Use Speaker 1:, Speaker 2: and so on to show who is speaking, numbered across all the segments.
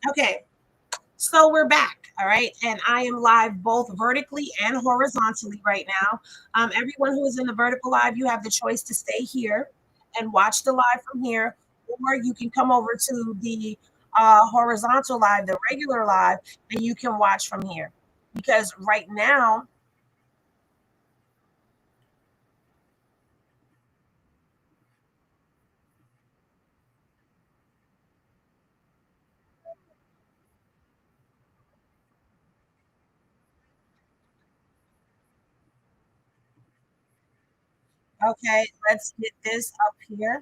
Speaker 1: Okay, so we're back. All right, and I am live both vertically and horizontally right now. Everyone who is in the vertical live, you have the choice to stay here and watch the live from here, or you can come over to the horizontal live, the regular live, and you can watch from here. Because right now, okay, let's get this up here.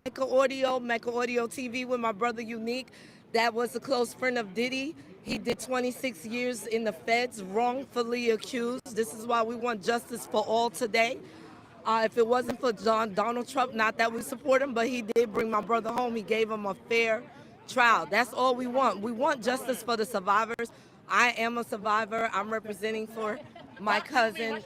Speaker 2: Mecca Audio TV with my brother Unique. That was a close friend of Diddy. He did 26 years in the feds, wrongfully accused. This is why we want justice for all today. If it wasn't for Donald Trump, not that we support him, but he did bring my brother home. He gave him a fair trial. That's all we want. We want justice for the survivors. I am a survivor. I'm representing for my cousin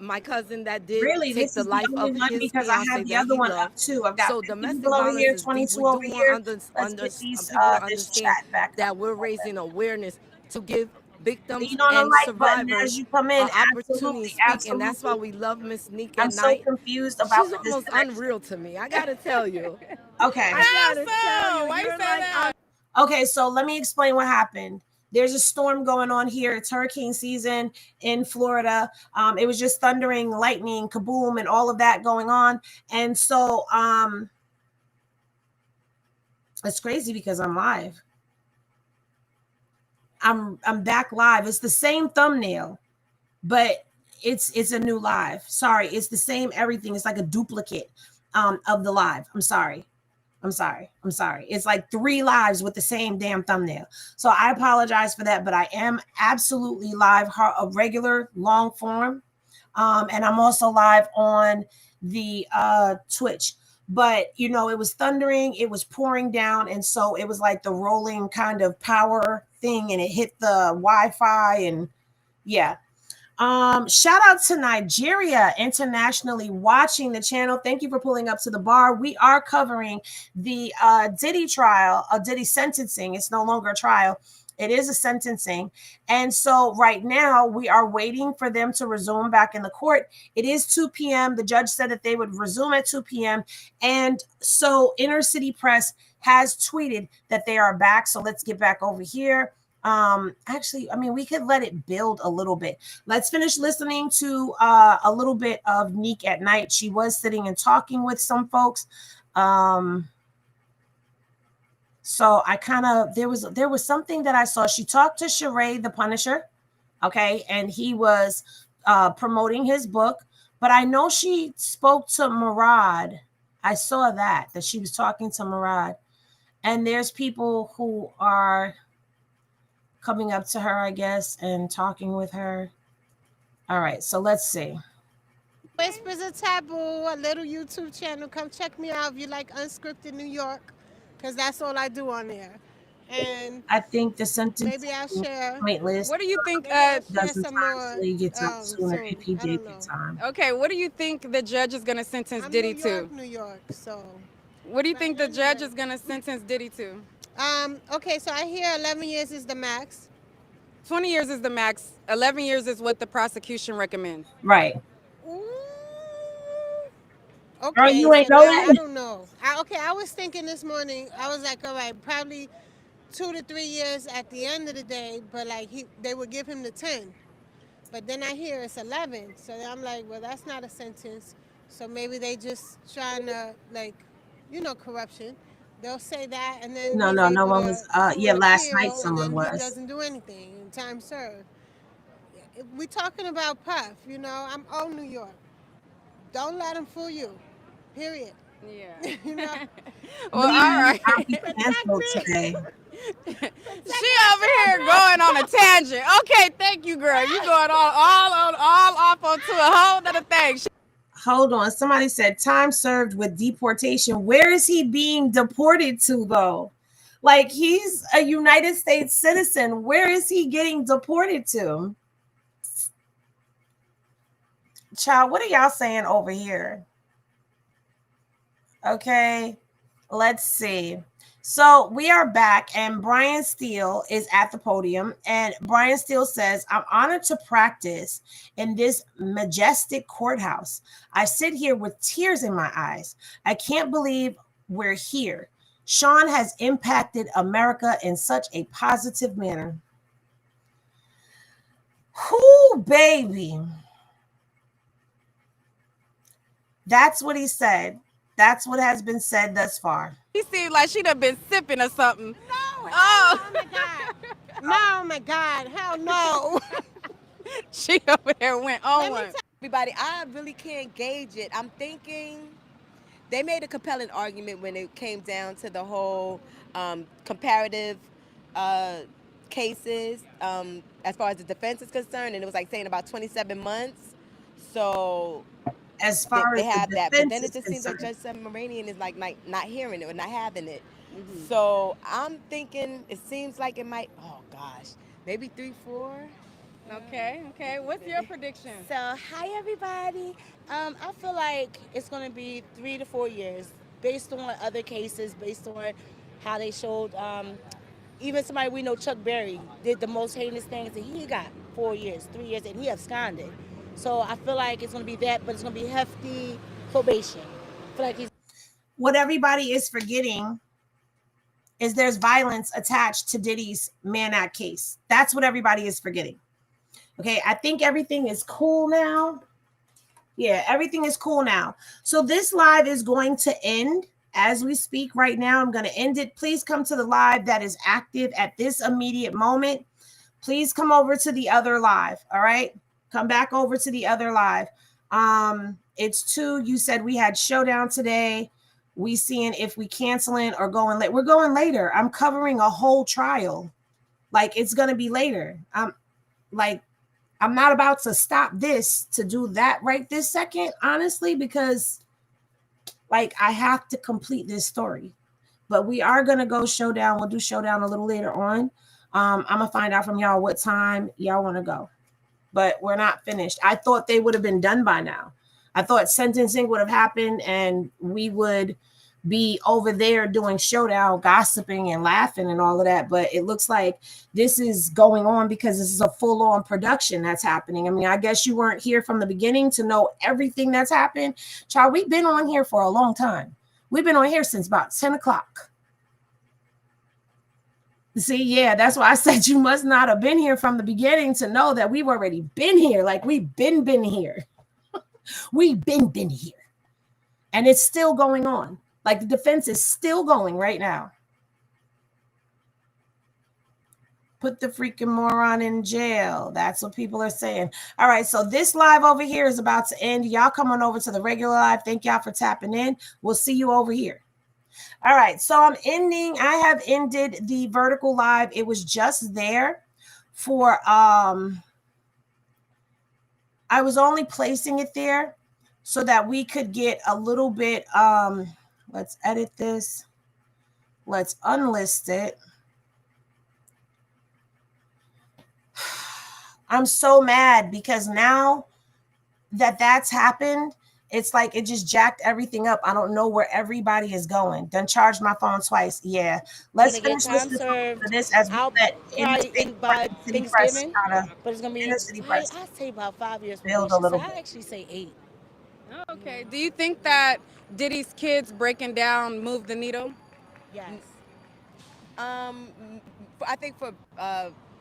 Speaker 2: my cousin that did
Speaker 1: Really,
Speaker 2: take
Speaker 1: this
Speaker 2: the
Speaker 1: is the
Speaker 2: life
Speaker 1: only
Speaker 2: of
Speaker 1: one
Speaker 2: his
Speaker 1: because I
Speaker 2: fiance
Speaker 1: have the
Speaker 2: that
Speaker 1: other
Speaker 2: he
Speaker 1: one up
Speaker 2: loved.
Speaker 1: too. I've got
Speaker 2: So
Speaker 1: 50
Speaker 2: domestic
Speaker 1: people over
Speaker 2: violence
Speaker 1: here,
Speaker 2: is deep.
Speaker 1: 22
Speaker 2: We do
Speaker 1: over
Speaker 2: want
Speaker 1: here. Let's get these
Speaker 2: people to
Speaker 1: this
Speaker 2: understand
Speaker 1: chat back up
Speaker 2: that
Speaker 1: a
Speaker 2: we're
Speaker 1: little bit.
Speaker 2: raising awareness to give victims
Speaker 1: Lean on the
Speaker 2: and
Speaker 1: like button as
Speaker 2: survivors
Speaker 1: you come
Speaker 2: an
Speaker 1: in.
Speaker 2: opportunity to
Speaker 1: Absolutely,
Speaker 2: speak, and that's why
Speaker 1: absolutely.
Speaker 2: we love Miss Neek
Speaker 1: I'm
Speaker 2: at
Speaker 1: so
Speaker 2: night.
Speaker 1: confused about
Speaker 2: She's
Speaker 1: the
Speaker 2: almost
Speaker 1: disconnection.
Speaker 2: unreal to me. I gotta tell you.
Speaker 1: Okay.
Speaker 2: I gotta tell you, you're like
Speaker 1: Okay, so let me explain what happened. There's a storm going on here. It's hurricane season in Florida. It was just thundering, lightning, kaboom, and all of that going on. And so it's crazy because I'm live. I'm back live. It's the same thumbnail, but it's a new live. Sorry, it's the same everything. It's like a duplicate of the live. I'm sorry. I'm sorry. I'm sorry. It's like three lives with the same damn thumbnail. So I apologize for that, but I am absolutely live, a regular long form. And I'm also live on the Twitch. But you know, it was thundering, it was pouring down, and so it was like the rolling kind of power thing, and it hit the Wi-Fi, and yeah. Shout out to Nigeria internationally watching the channel. Thank you for pulling up to the bar. We are covering the Diddy trial, Diddy sentencing. It's no longer a trial. It is a sentencing. And so right now we are waiting for them to resume back in the court. It is 2 p.m. The judge said that they would resume at 2 p.m. And so Inner City Press has tweeted that they are back. So let's get back over here. Actually, I mean, we could let it build a little bit. Let's finish listening to a little bit of Neek at night. She was sitting and talking with some folks. Um, so I kind of there was something that I saw. She talked to Sheree the Punisher, okay, and he was promoting his book. But I know she spoke to Murad. I saw that she was talking to Murad, and there's people who are coming up to her, I guess, and talking with her. All right, so let's see.
Speaker 3: Whispers of Taboo, a little YouTube channel. Come check me out if you like unscripted New York, because that's all I do on there. And
Speaker 1: I think the sentence
Speaker 3: maybe I'll
Speaker 1: is
Speaker 3: share.
Speaker 1: pointless.
Speaker 4: What do you think?
Speaker 3: Maybe I'll share
Speaker 1: Doesn't
Speaker 3: some
Speaker 1: time
Speaker 3: more
Speaker 1: till he gets out sooner if
Speaker 3: soon.
Speaker 1: he
Speaker 3: I
Speaker 1: did
Speaker 3: don't
Speaker 1: get
Speaker 3: know.
Speaker 1: time.
Speaker 4: Okay, what do you think the judge is gonna sentence
Speaker 3: I'm New
Speaker 4: Diddy to?
Speaker 3: York, New York. So,
Speaker 4: What do you
Speaker 3: but
Speaker 4: think the judge
Speaker 3: anyway.
Speaker 4: is gonna sentence Diddy to?
Speaker 3: Okay, so I hear 11 years is the max.
Speaker 4: 20 years is the max. 11 years is what the prosecution recommends.
Speaker 1: Right.
Speaker 3: Ooh.
Speaker 1: Girl,
Speaker 3: Okay,
Speaker 1: you
Speaker 3: so
Speaker 1: ain't know
Speaker 3: now I
Speaker 1: that?
Speaker 3: don't know. I was thinking this morning. I was like, all right, probably 2 to 3 years at the end of the day, but like they would give him the 10. But then I hear it's 11, so I'm like, well, that's not a sentence. So maybe they just trying to like, corruption. They'll say that, and then
Speaker 1: No,
Speaker 3: he's
Speaker 1: no, no
Speaker 3: able
Speaker 1: one
Speaker 3: to
Speaker 1: was
Speaker 3: sue
Speaker 1: yeah,
Speaker 3: and
Speaker 1: last night
Speaker 3: appeal, and
Speaker 1: someone
Speaker 3: then he
Speaker 1: was.
Speaker 3: doesn't do anything in time served. We talking about Puff, I'm old New York. Don't let him fool you. Period.
Speaker 4: Yeah.
Speaker 3: you know,
Speaker 4: Well, all
Speaker 1: Please,
Speaker 4: right.
Speaker 1: I'll be
Speaker 3: protect
Speaker 1: canceled
Speaker 3: me.
Speaker 1: today.
Speaker 4: She
Speaker 3: Protect my
Speaker 4: over here going
Speaker 3: children.
Speaker 4: on a tangent. Okay, thank you, girl. You going all off onto a whole other thing.
Speaker 1: Hold on. Somebody said time served with deportation. Where is he being deported to though? Like he's a United States citizen. Where is he getting deported to? Child, what are y'all saying over here? Okay, let's see. So we are back, and Brian Steele is at the podium. And Brian Steele says, I'm honored to practice in this majestic courthouse. I sit here with tears in my eyes. I can't believe we're here. Sean has impacted America in such a positive manner. Whoo, baby. That's what he said. That's what has been said thus far.
Speaker 4: He seemed like she done been sipping or something.
Speaker 3: No,
Speaker 4: Oh,
Speaker 3: oh my God. No, my God. Hell no.
Speaker 4: she over there went on one.
Speaker 2: Everybody, I really can't gauge it. I'm thinking they made a compelling argument when it came down to the whole comparative cases as far as the defense is concerned, and it was like saying about 27 months. So
Speaker 1: As far
Speaker 2: they
Speaker 1: as
Speaker 2: have
Speaker 1: the
Speaker 2: that, but
Speaker 1: defense
Speaker 2: then it
Speaker 1: is
Speaker 2: just seems like
Speaker 1: concerned.
Speaker 2: Judge Submaranian is like not hearing it or not having it. So I'm thinking it seems like it might. Oh gosh, maybe 3, 4.
Speaker 4: Okay. What's your prediction?
Speaker 5: So, hi everybody. I feel like it's going to be 3 to 4 years based on other cases, based on how they showed. Even somebody we know, Chuck Berry, did the most heinous things, and he got 4 years, 3 years, and he absconded. So I feel like it's going to be that, but it's going to be hefty probation. I feel like he's.
Speaker 1: What everybody is forgetting is there's violence attached to Diddy's Mann Act case. That's what everybody is forgetting. Okay, I think everything is cool now. Yeah, everything is cool now. So this live is going to end as we speak right now. I'm going to end it. Please come to the live that is active at this immediate moment. Please come over to the other live. All right, come back over to the other live. It's 2. You said we had showdown today. We seeing if we canceling or going late. We're going later. I'm covering a whole trial. Like, it's going to be later. I'm not about to stop this to do that right this second, honestly, because like I have to complete this story. But we are gonna go showdown. We'll do showdown a little later on. I'm gonna find out from y'all what time y'all want to go. But we're not finished. I thought they would have been done by now. I thought sentencing would have happened and we would be over there doing showdown, gossiping and laughing and all of that. But it looks like this is going on because this is a full-on production that's happening. I mean, I guess you weren't here from the beginning to know everything that's happened. Child, we've been on here for a long time. We've been on here since about 10 o'clock. See, yeah, that's why I said you must not have been here from the beginning to know that we've already been here. Like, we've been here. We've been here. And it's still going on. Like, the defense is still going right now. Put the freaking moron in jail. That's what people are saying. All right, so this live over here is about to end. Y'all come on over to the regular live. Thank y'all for tapping in. We'll see you over here. All right, so I have ended the vertical live. It was just there for, I was only placing it there so that we could get a little bit, let's edit this. Let's unlist it. I'm so mad because now that that's happened, it's like it just jacked everything up. I don't know where everybody is going. Done charged my phone twice. Yeah. Let's finish listening to this as we let
Speaker 5: by Thanksgiving, but it's gonna be.
Speaker 1: I
Speaker 5: I say about 5 years.
Speaker 1: Build a little
Speaker 5: so
Speaker 1: bit.
Speaker 5: I actually say 8.
Speaker 4: Okay. Do you think that Diddy's kids breaking down moved the needle?
Speaker 5: Yes.
Speaker 2: I think for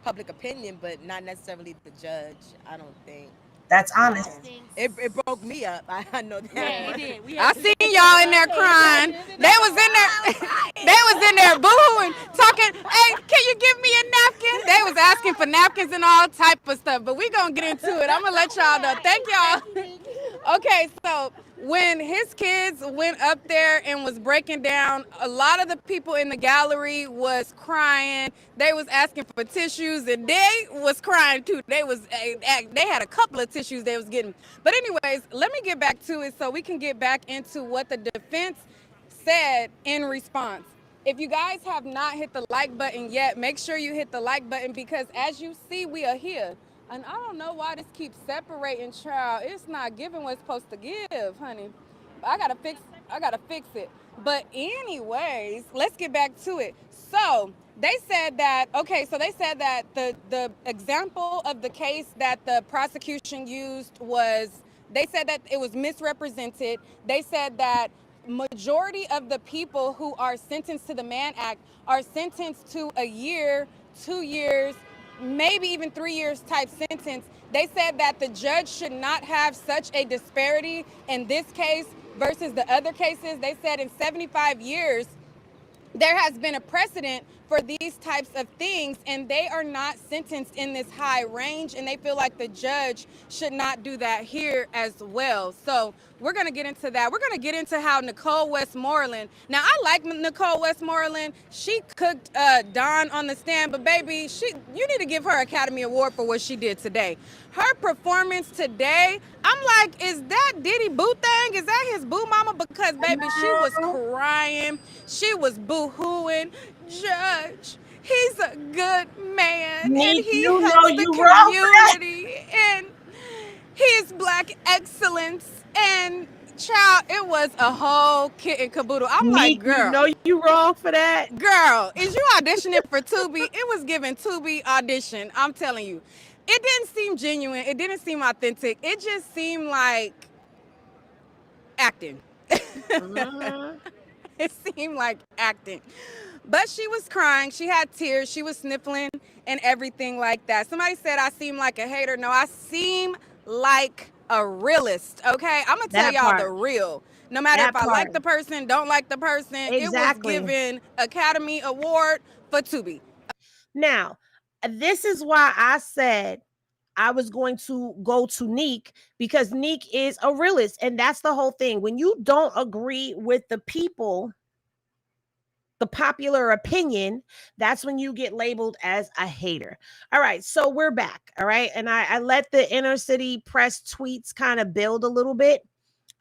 Speaker 2: public opinion, but not necessarily the judge. I don't think.
Speaker 1: That's honest.
Speaker 2: It broke me up. I know that.
Speaker 5: Yeah, it did.
Speaker 4: I seen y'all in there crying. They was in there. They was in there boohooing, talking. Hey, can you give me a napkin? They was asking for napkins and all type of stuff. But we gonna get into it. I'm gonna let y'all know. Thank y'all. Okay, so when his kids went up there and was breaking down, a lot of the people in the gallery was crying. They was asking for tissues, and they was crying too. They had a couple of tissues they was getting. But anyways, let me get back to it so we can get back into what the defense said in response. If you guys have not hit the like button yet, make sure you hit the like button because as you see, we are here. And I don't know why this keeps separating, child. It's not giving what it's supposed to give, honey. I gotta fix I gotta fix it. But anyways, let's get back to it. So they said that, okay, so they said that the example of the case that the prosecution used was, they said that it was misrepresented. They said that majority of the people who are sentenced to the Mann Act are sentenced to a year, 2 years, maybe even 3 years type sentence. They said that the judge should not have such a disparity in this case versus the other cases. They said in 75 years, there has been a precedent for these types of things, and they are not sentenced in this high range, and they feel like the judge should not do that here as well. So we're going to get into that. We're going to get into how Nicole Westmoreland, now I like Nicole Westmoreland. She cooked Don on the stand, but baby, you need to give her Academy Award for what she did today. Her performance today, I'm like, is that Diddy boo thing? Is that his boo mama? Because baby, she was crying. She was boo-hooing. Judge, he's a good man, and
Speaker 1: Nick,
Speaker 4: he
Speaker 1: you know
Speaker 4: helps the
Speaker 1: you wrong for that.
Speaker 4: community, and he's black excellence. And child, it was a whole kit and caboodle. I'm like,
Speaker 1: Nick,
Speaker 4: girl,
Speaker 1: you know you wrong for that.
Speaker 4: girl, is you auditioning for Tubi? It was giving Tubi audition. I'm telling you. It didn't seem genuine. It didn't seem authentic. It just seemed like acting. It seemed like acting. But she was crying. She had tears. She was sniffling and everything like that. Somebody said I seem like a hater. No, I seem like a realist. Okay? I'm going to tell y'all the real. No matter if I like the person, don't like the person.
Speaker 1: Exactly.
Speaker 4: It was given Academy Award for Tubi.
Speaker 1: Now, this is why I said I was going to go to Neek, because Neek is a realist. And that's the whole thing. When you don't agree with the people, the popular opinion, that's when you get labeled as a hater. All right, so we're back. All right, and I let the inner city press tweets kind of build a little bit.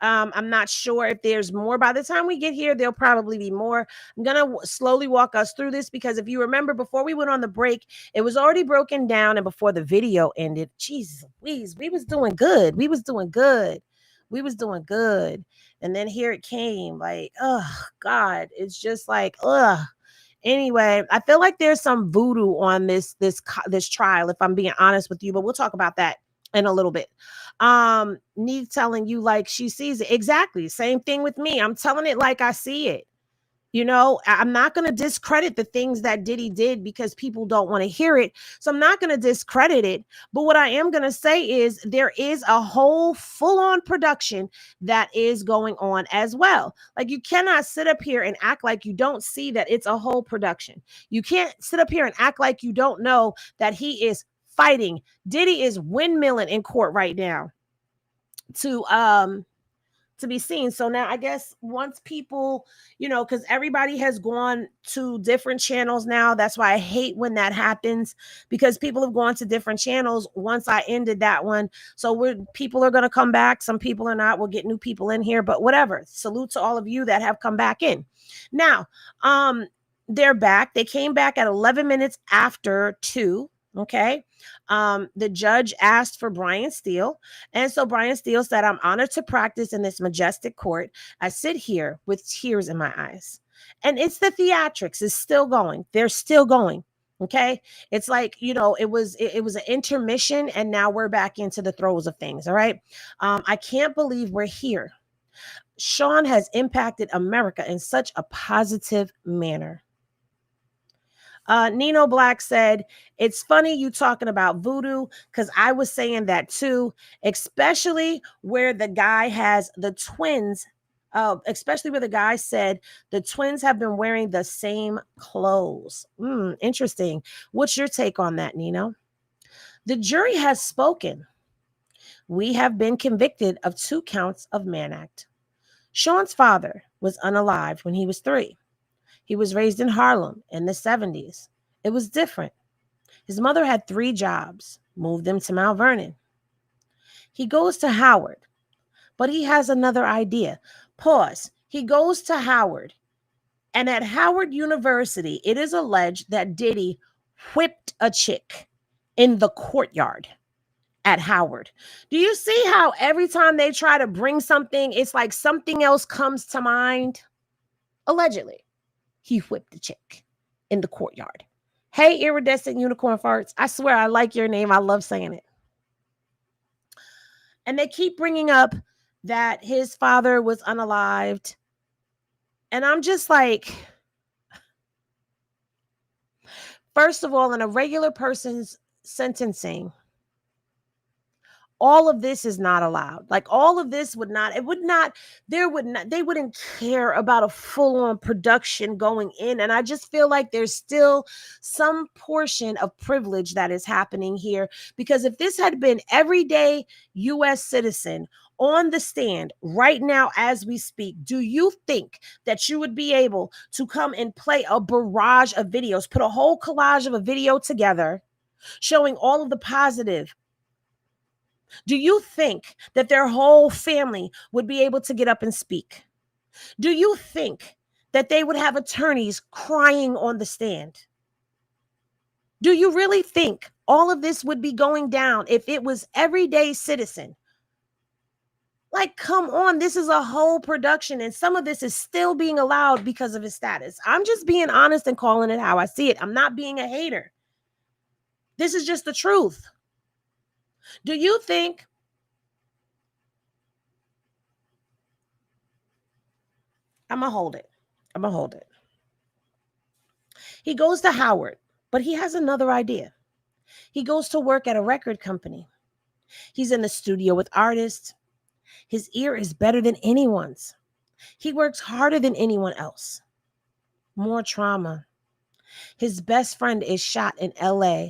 Speaker 1: I'm not sure if there's more. By the time we get here, there'll probably be more. I'm gonna slowly walk us through this, because if you remember, before we went on the break, it was already broken down, and before the video ended, Jesus, we was doing good. We was doing good. And then here it came, like, oh God, it's just like, ugh. Anyway, I feel like there's some voodoo on this trial, if I'm being honest with you, but we'll talk about that in a little bit. Neek telling you like she sees it. Exactly. Same thing with me. I'm telling it like I see it. You know, I'm not going to discredit the things that Diddy did because people don't want to hear it. So I'm not going to discredit it. But what I am going to say is there is a whole full-on production that is going on as well. Like, you cannot sit up here and act like you don't see that it's a whole production. You can't sit up here and act like you don't know that he is fighting. Diddy is windmilling in court right now to be seen. So now I guess once people, you know, because everybody has gone to different channels now. That's why I hate when that happens, because people have gone to different channels once I ended that one. So people are going to come back. Some people are not. We'll get new people in here, but whatever. Salute to all of you that have come back in. Now, they're back. They came back at 11 minutes after 2. Okay. The judge asked for Brian Steele. And so Brian Steele said, I'm honored to practice in this majestic court. I sit here with tears in my eyes. And it's the theatrics is still going. They're still going. Okay. It's like, you know, it was an intermission, and now we're back into the throes of things. All right. I can't believe we're here. Sean has impacted America in such a positive manner. Nino Black said, it's funny you talking about voodoo, because I was saying that too, especially where the guy has the twins, especially where the guy said the twins have been wearing the same clothes. Interesting. What's your take on that, Nino? The jury has spoken. We have been convicted of 2 counts of Mann Act. Sean's father was unalive when he was 3. He was raised in Harlem in the 70s. It was different. His mother had 3 jobs, moved them to Mount Vernon. He goes to Howard, but he has another idea. Pause. He goes to Howard, and at Howard University, it is alleged that Diddy whipped a chick in the courtyard. at Howard. Do you see how every time they try to bring something, it's like something else comes to mind? Allegedly, he whipped the chick in the courtyard. Hey, iridescent unicorn farts. I swear I like your name. I love saying it. And they keep bringing up that his father was unalived. And I'm just like, first of all, in a regular person's sentencing, all of this is not allowed. Like all of this would not, it would not, there would not, they wouldn't care about a full-on production going in. And I just feel like there's still some portion of privilege that is happening here. Because if this had been everyday US citizen on the stand right now as we speak, do you think that you would be able to come and play a barrage of videos, put a whole collage of a video together showing all of the positive? Do you think that their whole family would be able to get up and speak? Do you think that they would have attorneys crying on the stand? Do you really think all of this would be going down if it was everyday citizen? Like, come on, this is a whole production, and some of this is still being allowed because of his status. I'm just being honest and calling it how I see it. I'm not being a hater. This is just the truth. Do you think I'm going to hold it? I'm going to hold it. He goes to Howard, but he has another idea. He goes to work at a record company. He's in the studio with artists. His ear is better than anyone's. He works harder than anyone else. More trauma. His best friend is shot in LA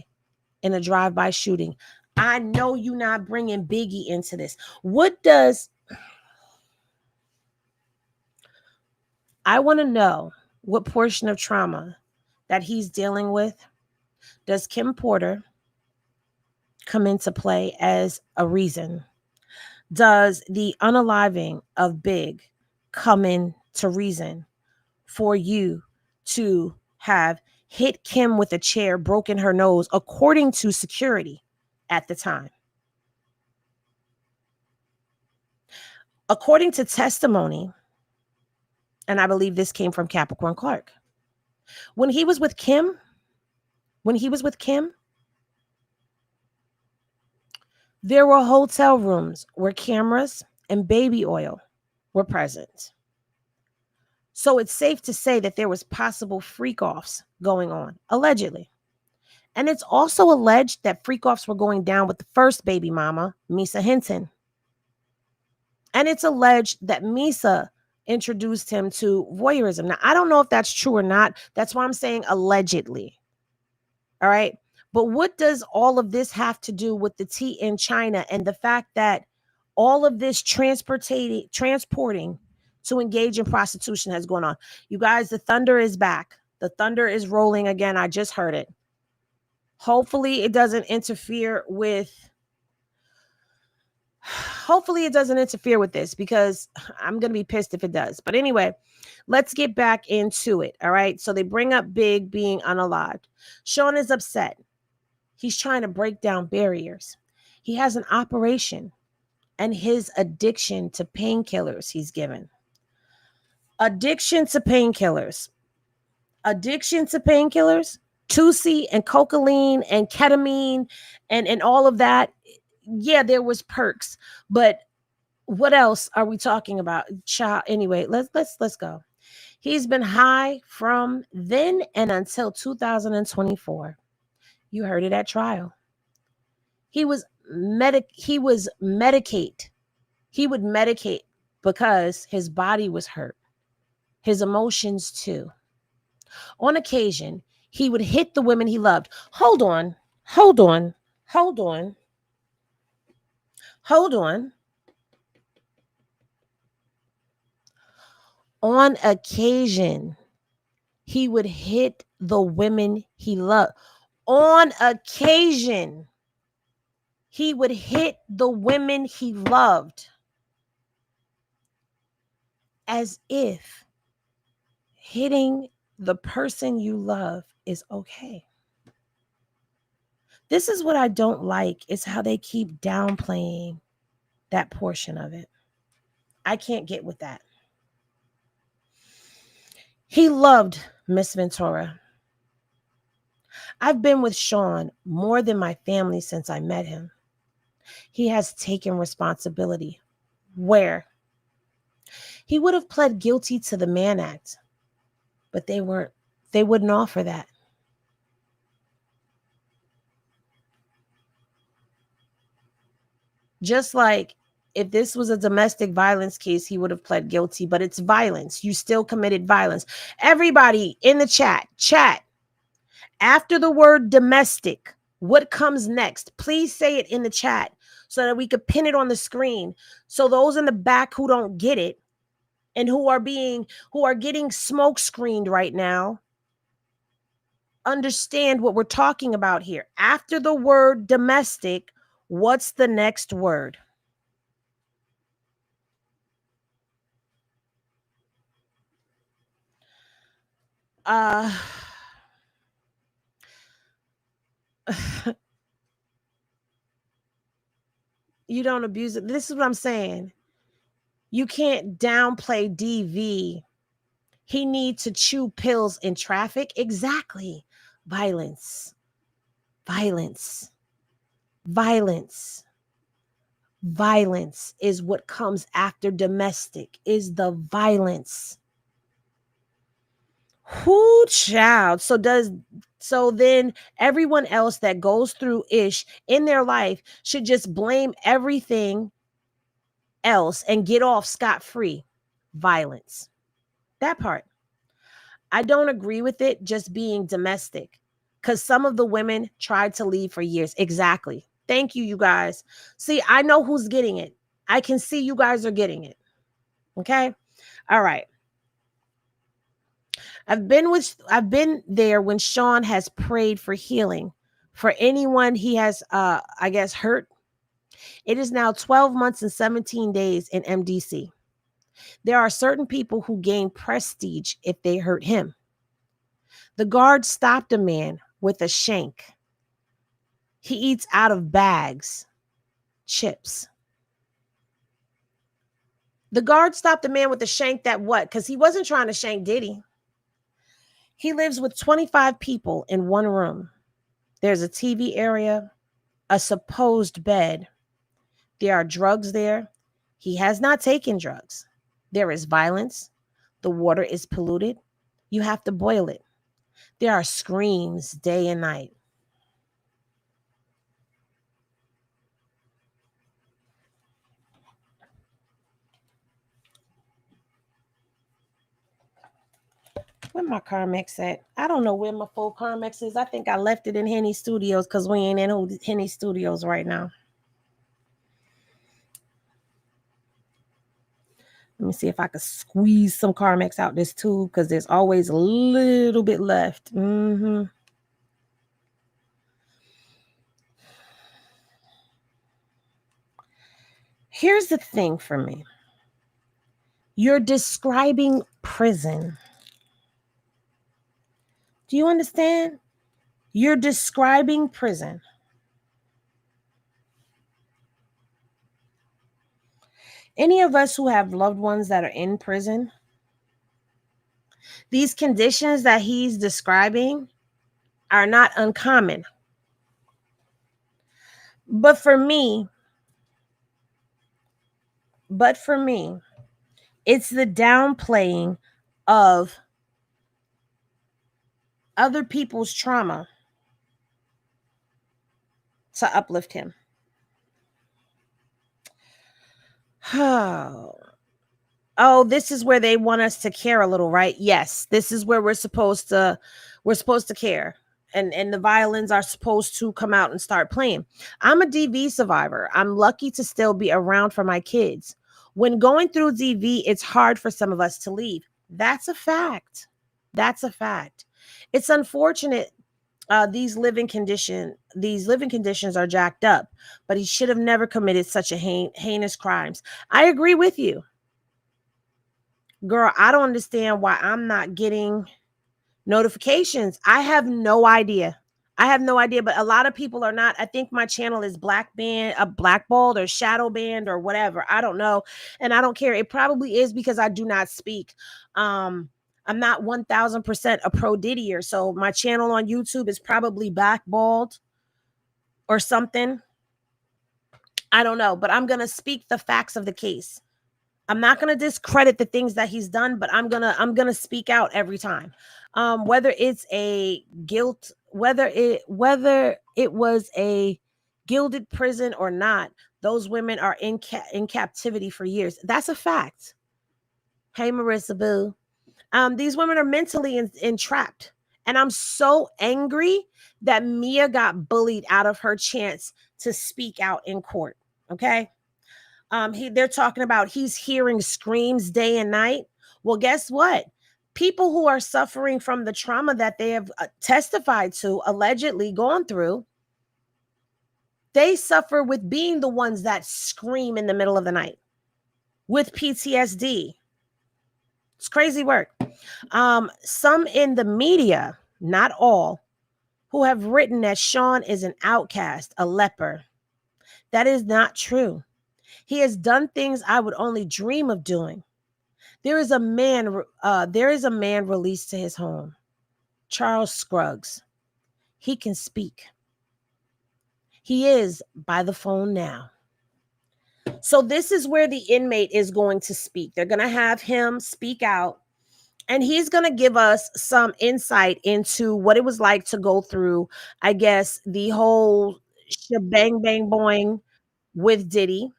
Speaker 1: in a drive-by shooting. I know you're not bringing Biggie into this. I want to know what portion of trauma that he's dealing with. Does Kim Porter come into play as a reason? Does the unaliving of Big come into reason for you to have hit Kim with a chair, broken her nose, according to security at the time? According to testimony, and I believe this came from Capricorn Clark, when he was with Kim, there were hotel rooms where cameras and baby oil were present. So it's safe to say that there was possible freak-offs going on, allegedly. And it's also alleged that freak-offs were going down with the first baby mama, Misa Hinton. And it's alleged that Misa introduced him to voyeurism. Now, I don't know if that's true or not. That's why I'm saying allegedly. All right. But what does all of this have to do with the tea in China and the fact that all of this transporting to engage in prostitution has gone on? You guys, the thunder is back. The thunder is rolling again. I just heard it. Hopefully it doesn't interfere with this, because I'm going to be pissed if it does. But anyway, let's get back into it. All right. So they bring up Big being unalived. Sean is upset. He's trying to break down barriers. He has an operation and his addiction to painkillers he's given. Addiction to painkillers. Tusi and cocaine and ketamine and all of that. Yeah, there was perks, but what else are we talking about? Anyway, let's go. He's been high from then and until 2024. You heard it at trial. He would medicate because his body was hurt. His emotions too. On occasion, he would hit the women he loved. Hold on. On occasion, he would hit the women he loved. On occasion, he would hit the women he loved. As if hitting the person you love is okay. This is what I don't like, is how they keep downplaying that portion of it. I can't get with that. He loved Miss Ventura. I've been with Sean more than my family since I met him. He has taken responsibility. Where? He would have pled guilty to the Mann Act, but they wouldn't offer that. Just like if this was a domestic violence case, he would have pled guilty, but it's violence. You still committed violence. Everybody in the chat, after the word domestic, what comes next? Please say it in the chat so that we could pin it on the screen. So those in the back who don't get it and who are getting smoke screened right now understand what we're talking about here. After the word domestic, what's the next word? You don't abuse it. This is what I'm saying. You can't downplay DV. He needs to chew pills in traffic. Exactly. Violence. Violence. Violence. Violence is what comes after domestic, is the violence. Who child? So then everyone else that goes through ish in their life should just blame everything else and get off scot-free. Violence. That part. I don't agree with it just being domestic, because some of the women tried to leave for years. Exactly. Thank you, you guys. See, I know who's getting it. I can see you guys are getting it. Okay. All right. I've been there when Sean has prayed for healing for anyone he has hurt. It is now 12 months and 17 days in MDC. There are certain people who gain prestige if they hurt him. The guard stopped a man with a shank. He eats out of bags, chips. The guard stopped a man with a shank that what? Because he wasn't trying to shank Diddy. He lives with 25 people in one room. There's a TV area, a supposed bed. There are drugs there. He has not taken drugs. There is violence. The water is polluted. You have to boil it. There are screams day and night. Where my Carmex at? I don't know where my full Carmex is. I think I left it in Henny Studios because we ain't in Henny Studios right now. Let me see if I could squeeze some Carmex out this tube, because there's always a little bit left. Here's the thing for me. You're describing prison. Do you understand? You're describing prison. Any of us who have loved ones that are in prison, these conditions that he's describing are not uncommon. But for me, it's the downplaying of other people's trauma to uplift him. Oh, this is where they want us to care a little, right? Yes, this is where we're supposed to care. And the violins are supposed to come out and start playing. I'm a DV survivor. I'm lucky to still be around for my kids. When going through DV, it's hard for some of us to leave. That's a fact. That's a fact. It's unfortunate. These living conditions are jacked up, but he should have never committed such a heinous crimes. I agree with you. Girl, I don't understand why I'm not getting notifications. I have no idea. I have no idea, but a lot of people are not. I think my channel is blackballed or shadow banned or whatever. I don't know. And I don't care. It probably is because I do not speak. I'm not 1000% a pro Diddier. So my channel on YouTube is probably blackballed or something. I don't know, but I'm going to speak the facts of the case. I'm not going to discredit the things that he's done, but I'm going to speak out every time. Whether it's a guilt, whether it was a gilded prison or not, those women are in captivity for years. That's a fact. Hey, Marissa Boo. These women are mentally entrapped. And I'm so angry that Mia got bullied out of her chance to speak out in court. Okay. They're talking about he's hearing screams day and night. Well, guess what? People who are suffering from the trauma that they have testified to, allegedly gone through, they suffer with being the ones that scream in the middle of the night with PTSD. It's crazy work. Some in the media, not all, who have written that Sean is an outcast, a leper. That is not true. He has done things I would only dream of doing. There is a man released to his home, Charles Scruggs. He can speak. He is by the phone now. So this is where the inmate is going to speak. They're going to have him speak out, and he's going to give us some insight into what it was like to go through, I guess, the whole shebang bang boing with Diddy.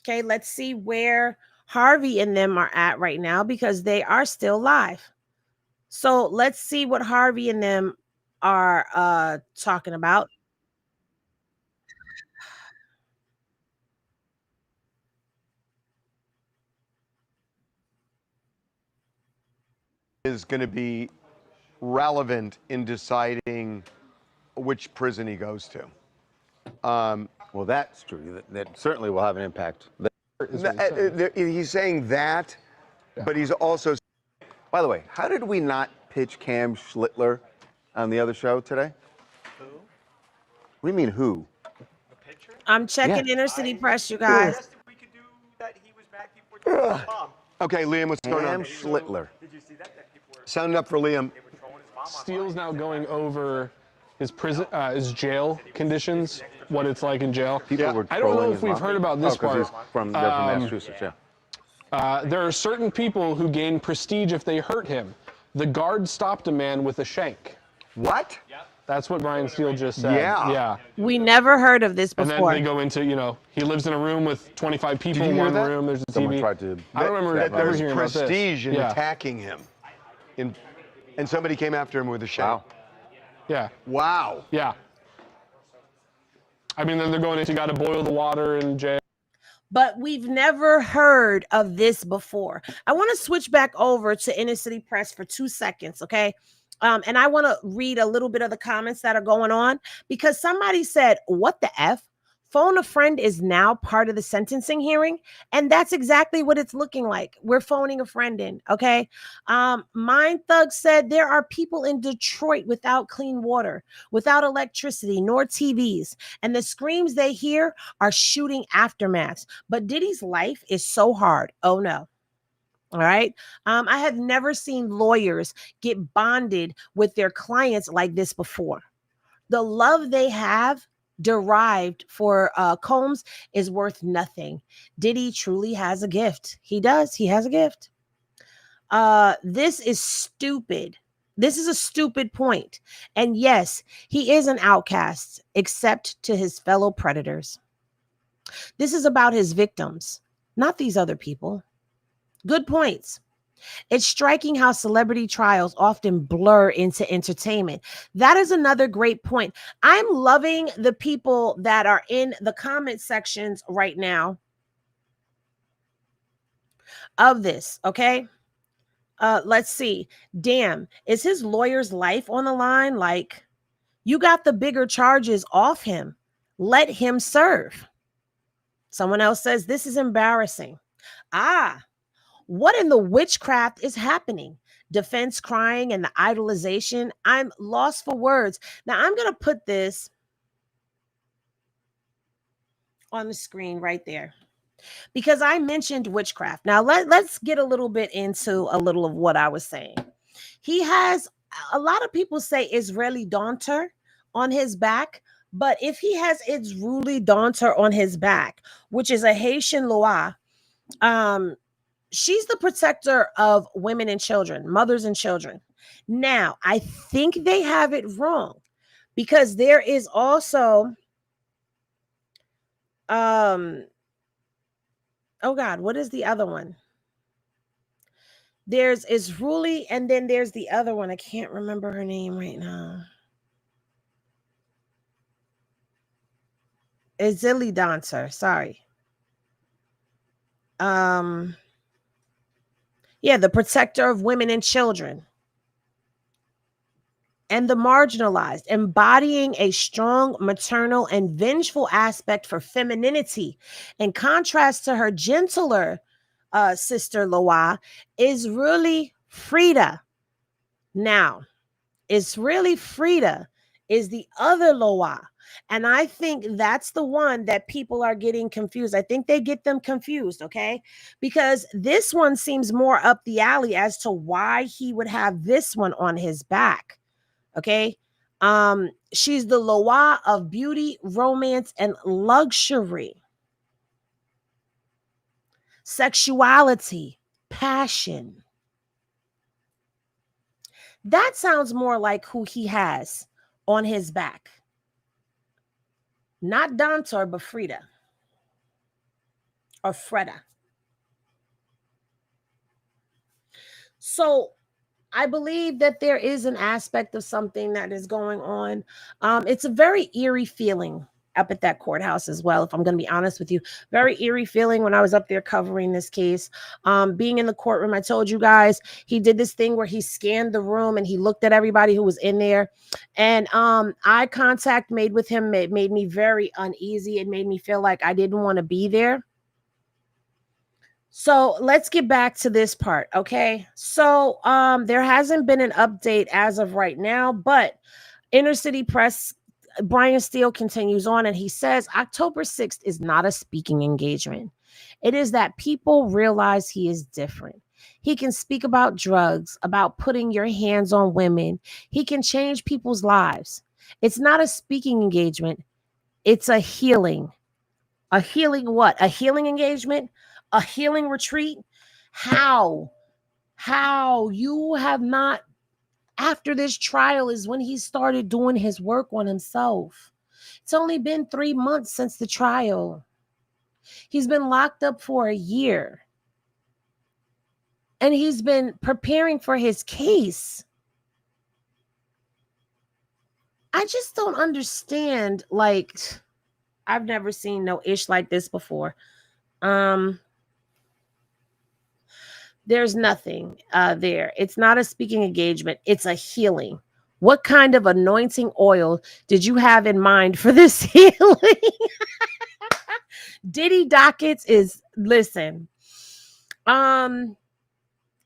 Speaker 1: Okay, let's see where Harvey and them are at right now, because they are still live. So let's see what Harvey and them are talking about.
Speaker 6: Is going to be relevant in deciding which prison he goes to.
Speaker 7: Well, that's true. That certainly will have an impact.
Speaker 6: He's saying that, but he's also.
Speaker 7: By the way, how did we not pitch Cam Schlittler on the other show today? Who? What do you mean, who?
Speaker 1: I'm checking Inner City Press, you guys.
Speaker 8: We could do that. He was back before Tom.
Speaker 6: Okay, Liam, what's going on?
Speaker 7: Cam Schlittler.
Speaker 8: Did you see that?
Speaker 6: Sound up for Liam.
Speaker 9: Steele's now going over his prison, his jail conditions, what it's like in jail.
Speaker 7: People were
Speaker 9: I don't know
Speaker 7: trolling
Speaker 9: if
Speaker 7: his
Speaker 9: we've
Speaker 7: mom.
Speaker 9: heard about this part.
Speaker 7: They're from Massachusetts, yeah.
Speaker 9: There are certain people who gain prestige if they hurt him. The guard stopped a man with a shank.
Speaker 6: What?
Speaker 9: That's what Brian Steele just said.
Speaker 6: Yeah.
Speaker 1: We never heard of this
Speaker 9: And
Speaker 1: before.
Speaker 9: then they go into, he lives in a room with 25 people,
Speaker 6: you hear
Speaker 9: one
Speaker 6: that?
Speaker 9: room, there's a
Speaker 7: Someone
Speaker 9: TV.
Speaker 7: tried to.
Speaker 9: I don't remember ever
Speaker 6: There's
Speaker 9: hearing about this.
Speaker 6: prestige in attacking him. And somebody came after him with a shank.
Speaker 7: Wow.
Speaker 9: Yeah.
Speaker 6: Wow.
Speaker 9: Yeah. I mean, then they're going into, you got to boil the water in jail.
Speaker 1: But we've never heard of this before. I want to switch back over to Inner City Press for 2 seconds, okay? And I want to read a little bit of the comments that are going on, because somebody said, what the F? Phone a friend is now part of the sentencing hearing. And that's exactly what it's looking like. We're phoning a friend in, okay? Mind Thug said there are people in Detroit without clean water, without electricity, nor TVs. And the screams they hear are shooting aftermaths. But Diddy's life is so hard. Oh, no. All right. I have never seen lawyers get bonded with their clients like this before. The love they have derived for Combs is worth nothing. Diddy truly has a gift. He does. He has a gift. This is stupid. This is a stupid point. And yes, he is an outcast, except to his fellow predators. This is about his victims, not these other people. Good points. It's striking how celebrity trials often blur into entertainment. That is another great point. I'm loving the people that are in the comment sections right now of this, okay? Let's see. Damn, is his lawyer's life on the line? Like, you got the bigger charges off him. Let him serve. Someone else says, this is embarrassing. What in the witchcraft is happening? defense crying and the idolization. I'm lost for words. Now I'm going to put this on the screen right there because I mentioned witchcraft. Now let's get a little bit into a little of what I was saying. He has, a lot of people say Israeli Daunter on his back, but if he has Israeli Daunter on his back, which is a Haitian Loa, she's the protector of women and children, mothers and children. Now, I think they have it wrong because there is also, oh God, what is the other one? There's Israeli, and then there's the other one. I can't remember her name right now. Israeli dancer, sorry. Yeah, the protector of women and children and the marginalized, embodying a strong maternal and vengeful aspect for femininity. In contrast to her gentler sister Loa, is really Frida. Now, it's really Frida is the other Loa. And I think that's the one that people are getting confused. I think they get them confused, okay? Because this one seems more up the alley as to why he would have this one on his back. Okay? She's the Loa of beauty, romance, and luxury. Sexuality, passion. That sounds more like who he has on his back. Not Dantor, but Frida. Or Freda. So I believe that there is an aspect of something that is going on. It's a very eerie feeling up at that courthouse as well, if I'm going to be honest with you. Very eerie feeling when I was up there covering this case. Being in the courtroom, I told you guys, he did this thing where he scanned the room and he looked at everybody who was in there. And eye contact made with him made me very uneasy. It made me feel like I didn't want to be there. So let's get back to this part, okay? So there hasn't been an update as of right now, but Inner City Press, Brian Steele continues on and he says October 6th is not a speaking engagement. It is that people realize he is different. He can speak about drugs, about putting your hands on women. He can change people's lives. It's not a speaking engagement. It's a healing. A healing what? A healing engagement? A healing retreat? How you have not, after this trial is when he started doing his work on himself. It's only been 3 months since the trial. He's been locked up for a year. And he's been preparing for his case. I just don't understand. Like, I've never seen no ish like this before. There's nothing there. It's not a speaking engagement. It's a healing. What kind of anointing oil did you have in mind for this healing? Diddy dockets is, listen,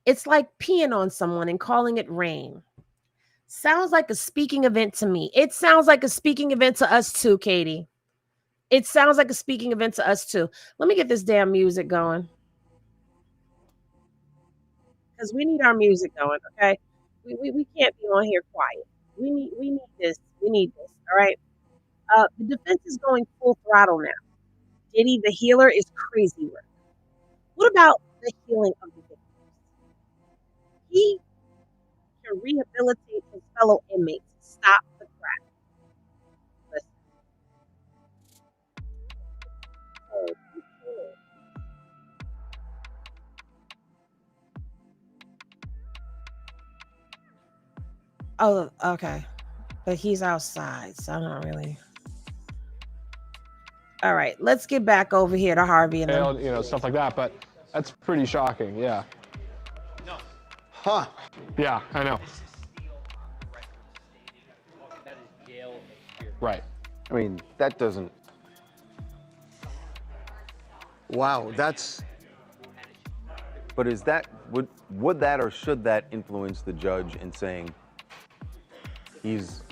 Speaker 1: it's like peeing on someone and calling it rain. Sounds like a speaking event to me. It sounds like a speaking event to us too, Katie. It sounds like a speaking event to us too. Let me get this damn music going. Because we need our music going, okay? We can't be on here quiet. We need this. We need this. All right. The defense is going full throttle now. Diddy the healer is crazy work. What about the healing of the victims? He can rehabilitate his fellow inmates. Stop the crap. Listen. Oh, okay. But he's outside, so I'm not really. All right, let's get back over here to Harvey and them.
Speaker 9: You know, stuff like that, but that's pretty shocking, yeah.
Speaker 8: No.
Speaker 7: Huh.
Speaker 9: Yeah, I know. Right.
Speaker 7: I mean, that doesn't. Wow, that's. But is that Would that or should that influence the judge in saying he's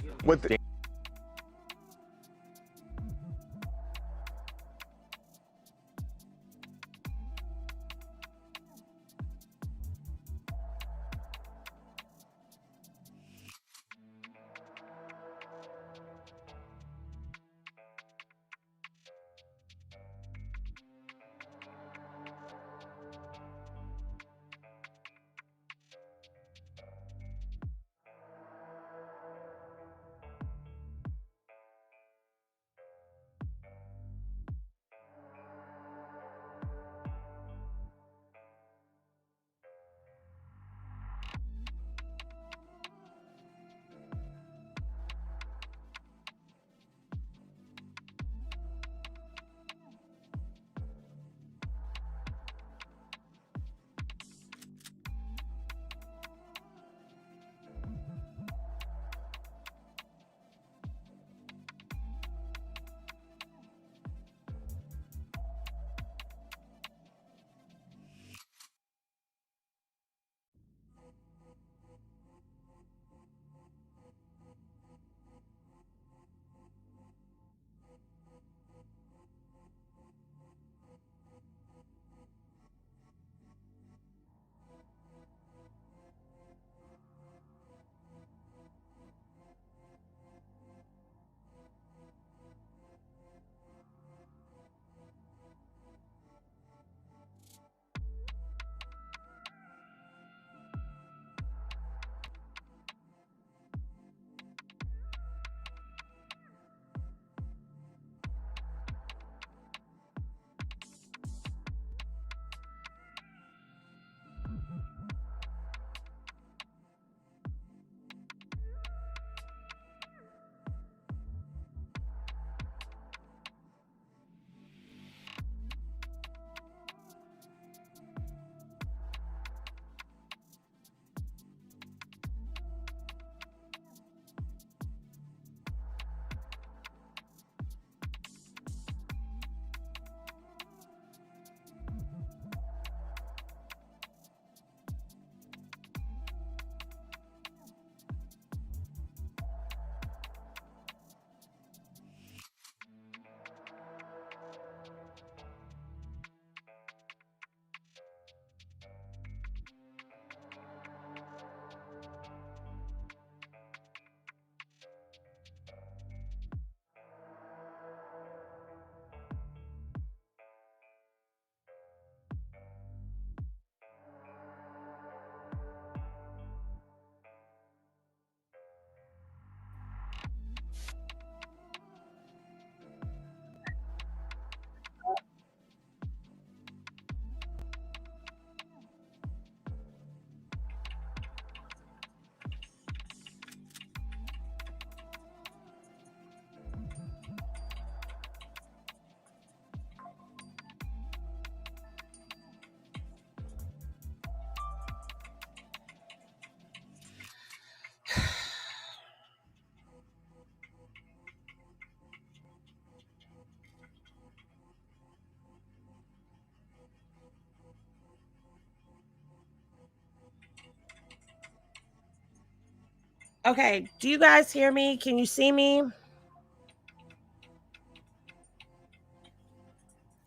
Speaker 1: Okay, do you guys hear me? Can you see me?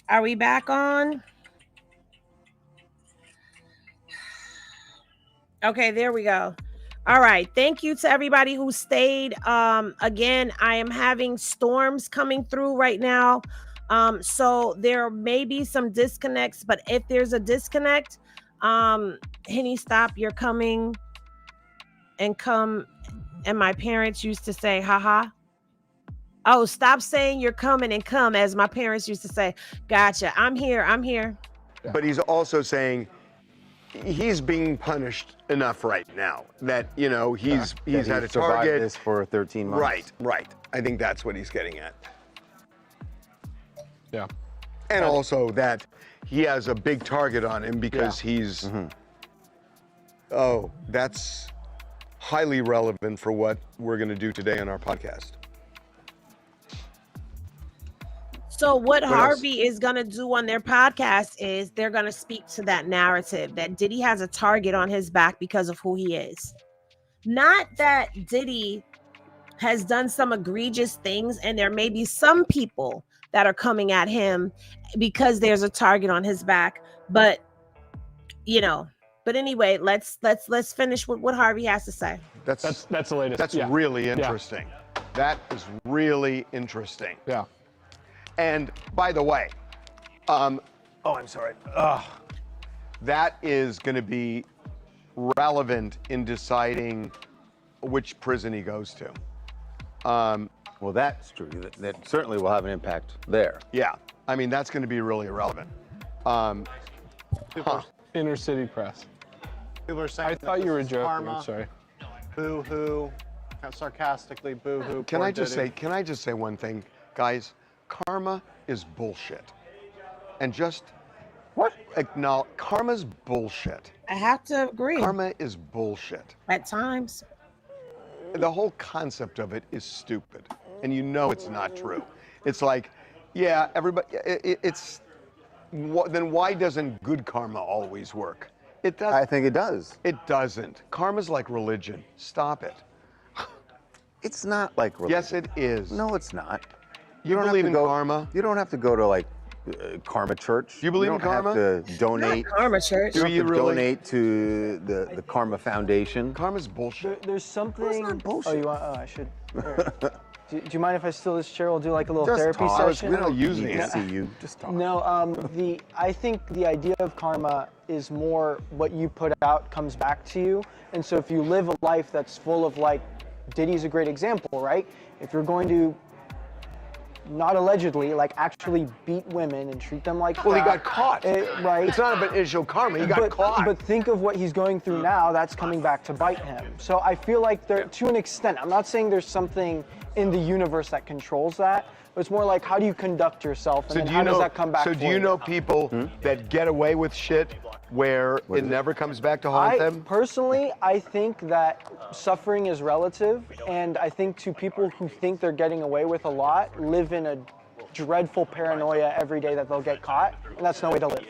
Speaker 1: Are we back on? Okay, there we go. All right. Thank you to everybody who stayed. Again, I am having storms coming through right now. So there may be some disconnects, but if there's a disconnect, Henny, stop, you're coming and come. And my parents used to say, haha. Oh, stop saying you're coming and come, as my parents used to say. Gotcha. I'm here. I'm here.
Speaker 6: But he's also saying he's being punished enough right now that, you know, he's had a
Speaker 7: survived
Speaker 6: target.
Speaker 7: this for 13 months.
Speaker 6: Right. I think that's what he's getting at.
Speaker 9: Yeah.
Speaker 6: And also that he has a big target on him because he's, oh, that's highly relevant for what we're going to do today on our podcast.
Speaker 1: So what
Speaker 7: else?
Speaker 1: Harvey is going to do on their podcast is they're going to speak to that narrative that Diddy has a target on his back because of who he is. Not that Diddy has done some egregious things and there may be some people that are coming at him because there's a target on his back, but you know, but anyway, let's finish with what Harvey has to say.
Speaker 9: That's the latest.
Speaker 6: That's really interesting. That is really interesting.
Speaker 9: Yeah.
Speaker 6: And by the way, I'm sorry. That is going to be relevant in deciding which prison he goes to.
Speaker 7: Well, that's true. That certainly will have an impact there.
Speaker 6: Yeah. I mean, that's going to be really irrelevant.
Speaker 9: Inner city press.
Speaker 10: People are saying
Speaker 9: I thought you were joking.
Speaker 10: Karma.
Speaker 9: I'm sorry.
Speaker 10: Boo-hoo. Sarcastically, boo-hoo.
Speaker 6: Can I just say one thing, guys? Karma is bullshit. And just acknowledge karma's bullshit.
Speaker 1: I have to agree.
Speaker 6: Karma is bullshit.
Speaker 1: At times.
Speaker 6: The whole concept of it is stupid, and you know it's not true. It's like, yeah, everybody. Then why doesn't good karma always work? It does.
Speaker 7: I think it does.
Speaker 6: It doesn't. Karma's like religion. Stop it.
Speaker 7: It's not like religion.
Speaker 6: Yes, it is.
Speaker 7: No, it's not.
Speaker 6: You
Speaker 7: don't
Speaker 6: believe
Speaker 7: have to
Speaker 6: in
Speaker 7: go,
Speaker 6: karma?
Speaker 7: You don't have to go to like karma church.
Speaker 6: You believe in karma?
Speaker 7: You don't have to donate.
Speaker 1: Not karma church.
Speaker 6: Do you really?
Speaker 7: Donate to the Karma Foundation.
Speaker 6: Karma's bullshit.
Speaker 11: There's something.
Speaker 7: It's not bullshit.
Speaker 11: Oh, you want? Oh, I should. Do you mind if I steal this chair? We'll do like a little
Speaker 7: Just
Speaker 11: therapy
Speaker 7: talk.
Speaker 11: session.
Speaker 6: We're not using
Speaker 7: Need to
Speaker 6: it.
Speaker 7: see you. Just talk.
Speaker 11: No, I think the idea of karma is more what you put out comes back to you. And so if you live a life that's full of like, Diddy's a great example, right? If you're going to not allegedly, like actually beat women and treat them like
Speaker 6: Well, he
Speaker 11: crap,
Speaker 6: got caught.
Speaker 11: right?
Speaker 6: It's not about initial karma. He got caught.
Speaker 11: But think of what he's going through now. That's coming back to bite him. So I feel like there, to an extent, I'm not saying there's something in the universe that controls that. But it's more like, how do you conduct yourself, and then how does that come back?
Speaker 6: So do you know people that get away with shit where it never comes back to haunt them?
Speaker 11: Personally, I think that suffering is relative, and I think to people who think they're getting away with a lot, live in a dreadful paranoia every day that they'll get caught, and that's no way to live.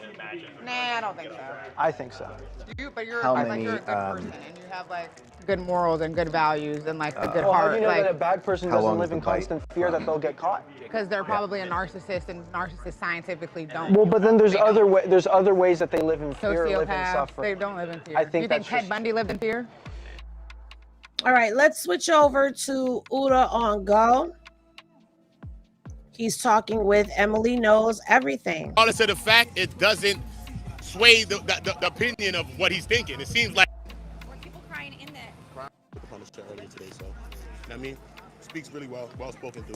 Speaker 4: Nah, I don't think so.
Speaker 11: I think so.
Speaker 4: But you're
Speaker 7: How
Speaker 4: like
Speaker 7: many,
Speaker 4: you're a good person and you have like good morals and good values and like a good
Speaker 11: Well, how
Speaker 4: heart.
Speaker 11: do you know
Speaker 4: like,
Speaker 11: that a bad person
Speaker 7: How long
Speaker 11: doesn't live
Speaker 7: is
Speaker 11: in
Speaker 7: the bite
Speaker 11: constant fear that they'll get caught?
Speaker 4: because they're probably a narcissist, and narcissists scientifically don't.
Speaker 11: Well, but then there's other ways that they live in fear, live in
Speaker 4: Sociopaths,
Speaker 11: suffering.
Speaker 4: they don't live in fear.
Speaker 11: I think
Speaker 4: you think
Speaker 11: that's
Speaker 4: Ted
Speaker 11: just-
Speaker 4: Bundy lived in fear?
Speaker 1: All right, let's switch over to Uda on Go. He's talking with Emily Knows Everything.
Speaker 12: Regardless of the fact, it doesn't sway the opinion of what he's thinking. It seems like
Speaker 13: Were people crying in that?
Speaker 12: crying on the show earlier today, so you know what I mean? Speaks really well spoken dude.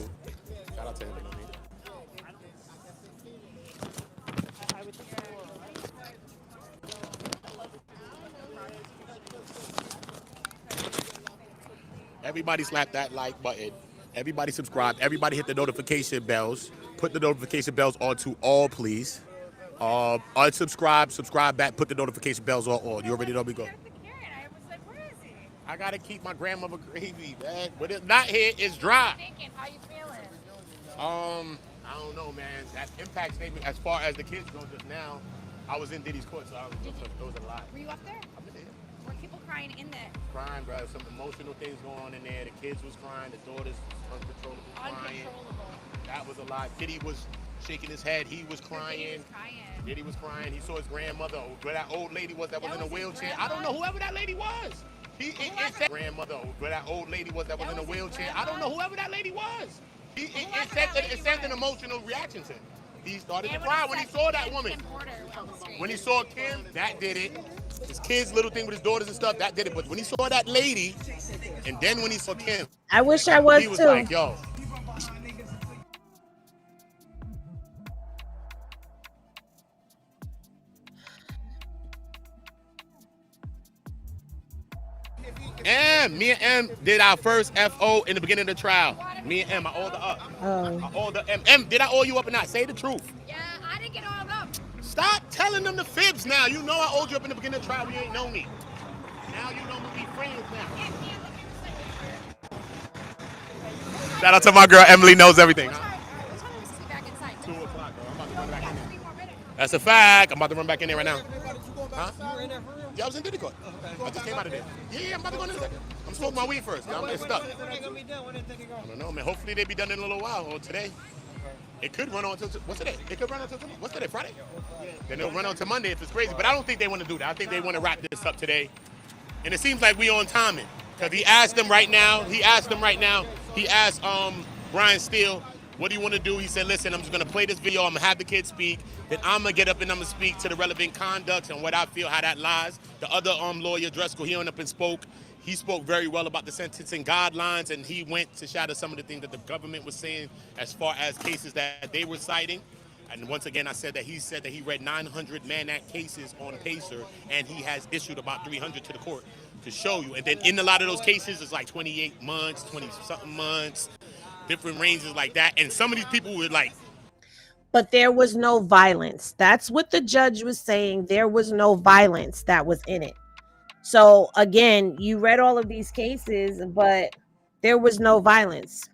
Speaker 12: Shout out to him, you know what I mean? Everybody slap that like button. Everybody subscribe. Everybody hit the notification bells. Put the notification bells on to all, please. Unsubscribe, subscribe back, put the notification bells on all. You already know me go. I gotta keep my grandmother gravy, man. But it's not here, it's dry.
Speaker 13: How you feeling?
Speaker 12: I don't know, man. That impact statement as far as the kids go just now. I was in Diddy's court, so it was a lot.
Speaker 13: Were you up there?
Speaker 12: I've been there.
Speaker 13: Were people crying in that?
Speaker 12: Crying, bro. Some emotional things going on in there. The kids was crying. The daughters uncontrollable crying. That was a lot. Diddy was shaking his head. He was crying. Diddy was crying. He saw his grandmother, where that old lady was that was in a wheelchair. I don't know whoever that lady was. It said grandmother, where that old lady was that was in a wheelchair. I don't know whoever that lady was. It sent an emotional reaction to him. He started to cry when he saw that woman. When he saw Kim, that did it. His kids' little thing with his daughters and stuff, that did it. But when he saw that lady, and then when he saw Kim,
Speaker 1: I wish I was
Speaker 12: he was
Speaker 1: too.
Speaker 12: like, yo. And me and M did our first FO in the beginning of the trial. Me and M, I owe the up. I owe the M. M, did I owe you up or not? Say the truth.
Speaker 13: Yeah, I didn't get all up.
Speaker 12: Stop telling them the fibs now. You know I owed you up in the beginning of the trial. You ain't know me. Now you know we be friends now. Shout out to my girl, Emily Knows Everything. That's a fact. I'm about to run back in there right now. Huh? Yeah, I was in Diddy Court. I just came out of there. Yeah, I'm about to go in a second. I'm smoking my weed first. I'm getting stuck. I don't know, man. Hopefully they be done in a little while or today. It could run on until, what's today? It could run until, what's today, Friday? Then it'll run on to Monday if it's crazy. But I don't think they want to do that. I think they want to wrap this up today. And it seems like we on timing. Because he asked Brian Steele, what do you want to do? He said, listen, I'm just going to play this video. I'm going to have the kids speak. Then I'm going to get up and I'm going to speak to the relevant conducts and what I feel, how that lies. The other lawyer, Dreskel, he went up and spoke. He spoke very well about the sentencing guidelines, and he went to shadow some of the things that the government was saying as far as cases that they were citing. And once again, I said that he read 900 Mann Act cases on Pacer, and he has issued about 300 to the court to show you. And then in a lot of those cases, it's like 28 months, 20-something months, different ranges like that. And some of these people were like,
Speaker 1: but there was no violence. That's what the judge was saying. There was no violence that was in it. So again, you read all of these cases, but there was no violence.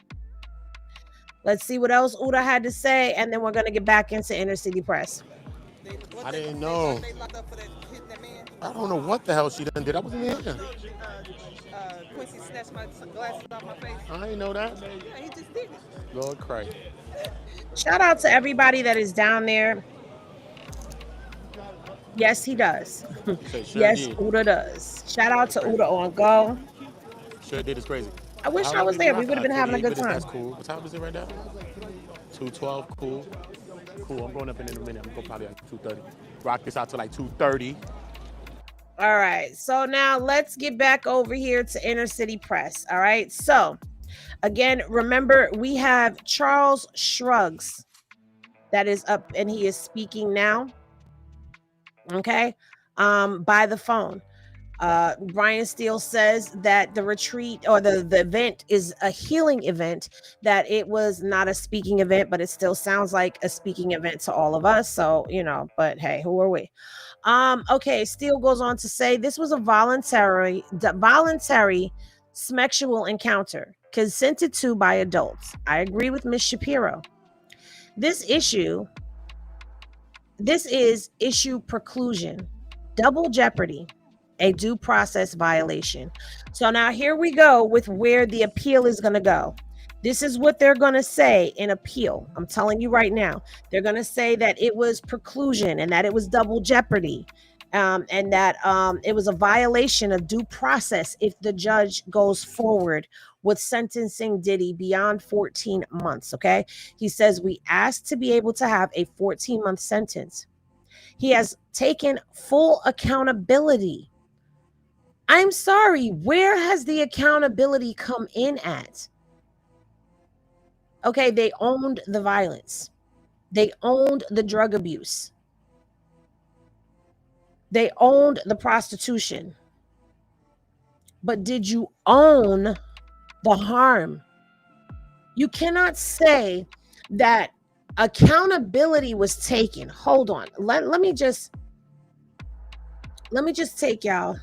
Speaker 1: Let's see what else Uda had to say, and then we're going to get back into inner city press.
Speaker 12: I didn't know. I don't know what the hell she done did. I wasn't here.
Speaker 14: Quincy snatched my glasses off my face.
Speaker 12: I didn't know that.
Speaker 14: Yeah, he just did it.
Speaker 12: Lord Christ.
Speaker 1: Shout out to everybody that is down there. Yes, he does. Yes, Uda does. Shout out to Uda on Go.
Speaker 12: Sure did. It's crazy.
Speaker 1: I wish I was there. We would have been having a good time.
Speaker 12: That's cool. What time is it right now? 2:12. Cool. Cool. I'm going up in a minute. I'm going probably like 2:30. Rock this out to like 2:30.
Speaker 1: All right. So now let's get back over here to inner city press. All right. So again, remember we have Charles Shrugs that is up and he is speaking now. Okay. By the phone. Brian Steele says that the retreat or the event is a healing event, that it was not a speaking event, but it still sounds like a speaking event to all of us. So, you know, but hey, who are we? Okay, Steele goes on to say this was a voluntary sexual encounter consented to by adults. I agree with Ms. Shapiro. This is issue preclusion, double jeopardy, a due process violation. So now here we go with where the appeal is going to go. This is what they're going to say in appeal. I'm telling you right now, they're going to say that it was preclusion and that it was double jeopardy, and that it was a violation of due process if the judge goes forward with sentencing Diddy beyond 14 months. Okay. He says we asked to be able to have a 14-month sentence. He has taken full accountability. I'm sorry, where has the accountability come in at? Okay, they owned the violence. They owned the drug abuse. They owned the prostitution. But did you own the harm? You cannot say that accountability was taken. Hold on. Let me just take y'all,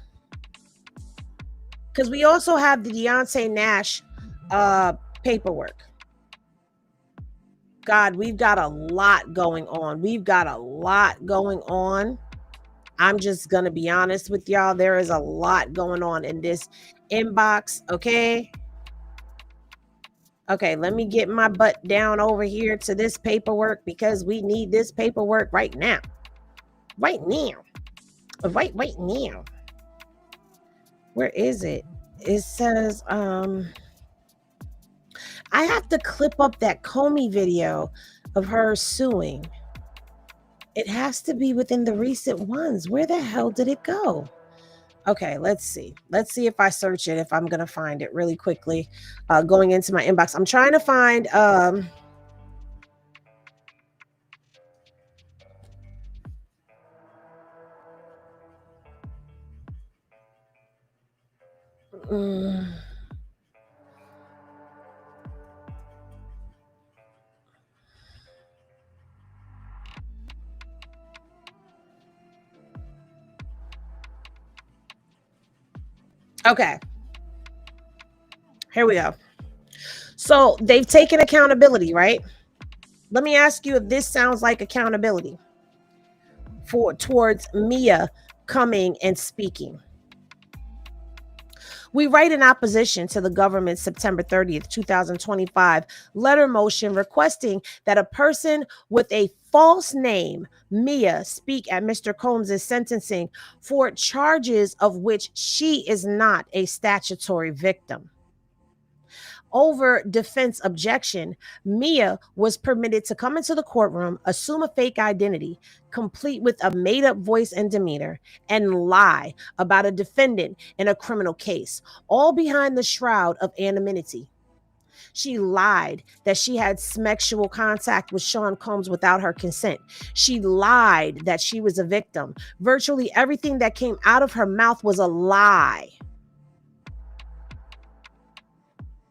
Speaker 1: because we also have the Deontay Nash paperwork. God, we've got a lot going on. I'm just going to be honest with y'all. There is a lot going on in this inbox. Okay. Okay, let me get my butt down over here to this paperwork because we need this paperwork right now. Right now. Where is it? It says, I have to clip up that Comey video of her suing. It has to be within the recent ones. Where the hell did it go? Okay, let's see. Let's see if I search it, if I'm going to find it really quickly. Going into my inbox. I'm trying to find... Okay. Here we go. So they've taken accountability, right? Let me ask you if this sounds like accountability. towards Mia coming and speaking. We write in opposition to the government's September 30th, 2025 letter motion requesting that a person with a false name, Mia, speak at Mr. Combs' sentencing for charges of which she is not a statutory victim. Over defense objection, Mia was permitted to come into the courtroom, assume a fake identity, complete with a made-up voice and demeanor, and lie about a defendant in a criminal case, all behind the shroud of anonymity. She lied that she had sexual contact with Sean Combs without her consent. She lied that she was a victim. Virtually everything that came out of her mouth was a lie.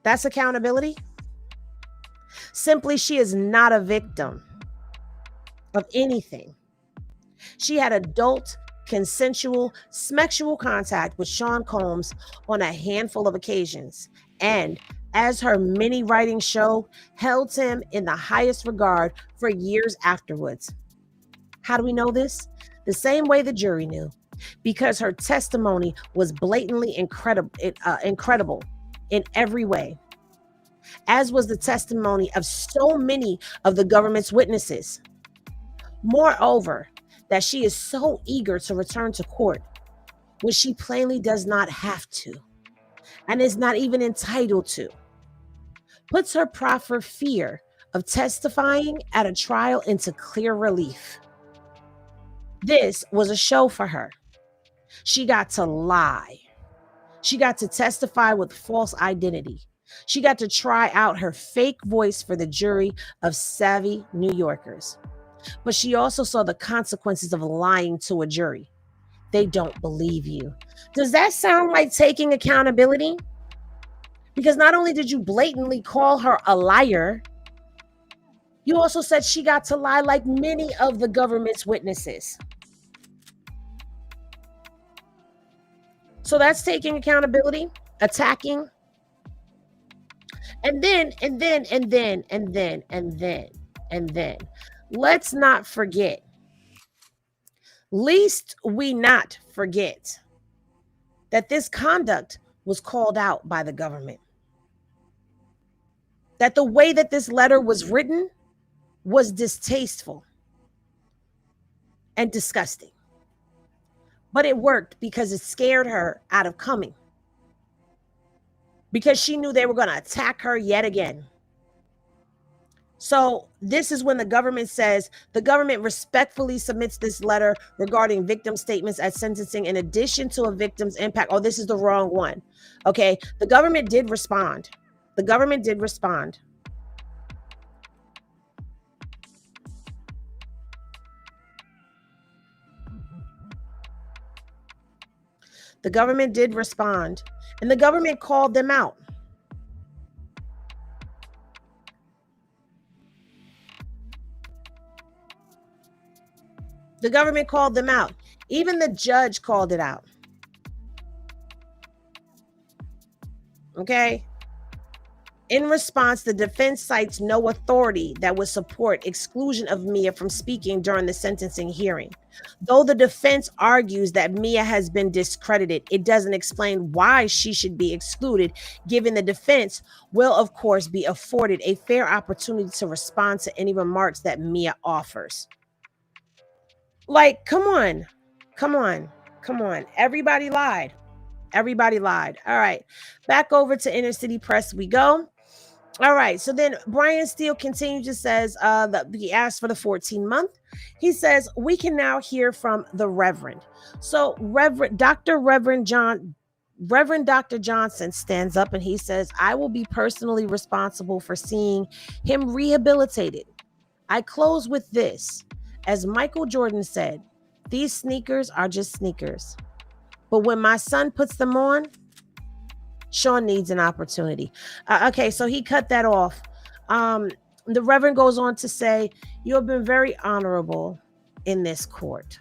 Speaker 1: That's accountability. Simply, she is not a victim of anything. She had adult, consensual, sexual contact with Sean Combs on a handful of occasions, and as her many writings show, held him in the highest regard for years afterwards. How do we know this? The same way the jury knew, because her testimony was blatantly incredible in every way, as was the testimony of so many of the government's witnesses. Moreover, that she is so eager to return to court when she plainly does not have to and is not even entitled to, puts her proffered fear of testifying at a trial into clear relief. This was a show for her. She got to lie. She got to testify with false identity. She got to try out her fake voice for the jury of savvy New Yorkers. But she also saw the consequences of lying to a jury. They don't believe you. Does that sound like taking accountability? Because not only did you blatantly call her a liar, you also said she got to lie like many of the government's witnesses. So that's taking accountability, attacking. And then, let's not forget, least we not forget that this conduct was called out by the government. That the way that this letter was written was distasteful and disgusting. But it worked because it scared her out of coming. Because she knew they were going to attack her yet again. So this is when the government says, the government respectfully submits this letter regarding victim statements at sentencing in addition to a victim's impact. Oh, this is the wrong one. Okay, the government did respond. The government did respond. The government did respond, and the government called them out. The government called them out. Even the judge called it out. Okay? In response, the defense cites no authority that would support exclusion of Mia from speaking during the sentencing hearing. Though the defense argues that Mia has been discredited, it doesn't explain why she should be excluded, given the defense will, of course, be afforded a fair opportunity to respond to any remarks that Mia offers. Like, come on. Everybody lied. All right. Back over to Inner City Press we go. All right. So then Brian Steele continues to says that he asked for the 14-month. He says, we can now hear from the Reverend. So Reverend Dr. Johnson stands up and he says, I will be personally responsible for seeing him rehabilitated. I close with this. As Michael Jordan said, these sneakers are just sneakers. But when my son puts them on, Sean needs an opportunity. Okay, so he cut that off. The Reverend goes on to say, you have been very honorable in this court.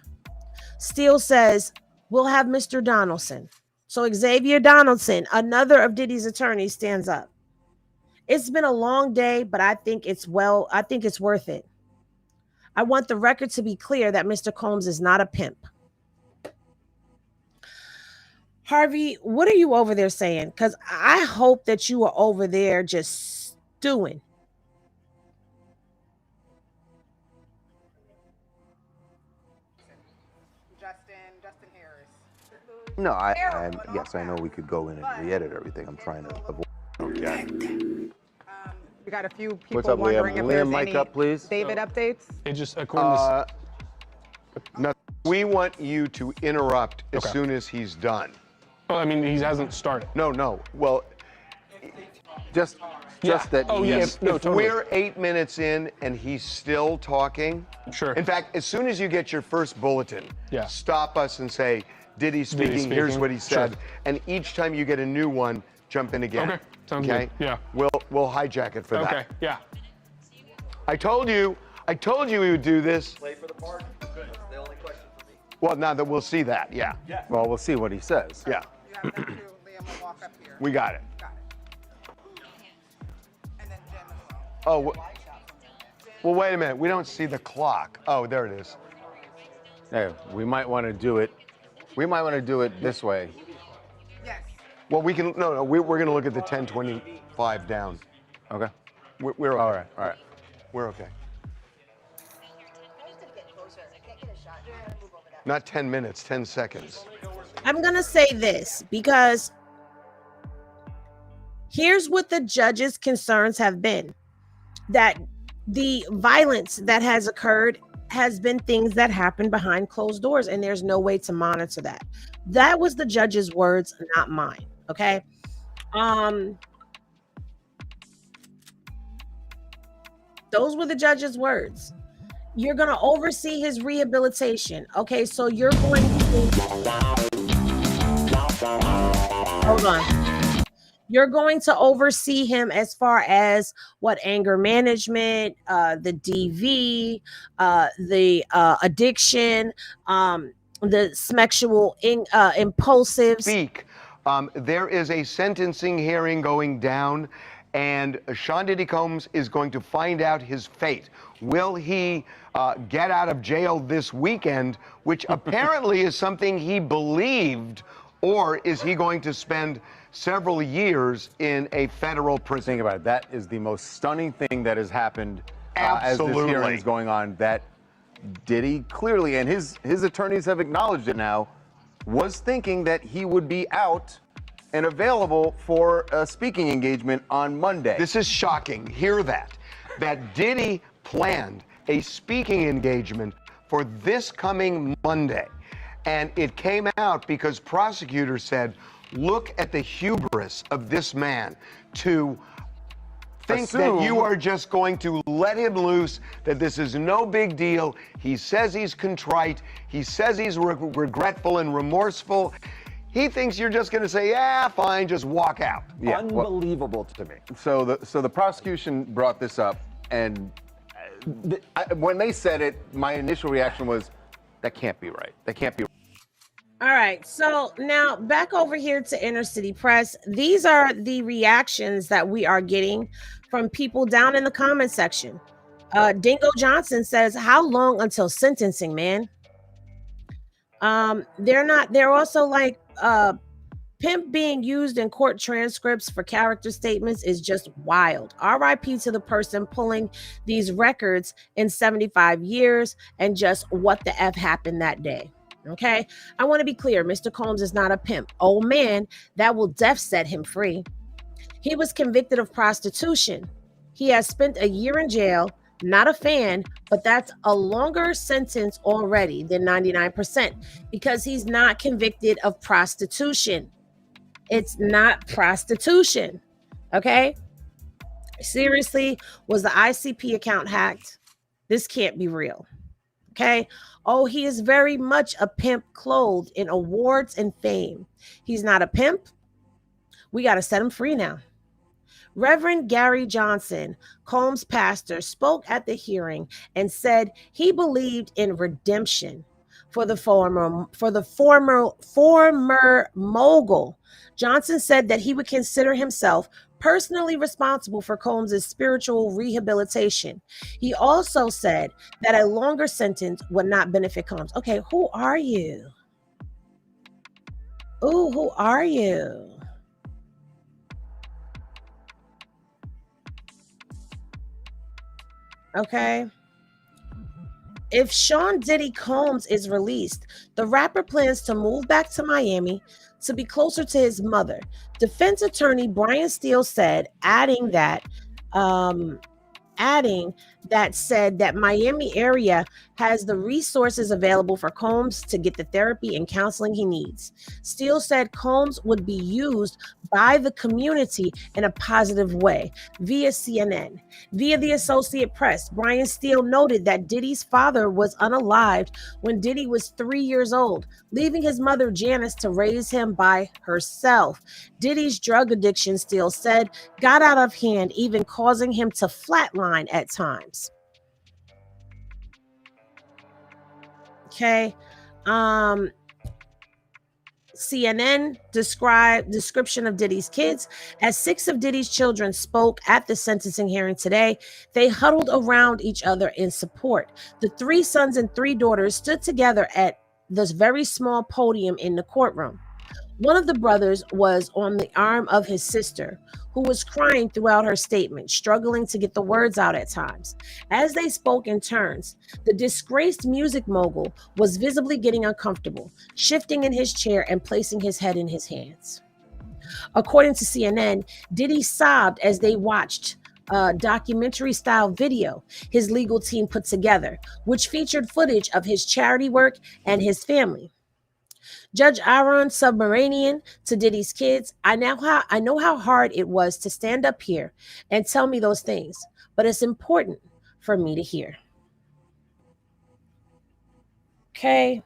Speaker 1: Steele says, we'll have Mr. Donaldson. So Xavier Donaldson, another of Diddy's attorneys, stands up. It's been a long day, but I think it's worth it. I want the record to be clear that Mr. Combs is not a pimp. Harvey, what are you over there saying? Because I hope that you are over there just stewing.
Speaker 4: Justin Harris.
Speaker 7: No, yes, I know we could go in and re-edit everything. I'm trying to avoid. Okay.
Speaker 4: We got a few people
Speaker 7: What's up,
Speaker 4: wondering
Speaker 7: Liam?
Speaker 4: if there's
Speaker 7: Liam, mic
Speaker 4: any
Speaker 7: up, please.
Speaker 4: David updates.
Speaker 9: It just according to
Speaker 6: No, we want you to interrupt as
Speaker 9: Okay.
Speaker 6: soon as he's done.
Speaker 9: well, I mean, he hasn't started.
Speaker 6: No. Well,
Speaker 7: Just
Speaker 9: Yeah.
Speaker 7: that.
Speaker 9: Oh, yes.
Speaker 6: if,
Speaker 9: No,
Speaker 6: if
Speaker 9: totally.
Speaker 6: we're 8 minutes in and he's still talking,
Speaker 9: Sure.
Speaker 6: in fact, as soon as you get your first bulletin,
Speaker 9: Yeah.
Speaker 6: stop us and say, Diddy speaking, here's
Speaker 9: speaking?
Speaker 6: what he said.
Speaker 9: Sure.
Speaker 6: And each time you get a new one, jump in again.
Speaker 9: Okay. Sounds good. Yeah.
Speaker 6: We'll hijack it for that.
Speaker 9: Okay. Yeah.
Speaker 6: I told you we would do this.
Speaker 8: Play for the party. Good. That's the only question for me.
Speaker 6: Well, now that we'll see that, yeah.
Speaker 7: Well, we'll see what he says.
Speaker 6: Yeah.
Speaker 4: You have them too. Liam will walk up here.
Speaker 6: We got it.
Speaker 4: Got it. And then Jen as
Speaker 6: Oh,
Speaker 4: well.
Speaker 6: well, wait a minute. We don't see the clock. Oh, there it is.
Speaker 7: Hey, we might want to do it. We might want to do it this way.
Speaker 4: Yes.
Speaker 6: Well, we can, no, we're going to look at the 10:25 down.
Speaker 7: Okay.
Speaker 6: We're okay.
Speaker 7: All right.
Speaker 6: We're okay. Not 10 minutes, 10 seconds.
Speaker 1: I'm going to say this because here's what the judge's concerns have been. That the violence that has occurred has been things that happen behind closed doors, and there's no way to monitor that. That was the judge's words, not mine. Okay. Those were the judge's words. You're going to oversee his rehabilitation. Okay, so you're going to hold on. You're going to oversee him as far as what anger management, the DV, the addiction, the sexual impulsive.
Speaker 6: Speak. There is a sentencing hearing going down, and Sean Diddy Combs is going to find out his fate. Will he get out of jail this weekend, which apparently is something he believed, or is he going to spend several years in a federal prison?
Speaker 7: Think about it. That is the most stunning thing that has happened as this
Speaker 6: Absolutely.
Speaker 7: hearing is going on. That Diddy clearly, and his attorneys have acknowledged it now, was thinking that he would be out and available for a speaking engagement on Monday.
Speaker 6: This is shocking. Hear that. That Diddy planned a speaking engagement for this coming Monday. And it came out because prosecutors said, look at the hubris of this man to think that you are just going to let him loose, that this is no big deal. He says he's contrite. He says he's regretful and remorseful. He thinks you're just going to say, yeah, fine, just walk out.
Speaker 7: Yeah,
Speaker 8: Unbelievable to me.
Speaker 7: So the prosecution brought this up, and when they said it, my initial reaction was, that can't be right. That can't be right.
Speaker 1: All right, so now back over here to Inner City Press. These are the reactions that we are getting from people down in the comment section. Dingo Johnson says, how long until sentencing, man? They're also like, pimp being used in court transcripts for character statements is just wild. RIP to the person pulling these records in 75 years and just what the F happened that day. Okay, I want to be clear. Mr. Combs is not a pimp. Oh man, that will def set him free. He was convicted of prostitution. He has spent a year in jail. Not a fan, but that's a longer sentence already than 99% because he's not convicted of prostitution. It's not prostitution. Okay. Seriously, was the ICP account hacked? This can't be real. Okay. Oh, he is very much a pimp clothed in awards and fame. He's not a pimp. We got to set him free now. Reverend Gary Johnson, Combs' pastor, spoke at the hearing and said he believed in redemption for the former mogul. Johnson said that he would consider himself personally responsible for Combs' spiritual rehabilitation. He also said that a longer sentence would not benefit Combs. Okay, who are you? Ooh, who are you? Okay. If Sean Diddy Combs is released, the rapper plans to move back to Miami to be closer to his mother. Defense attorney Brian Steele said, adding that said that Miami area has the resources available for Combs to get the therapy and counseling he needs. Steele said Combs would be used by the community in a positive way via CNN. Via the Associated Press, Brian Steele noted that Diddy's father was unalived when Diddy was 3 years old, leaving his mother Janice to raise him by herself. Diddy's drug addiction, Steele said, got out of hand, even causing him to flatline at times. Okay. CNN description of Diddy's kids. As 6 of Diddy's children spoke at the sentencing hearing today, they huddled around each other in support. The 3 sons and 3 daughters stood together at this very small podium in the courtroom. One of the brothers was on the arm of his sister, who was crying throughout her statement, struggling to get the words out at times. As they spoke in turns, the disgraced music mogul was visibly getting uncomfortable, shifting in his chair and placing his head in his hands. According to CNN, Diddy sobbed as they watched a documentary-style video his legal team put together, which featured footage of his charity work and his family. Judge Aaron Submaranian to Diddy's kids, I know how hard it was to stand up here and tell me those things, but it's important for me to hear. Okay.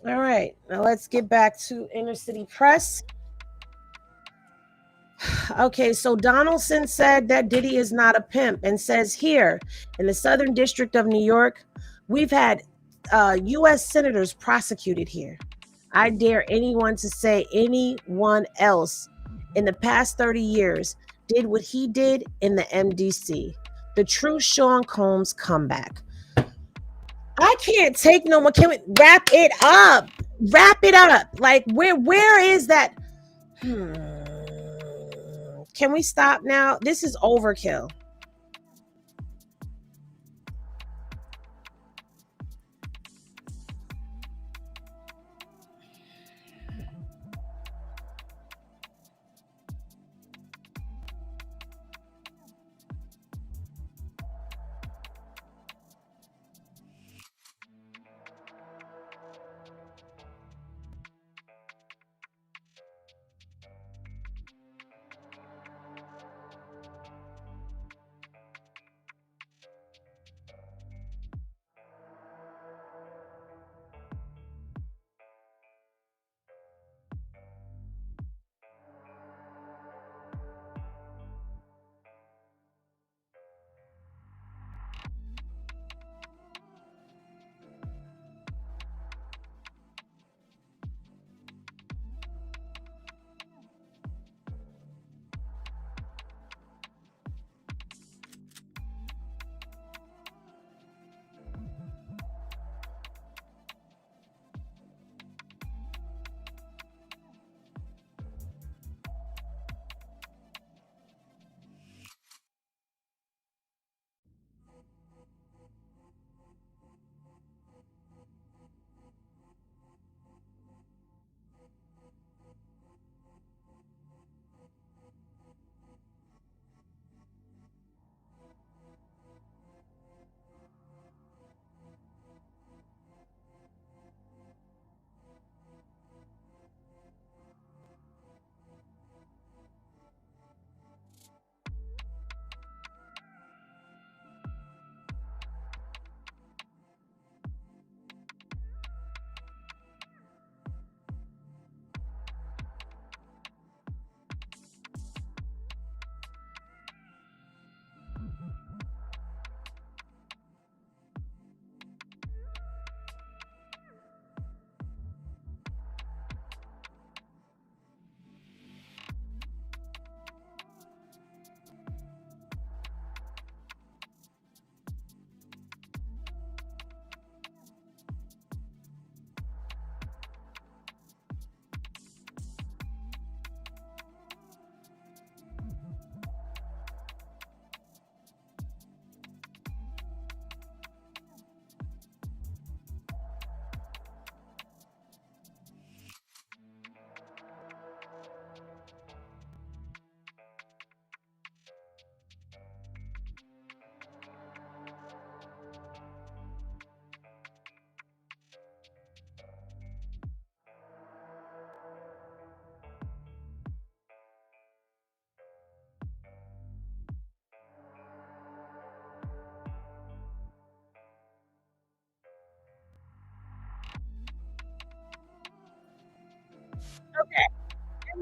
Speaker 1: All right, now let's get back to Inner City Press. Okay, so Donaldson said that Diddy is not a pimp and says here in the Southern District of New York, we've had U.S. senators prosecuted here. I dare anyone to say anyone else in the past 30 years did what he did in the MDC. The true Sean Combs comeback. I can't take no more. Can we wrap it up? Wrap it up. Like where is that? Can we stop now? This is overkill.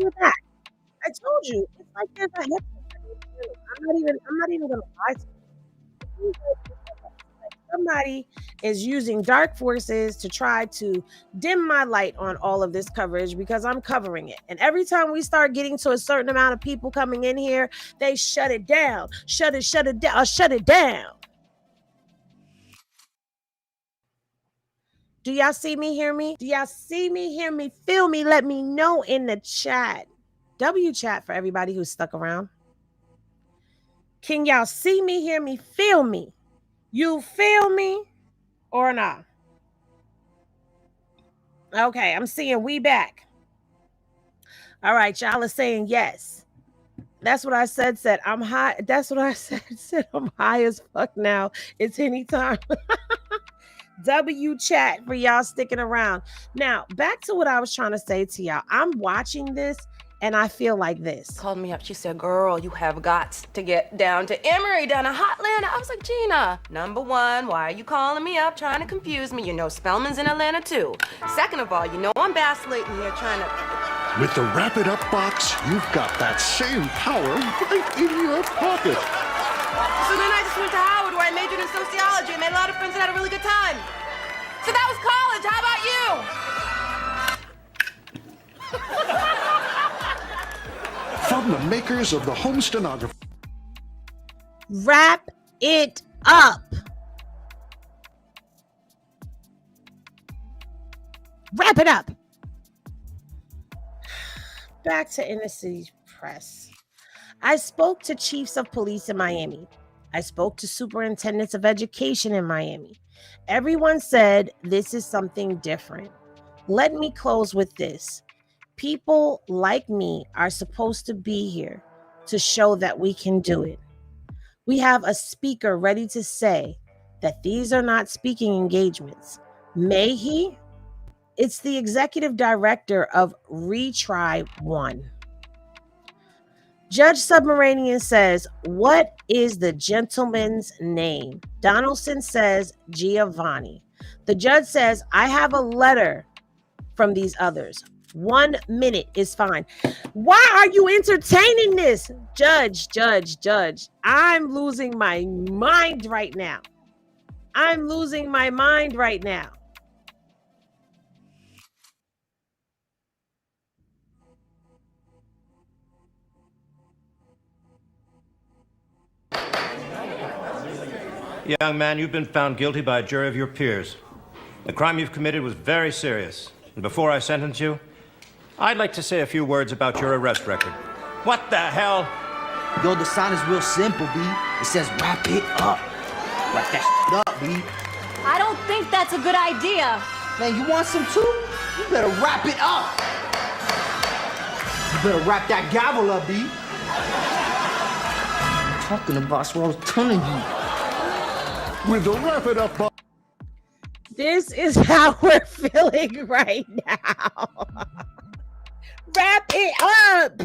Speaker 1: with that? I told you, it's like there's a hip. I'm not even gonna lie to you. Somebody is using dark forces to try to dim my light on all of this coverage because I'm covering it. And every time we start getting to a certain amount of people coming in here, they shut it down. Shut it down, shut it down. Do y'all see me, hear me? Do y'all see me, hear me, feel me? Let me know in the chat. W chat for everybody who's stuck around. Can y'all see me, hear me, feel me? You feel me or not? Okay, I'm seeing we back. All right, y'all are saying yes. That's what I said. I'm high. That's what I said. I'm high as fuck now. It's anytime. W chat for y'all sticking around. Now, back to what I was trying to say to y'all. I'm watching this and I feel like this.
Speaker 15: Called me up. She said, girl, you have got to get down to Emory, down to Hotlanta. I was like, Gina, number one, why are you calling me up trying to confuse me? You know Spellman's in Atlanta too. Second of all, you know I'm vacillating here trying to...
Speaker 16: With the Wrap It Up box, you've got that same power right in your pocket.
Speaker 15: So then I just went to Howard where I majored in sociology and made a lot of friends and had a really good time. So that was college. How about you?
Speaker 16: From the makers of the home stenographer.
Speaker 1: Wrap it up. Wrap it up. Back to Inner City Press. I spoke to chiefs of police in Miami. I spoke to superintendents of education in Miami. Everyone said this is something different. Let me close with this. People like me are supposed to be here to show that we can do it. We have a speaker ready to say that these are not speaking engagements. May he? It's the executive director of Retry One. Judge Submaranian says, what is the gentleman's name? Donaldson says, Giovanni. The judge says, I have a letter from these others. 1 minute is fine. Why are you entertaining this? Judge. I'm losing my mind right now.
Speaker 17: Young man, you've been found guilty by a jury of your peers. The crime you've committed was very serious. And before I sentence you, I'd like to say a few words about your arrest record. What the hell?
Speaker 18: Yo, the sign is real simple, B. It says wrap it up. Wrap that up, B.
Speaker 19: I don't think that's a good idea.
Speaker 18: Man, you want some too? You better wrap it up. You better wrap that gavel up, B. I'm talking about what I was telling you.
Speaker 16: With the Wrap It Up box.
Speaker 1: This is how we're feeling right now. Wrap it up.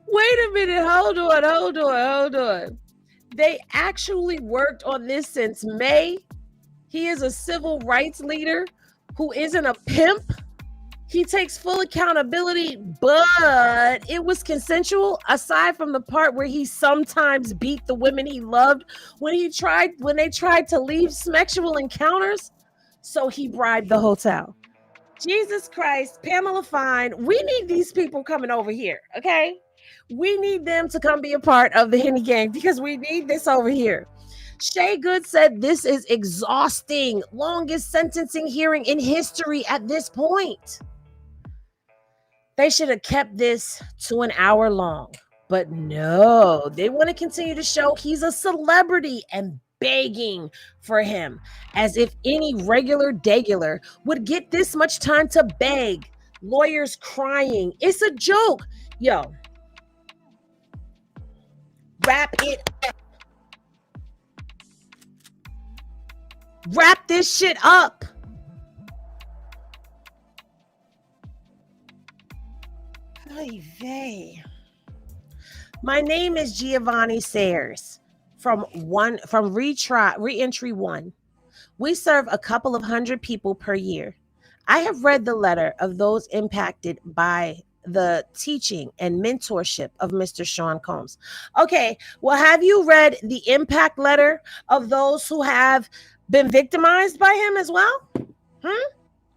Speaker 1: Wait a minute. Hold on. They actually worked on this since May. He is a civil rights leader who isn't a pimp. He takes full accountability, but it was consensual, aside from the part where he sometimes beat the women he loved when they tried to leave sexual encounters. So he bribed the hotel. Jesus Christ, Pamela Fine, we need these people coming over here, okay? We need them to come be a part of the Henny gang because we need this over here. Shay Good said this is exhausting. Longest sentencing hearing in history at this point. They should have kept this to an hour long, but no, they want to continue to show he's a celebrity and begging for him, as if any regular degular would get this much time to beg. Lawyers crying. It's a joke. Yo, wrap it up. Wrap this shit up. My name is Giovanni Sayers. from reentry 1. We serve a couple of hundred people per year. I have read the letter of those impacted by the teaching and mentorship of Mr. Sean Combs. Okay, well, have you read the impact letter of those who have been victimized by him as well?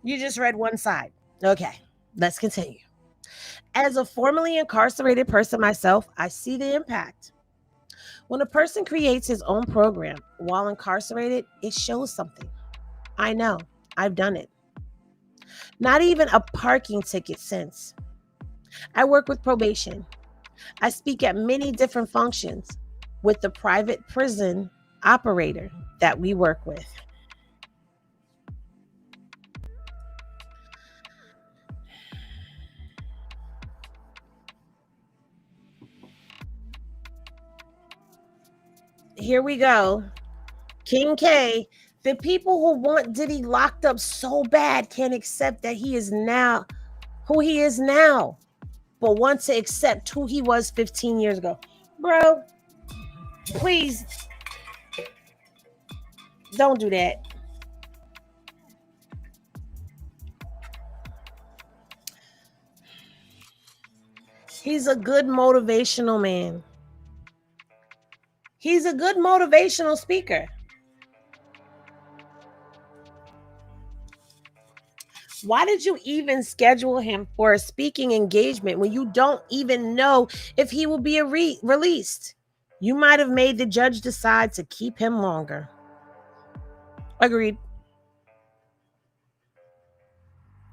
Speaker 1: You just read one side. Okay, let's continue. As a formerly incarcerated person myself, I see the impact. When a person creates his own program while incarcerated, it shows something. I know, I've done it. Not even a parking ticket since. I work with probation. I speak at many different functions with the private prison operator that we work with. Here we go. King K, the people who want Diddy locked up so bad can't accept that he is now who he is now, but want to accept who he was 15 years ago. Bro, please don't do that. He's a good motivational man. He's a good motivational speaker. Why did you even schedule him for a speaking engagement when you don't even know if he will be released? You might have made the judge decide to keep him longer. Agreed.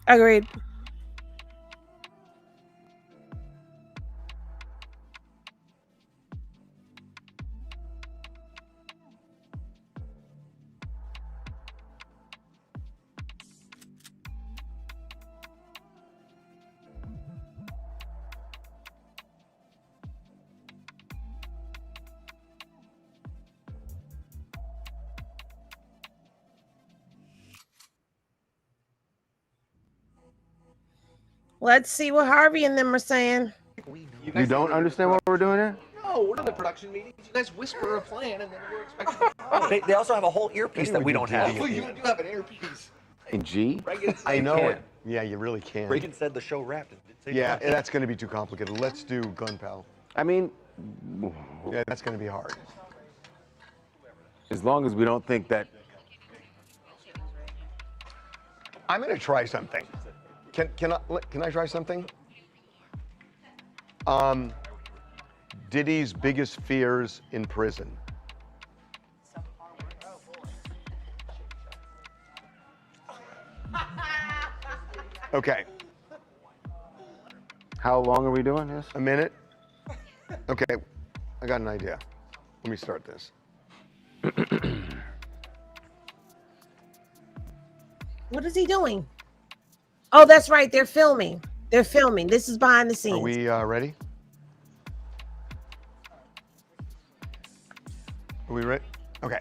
Speaker 1: Agreed. Let's see what Harvey and them are saying.
Speaker 7: You don't understand what we're doing here?
Speaker 8: No, we're not in production meetings. You guys whisper a plan and then we're expecting. They also have a whole earpiece that we don't have. Oh, you do have an earpiece.
Speaker 7: In G?
Speaker 6: I know it. Yeah, you really can.
Speaker 8: Reagan said the show wrapped.
Speaker 6: Yeah, that's going to be too complicated. Let's do Gun Pal.
Speaker 7: I mean,
Speaker 6: yeah, that's going to be hard.
Speaker 7: As long as we don't think that.
Speaker 6: I'm going to try something. Can I try something? Diddy's biggest fears in prison. Okay.
Speaker 7: How long are we doing this?
Speaker 6: A minute? Okay, I got an idea. Let me start this.
Speaker 1: What is he doing? Oh, that's right. They're filming. They're filming. This is behind the scenes.
Speaker 6: Are we ready? Are we ready? Okay.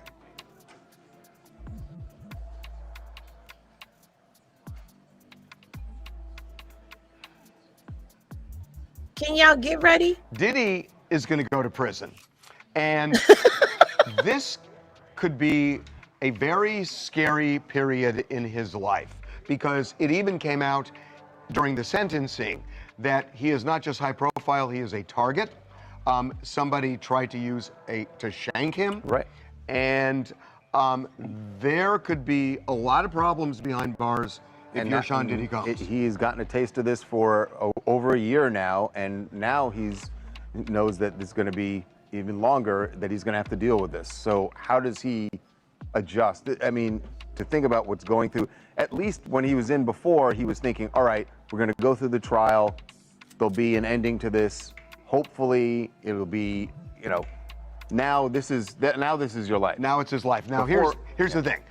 Speaker 1: Can y'all get ready?
Speaker 6: Diddy is going to go to prison. And this could be a very scary period in his life, because it even came out during the sentencing that he is not just high profile, he is a target. Somebody tried to shank him.
Speaker 7: Right.
Speaker 6: And there could be a lot of problems behind bars if you're Sean Diddy Combs.
Speaker 7: He's gotten a taste of this for over a year now, and now knows that it's going to be even longer, that he's going to have to deal with this. So how does he adjust? I mean, to think about what's going through, at least when he was in before, he was thinking, all right, we're going to go through the trial. There'll be an ending to this. Hopefully it'll be, now this is your life.
Speaker 6: Now it's his life. Now here's the thing.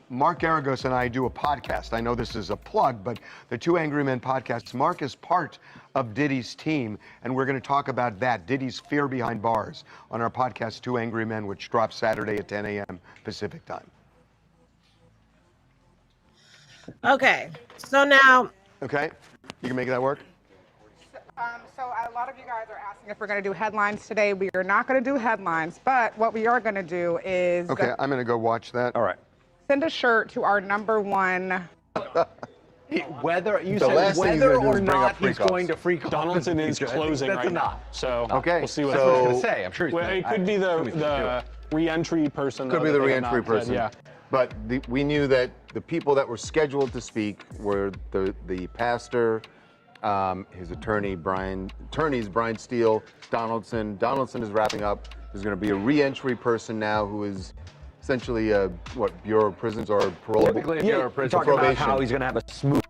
Speaker 6: Mark Garagos and I do a podcast. I know this is a plug, but the Two Angry Men podcast. Mark is part of Diddy's team, and we're going to talk about that, Diddy's fear behind bars, on our podcast, Two Angry Men, which drops Saturday at 10 a.m. Pacific time.
Speaker 1: Okay, so now.
Speaker 6: Okay, you can make that work?
Speaker 20: So a lot of you guys are asking if we're going to do headlines today. We are not going to do headlines, but what we are going to do is
Speaker 6: Okay, I'm going to go watch that.
Speaker 7: All right.
Speaker 20: send a shirt to our #1.
Speaker 8: Whether you
Speaker 7: The
Speaker 8: said
Speaker 7: last thing he's
Speaker 8: whether
Speaker 7: gonna do
Speaker 8: or
Speaker 7: is bring
Speaker 8: not
Speaker 7: up
Speaker 8: he's
Speaker 7: freak-offs.
Speaker 8: going to freak off.
Speaker 9: Donaldson is closing
Speaker 8: That's
Speaker 9: right
Speaker 8: enough.
Speaker 9: now. So
Speaker 7: Okay,
Speaker 9: we'll see what
Speaker 8: That's what I was
Speaker 7: so-
Speaker 8: going to say. I'm sure he's
Speaker 9: Well,
Speaker 8: gonna,
Speaker 9: it could be the re-entry person.
Speaker 7: Could
Speaker 9: though,
Speaker 7: be
Speaker 9: that
Speaker 7: the
Speaker 9: they have
Speaker 7: re-entry
Speaker 9: not said,
Speaker 7: person.
Speaker 9: Yeah.
Speaker 7: But we knew that the people that were scheduled to speak were the pastor, his attorneys Brian Steele, Donaldson. Donaldson is wrapping up. There's going to be a re-entry person now who is essentially Bureau of Prisons or parole.
Speaker 8: Typically, if you're a prisoner, talking about how he's going to have a smooth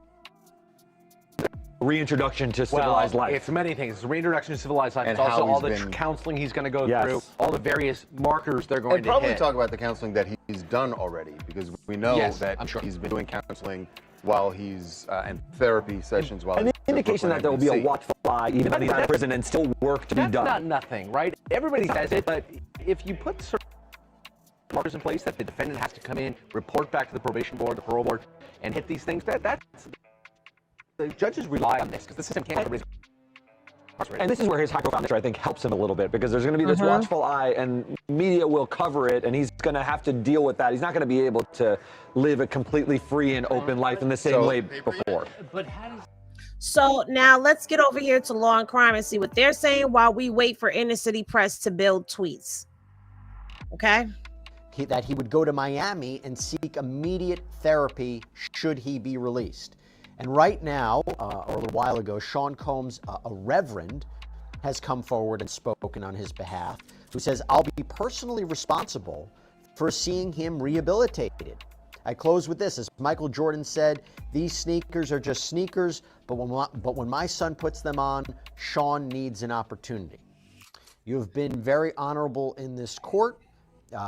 Speaker 8: reintroduction to civilized life. It's many things. It's reintroduction to civilized life.
Speaker 7: And
Speaker 8: It's also
Speaker 7: how
Speaker 8: all
Speaker 7: he's
Speaker 8: the
Speaker 7: been-
Speaker 8: counseling he's going to go
Speaker 7: Yes.
Speaker 8: through, all the various markers they're going
Speaker 7: And
Speaker 8: to
Speaker 7: probably
Speaker 8: hit.
Speaker 7: talk about the counseling that he's done already, because we know
Speaker 8: Yes,
Speaker 7: that
Speaker 8: I'm sure.
Speaker 7: he's been doing counseling while he's and therapy sessions while
Speaker 8: An
Speaker 7: he's
Speaker 8: indication that there will be a
Speaker 7: NBC.
Speaker 8: watchful eye even when he's out of prison and still work to be
Speaker 21: That's
Speaker 8: done.
Speaker 21: not nothing, right? Everybody says it, but if you put certain markers in place that the defendant has to come in, report back to the probation board, the parole board, and hit these things, that's the judges rely on this because the system can't get everybody's incarcerated.
Speaker 8: And this is where his high profile nature, I think, helps him a little bit because there's going to be this watchful eye and media will cover it and he's going to have to deal with that. He's not going to be able to live a completely free and open life in the same way before.
Speaker 21: But how does
Speaker 1: So now let's get over here to Law and Crime and see what they're saying while we wait for Inner City Press to build tweets. Okay.
Speaker 22: That he would go to Miami and seek immediate therapy should he be released. And right now, or a little while ago, Sean Combs, a reverend, has come forward and spoken on his behalf, who says, "I'll be personally responsible for seeing him rehabilitated." I close with this. As Michael Jordan said, "These sneakers are just sneakers, but when my son puts them on, Sean needs an opportunity." You have been very honorable in this court.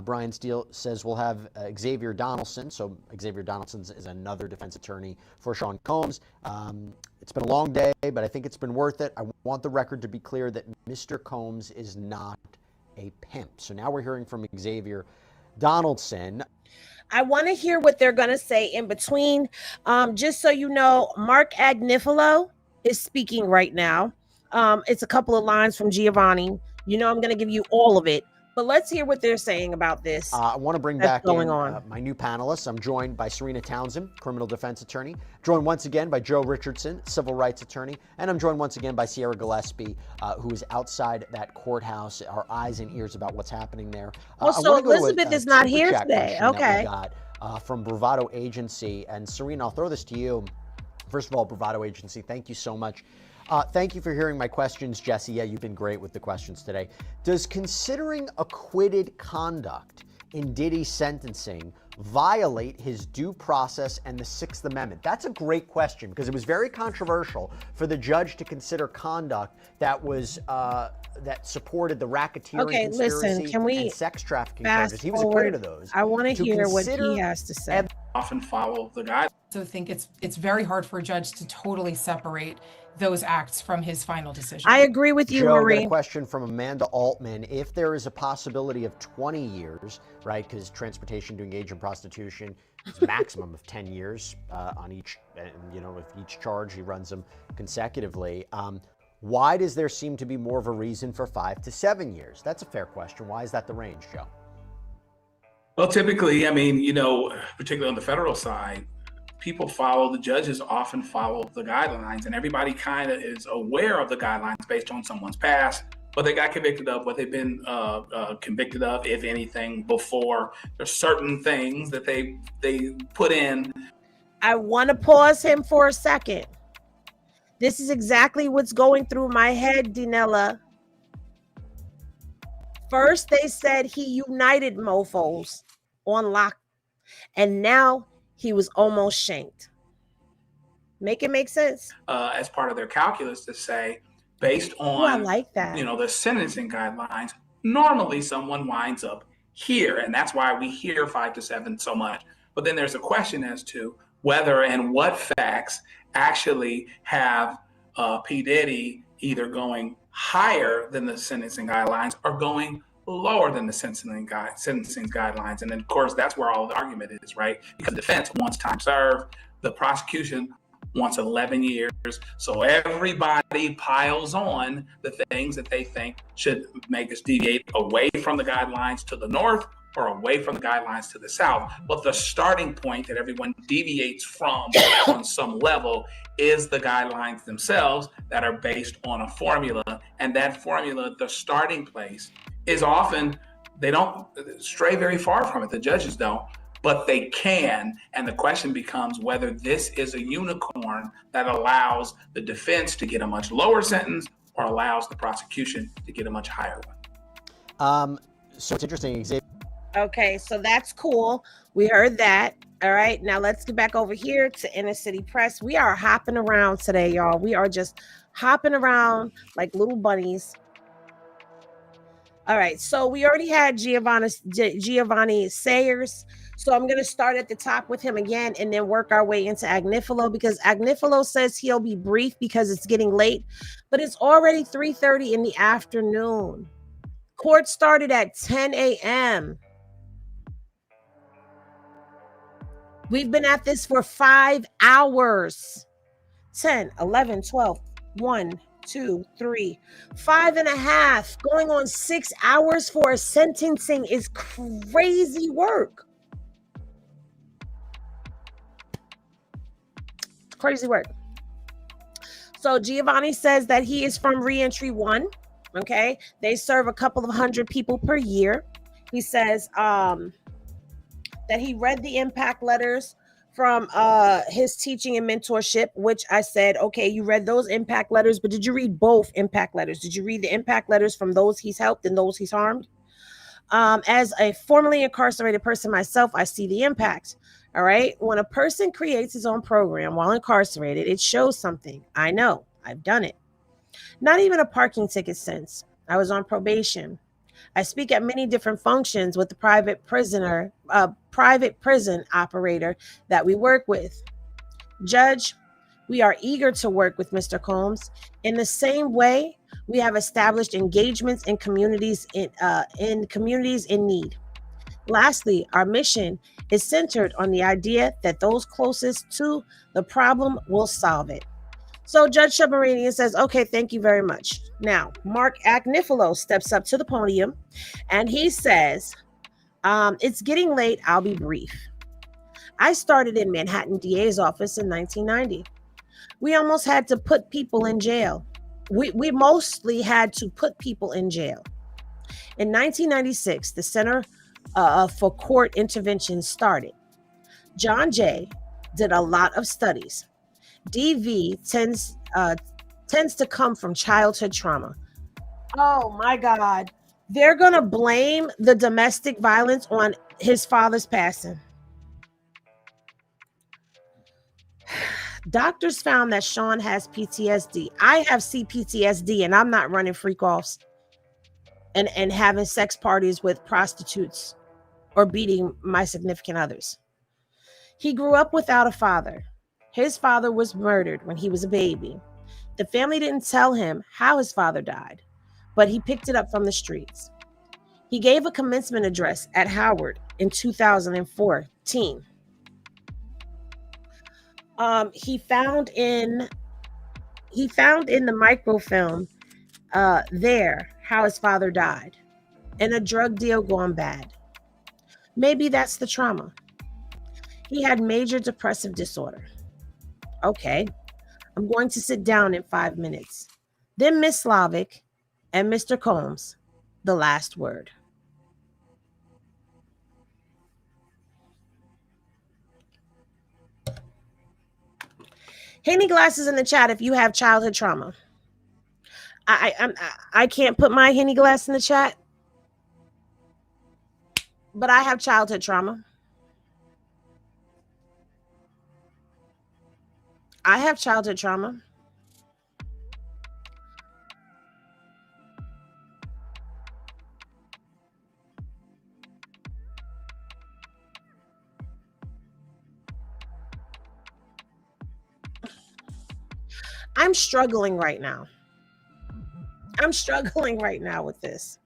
Speaker 22: Brian Steele says we'll have Xavier Donaldson. So Xavier Donaldson is another defense attorney for Sean Combs. It's been a long day, but I think it's been worth it. I want the record to be clear that Mr. Combs is not a pimp. So now we're hearing from Xavier Donaldson.
Speaker 1: I want to hear what they're going to say in between. Just so you know, Mark Agnifilo is speaking right now. It's a couple of lines from Giovanni. You know I'm going to give you all of it. But let's hear what they're saying about this.
Speaker 22: I want to bring back in my new panelists. I'm joined by Serena Townsend, criminal defense attorney. Joined once again by Joe Richardson, civil rights attorney. And I'm joined once again by Sierra Gillespie, who is outside that courthouse, our eyes and ears about what's happening there.
Speaker 1: So Elizabeth is not here today. Okay.
Speaker 22: From Bravado Agency. And Serena, I'll throw this to you. First of all, Bravado Agency, thank you so much. Thank you for hearing my questions, Jesse. Yeah, you've been great with the questions today. Does considering acquitted conduct in Diddy's sentencing violate his due process and the Sixth Amendment? That's a great question because it was very controversial for the judge to consider conduct that was that supported the racketeering conspiracy and sex trafficking charges. He was acquitted of those.
Speaker 1: I want to hear what he has to say.
Speaker 23: Often follow the guidelines.
Speaker 24: So I think it's very hard for a judge to totally separate those acts from his final decision.
Speaker 1: I agree with you,
Speaker 22: Joe,
Speaker 1: Marie.
Speaker 22: Got a question from Amanda Altman. If there is a possibility of 20 years, right, because transportation to engage in prostitution is a maximum of 10 years on each, if each charge he runs them consecutively, why does there seem to be more of a reason for 5 to 7 years? That's a fair question. Why is that the range, Joe?
Speaker 23: Well, typically, particularly on the federal side, the judges often follow the guidelines, and everybody kind of is aware of the guidelines based on someone's past, what they got convicted of, what they've been convicted of, if anything, before. There's certain things that they put in.
Speaker 1: I want to pause him for a second. This is exactly what's going through my head, Dinella. First, they said he united mofos on lock, and now he was almost shanked. Make it make sense.
Speaker 23: As part of their calculus to say, based on
Speaker 1: I like that.
Speaker 23: The sentencing guidelines, normally someone winds up here, and that's why we hear 5 to 7 so much. But then there's a question as to whether and what facts actually have P. Diddy either going higher than the sentencing guidelines or going lower than the sentencing guidelines. And then, of course, that's where all the argument is, right? Because the defense wants time served. The prosecution wants 11 years. So everybody piles on the things that they think should make us deviate away from the guidelines to the north or away from the guidelines to the south. But the starting point that everyone deviates from on some level is the guidelines themselves that are based on a formula. And that formula, the starting place, is often, they don't stray very far from it. The judges don't, but they can. And the question becomes whether this is a unicorn that allows the defense to get a much lower sentence or allows the prosecution to get a much higher one.
Speaker 22: So it's interesting.
Speaker 1: Okay, so that's cool. We heard that. All right, now let's get back over here to Inner City Press. We are hopping around today, y'all. We are just hopping around like little bunnies. All right, so we already had Giovanni Sayers. So I'm going to start at the top with him again and then work our way into Agnifilo, because Agnifilo says he'll be brief because it's getting late, but it's already 3:30 in the afternoon. Court started at 10 a.m. We've been at this for 5 hours. 10, 11, 12, 1, 2, 3, 5.5, going on 6 hours for a sentencing is crazy work. It's crazy work. So Giovanni says that he is from Reentry 1. Okay. They serve a couple of hundred people per year. He says, that he read the impact letters from his teaching and mentorship, which I said, okay, you read those impact letters, but did you read both impact letters? Did you read the impact letters from those he's helped and those he's harmed? As a formerly incarcerated person myself, I see the impact. All right. When a person creates his own program while incarcerated, it shows something. I know. I've done it. Not even a parking ticket since. I was on probation. I speak at many different functions with the private prison operator that we work with. Judge, we are eager to work with Mr. Combs. In the same way, we have established engagements in communities in need. Lastly, our mission is centered on the idea that those closest to the problem will solve it. So Judge Submarinian says, okay, thank you very much. Now, Mark Agnifilo steps up to the podium and he says, it's getting late. I'll be brief. I started in Manhattan DA's office in 1990. We almost had to put people in jail. We mostly had to put people in jail. In 1996, the Center for Court Intervention started. John Jay did a lot of studies. DV tends to come from childhood trauma. Oh my God. They're going to blame the domestic violence on his father's passing. Doctors found that Sean has PTSD. I have CPTSD and I'm not running freak offs and having sex parties with prostitutes or beating my significant others. He grew up without a father. His father was murdered when he was a baby. The family didn't tell him how his father died, but he picked it up from the streets. He gave a commencement address at Howard in 2014. He found in the microfilm there how his father died and a drug deal gone bad. Maybe that's the trauma. He had major depressive disorder. Okay, I'm going to sit down in 5 minutes. Then Miss Slavic and Mr. Combs, the last word. Henny glasses in the chat if you have childhood trauma. I can't put my Henny glass in the chat, but I have childhood trauma. I have childhood trauma. I'm struggling right now. I'm struggling right now with this.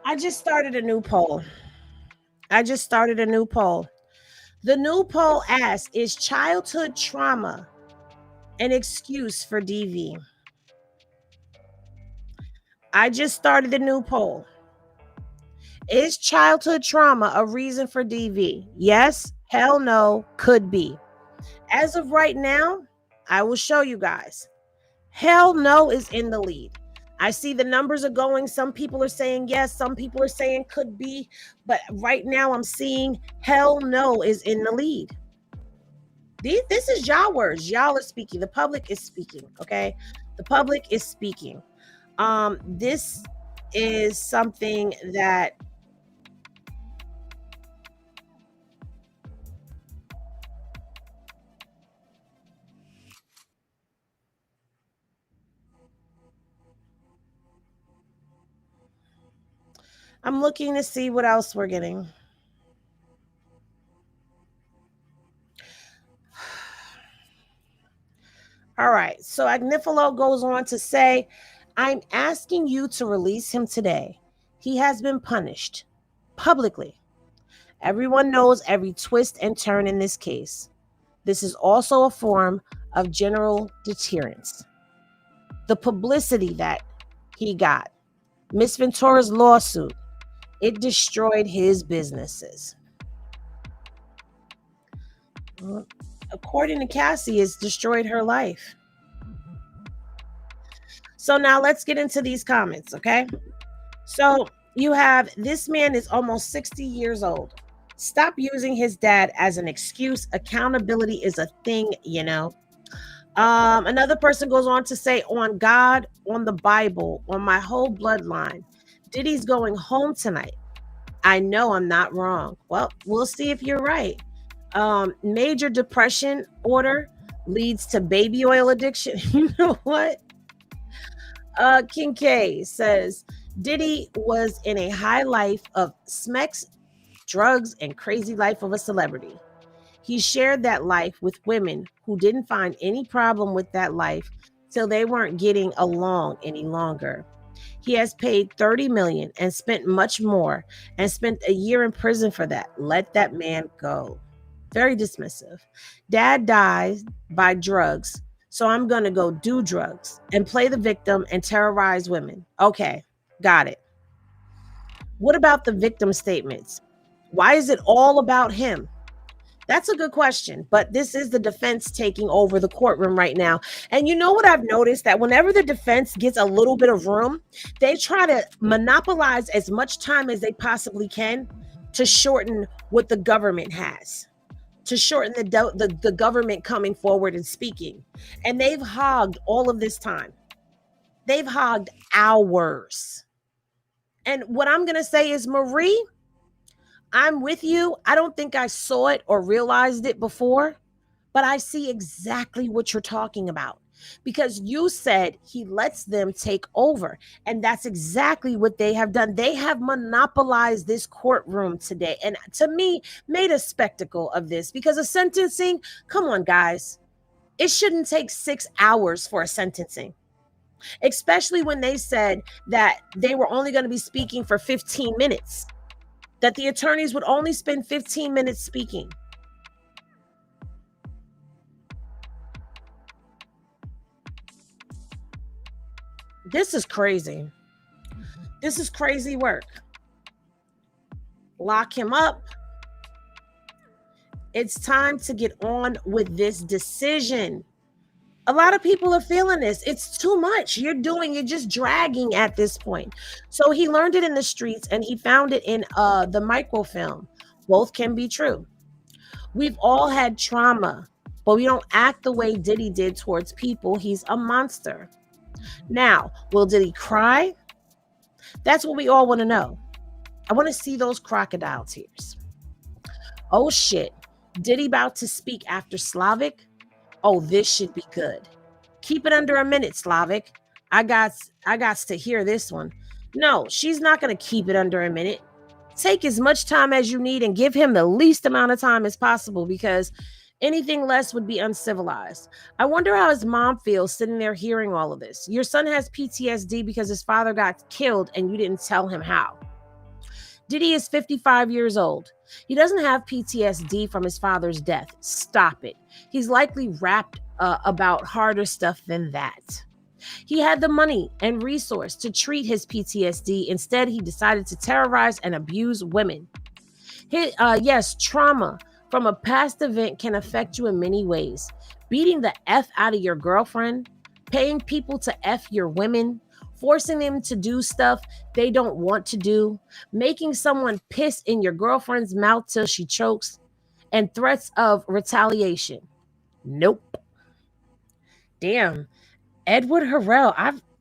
Speaker 1: I just started a new poll. The new poll asks, is childhood trauma an excuse for DV? I just started a new poll. Is childhood trauma a reason for DV? Yes, hell no, could be. As of right now, I will show you guys. Hell no is in the lead. I see the numbers are going. Some people are saying yes, some people are saying could be, but right now I'm seeing hell no is in the lead. This is y'all words. Y'all are speaking. The public is speaking, okay? The public is speaking. This is something that I'm looking to see what else we're getting. All right. So Agnifilo goes on to say, I'm asking you to release him today. He has been punished publicly. Everyone knows every twist and turn in this case. This is also a form of general deterrence. The publicity that he got, Miss Ventura's lawsuit, it destroyed his businesses. According to Cassie, it's destroyed her life. So now let's get into these comments, okay? So you have, this man is almost 60 years old. Stop using his dad as an excuse. Accountability is a thing, you know. Another person goes on to say, on God, on the Bible, on my whole bloodline, Diddy's going home tonight. I know I'm not wrong. Well, we'll see if you're right. Major depression order leads to baby oil addiction. You know what? King K says, Diddy was in a high life of smecks, drugs, and crazy life of a celebrity. He shared that life with women who didn't find any problem with that life till they weren't getting along any longer. He has paid $30 million and spent much more and spent a year in prison for that. Let that man go. Very dismissive. Dad dies by drugs, so I'm going to go do drugs and play the victim and terrorize women. Okay, got it. What about the victim statements? Why is it all about him? That's a good question, but this is the defense taking over the courtroom right now. And you know what I've noticed? That whenever the defense gets a little bit of room, they try to monopolize as much time as they possibly can to shorten what the government has, to shorten the government coming forward and speaking. And they've hogged all of this time. They've hogged hours. And what I'm going to say is, Marie, I'm with you. I don't think I saw it or realized it before, but I see exactly what you're talking about, because you said he lets them take over. And that's exactly what they have done. They have monopolized this courtroom today. And to me, made a spectacle of this, because a sentencing, come on, guys, it shouldn't take 6 hours for a sentencing, especially when they said that they were only going to be speaking for 15 minutes. That the attorneys would only spend 15 minutes speaking. This is crazy. This is crazy work. Lock him up. It's time to get on with this decision. A lot of people are feeling this. It's too much. You're just dragging at this point. So he learned it in the streets and he found it in the microfilm. Both can be true. We've all had trauma, but we don't act the way Diddy did towards people. He's a monster. Now, will Diddy cry? That's what we all want to know. I want to see those crocodile tears. Oh shit. Diddy about to speak after Slavic? Oh, this should be good. Keep it under a minute, Slavic. I got to hear this one. No, she's not going to keep it under a minute. Take as much time as you need and give him the least amount of time as possible, because anything less would be uncivilized. I wonder how his mom feels sitting there hearing all of this. Your son has PTSD because his father got killed and you didn't tell him how. Diddy is 55 years old. He doesn't have PTSD from his father's death. Stop it. He's likely rapped about harder stuff than that. He had the money and resource to treat his PTSD. Instead, he decided to terrorize and abuse women. Yes, trauma from a past event can affect you in many ways. Beating the F out of your girlfriend, paying people to F your women, forcing them to do stuff they don't want to do, making someone piss in your girlfriend's mouth till she chokes, and threats of retaliation. Nope. Damn. Edward Harrell,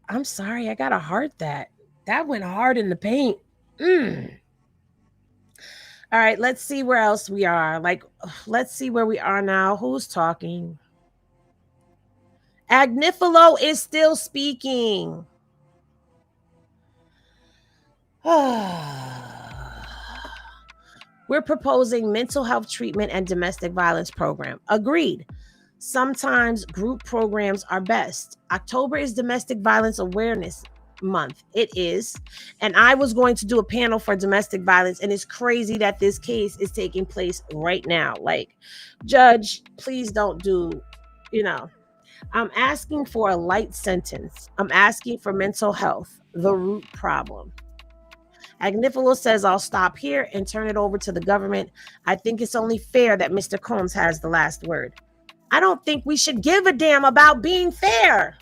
Speaker 1: I'm sorry, I gotta heart that. That went hard in the paint. All right, let's see where else we are. Let's see where we are now. Who's talking? Agnifilo is still speaking. We're proposing mental health treatment and domestic violence program. Agreed. Sometimes group programs are best. October is Domestic Violence Awareness Month. It is. And I was going to do a panel for domestic violence, and it's crazy that this case is taking place right now. Like, Judge, please don't do, I'm asking for a light sentence. I'm asking for mental health, the root problem. Agnifilo says, I'll stop here and turn it over to the government. I think it's only fair that Mr. Combs has the last word. I don't think we should give a damn about being fair.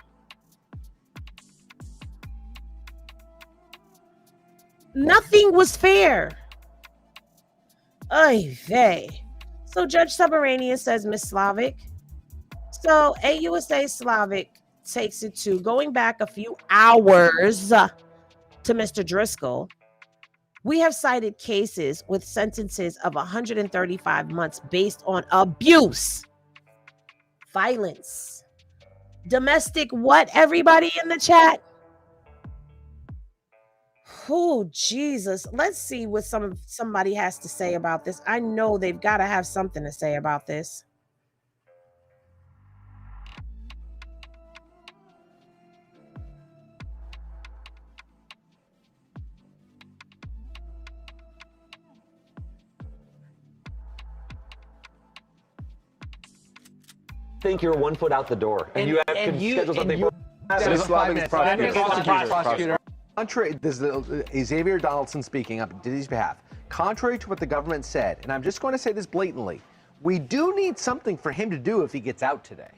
Speaker 1: Nothing was fair. Oy vey. So Judge Subterranean says, Miss Slavic. So AUSA Slavic takes it to going back a few hours to Mr. Driscoll. We have cited cases with sentences of 135 months based on abuse, violence, domestic what, everybody in the chat? Oh, Jesus. Let's see what somebody has to say about this. I know they've got to have something to say about this.
Speaker 8: Think you're 1 foot out the door, and you have to schedule something for.
Speaker 21: Prosecutor. Contrary, this is Xavier Donaldson speaking up on Diddy's behalf. Contrary to what the government said, and I'm just going to say this blatantly, we do need something for him to do if he gets out today.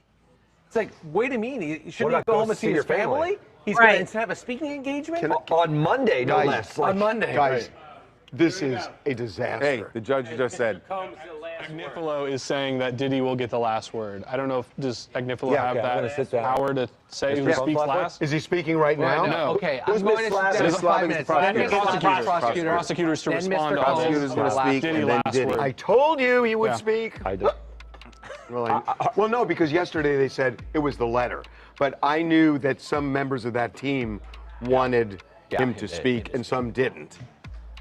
Speaker 21: It's like, wait a minute, shouldn't he go home and see his family? He's going to instead have a speaking engagement
Speaker 8: on Monday, no less.
Speaker 21: On Monday,
Speaker 6: guys. This is a disaster.
Speaker 7: Hey, the judge just said.
Speaker 9: Agnifilo is saying that Diddy will get the last word. I don't know does Agnifilo have that power to say who speaks last?
Speaker 6: Is he speaking right now?
Speaker 9: No.
Speaker 21: Okay, I'm going to 5 minutes.
Speaker 9: Prosecutors to respond.
Speaker 7: Prosecutor's going to speak, and then Diddy.
Speaker 6: I told you he would speak.
Speaker 8: I did.
Speaker 6: Well, no, because yesterday they said it was the letter. But I knew that some members of that team wanted him to speak, and some didn't.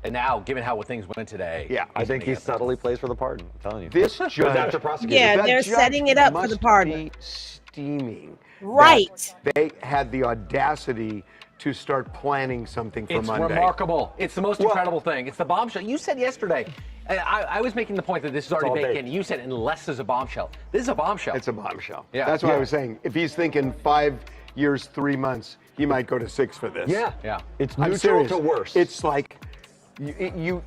Speaker 21: And now, given how things went today,
Speaker 8: I think he subtly plays for the pardon. I'm telling you.
Speaker 6: This judge,
Speaker 8: after prosecutor.
Speaker 1: Yeah, they're setting it up for the pardon.
Speaker 6: Steaming.
Speaker 1: Right.
Speaker 6: They had the audacity to start planning something for Monday.
Speaker 21: It's remarkable. It's the most incredible thing. It's the bombshell. You said yesterday, I was making the point that this is already baked in. You said unless there's a bombshell. This is a bombshell.
Speaker 6: It's a bombshell.
Speaker 21: Yeah.
Speaker 6: That's what I was saying. If he's thinking 5 years, 3 months, he might go to 6 for this.
Speaker 21: Yeah.
Speaker 8: It's
Speaker 6: I'm
Speaker 8: neutral
Speaker 6: serious.
Speaker 8: to worse.
Speaker 6: It's like you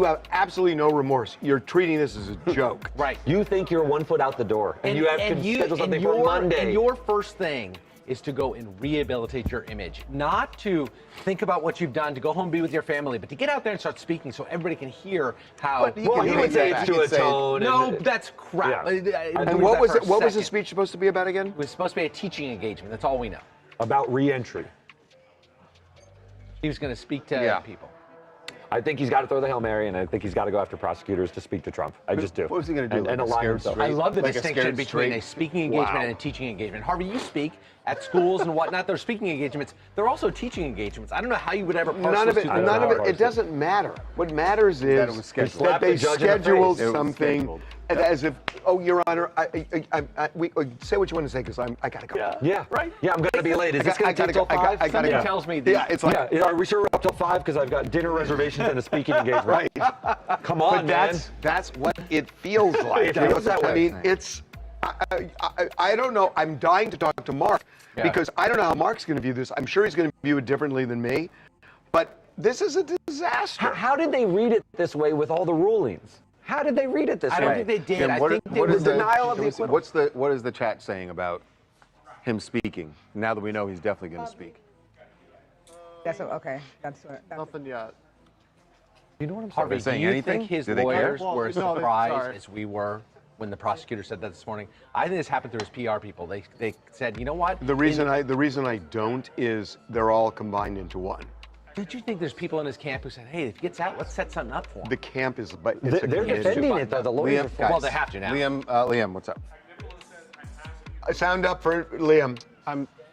Speaker 6: have absolutely no remorse. You're treating this as a joke.
Speaker 21: Right.
Speaker 8: You think you're 1 foot out the door, and you have to schedule something for Monday.
Speaker 21: And your first thing is to go and rehabilitate your image, not to think about what you've done, to go home and be with your family, but to get out there and start speaking so everybody can hear how.
Speaker 8: He would say it's to atone.
Speaker 21: No, that's crap.
Speaker 6: And what was the speech supposed to be about again?
Speaker 21: It was supposed to be a teaching engagement. That's all we know.
Speaker 8: About re-entry.
Speaker 21: He was going to speak to people.
Speaker 8: I think he's got to throw the Hail Mary, and I think he's got to go after prosecutors to speak to Trump. I just do.
Speaker 7: What was he going to do?
Speaker 8: And align himself.
Speaker 21: I love the distinction between a speaking engagement and a teaching engagement. Harvey, you speak at schools and whatnot. They're speaking engagements. They're also teaching engagements. I don't know how you would ever parse those two.
Speaker 6: None of it. It doesn't matter. What matters is that they scheduled something as if, oh, Your Honor, we say what you want to say because I gotta go.
Speaker 8: Yeah. Right. Yeah, I'm gonna be late. Is this gonna take till 5?
Speaker 21: Something tells me.
Speaker 6: It's like.
Speaker 8: Are we sure we're up till 5? Because I've got dinner reservations in a speaking engagement.
Speaker 6: Right.
Speaker 8: Come on,
Speaker 6: but that's what it feels like.
Speaker 8: It feels that way.
Speaker 6: I mean, it's. I don't know. I'm dying to talk to Mark because I don't know how Mark's going to view this. I'm sure he's going to view it differently than me. But this is a disaster.
Speaker 8: How did they read it this way with all the rulings? How did they read it this way?
Speaker 7: I
Speaker 8: don't
Speaker 7: think
Speaker 8: they
Speaker 7: did. Jim, what is
Speaker 8: denial of the acquittal.
Speaker 7: What is the chat saying about him speaking? Now that we know he's definitely going to speak.
Speaker 20: That's okay. That's
Speaker 6: nothing yet.
Speaker 21: You know what I'm saying?
Speaker 7: Harvey, saying
Speaker 21: do you
Speaker 7: anything?
Speaker 21: think his
Speaker 7: Do they
Speaker 21: lawyers
Speaker 7: care?
Speaker 21: were as
Speaker 7: No,
Speaker 21: surprised
Speaker 7: sorry.
Speaker 21: as we were when the prosecutor said that this morning? I think this happened through his PR people. They said, you know what?
Speaker 6: The reason I don't is they're all combined into one.
Speaker 21: Did you think there's people in his camp who said, hey, if he gets out, let's set something up for him?
Speaker 6: The camp is, but
Speaker 8: they're defending it though. The lawyers
Speaker 21: Liam, well, they have to now.
Speaker 7: Liam, what's up?
Speaker 6: Sound up for Liam.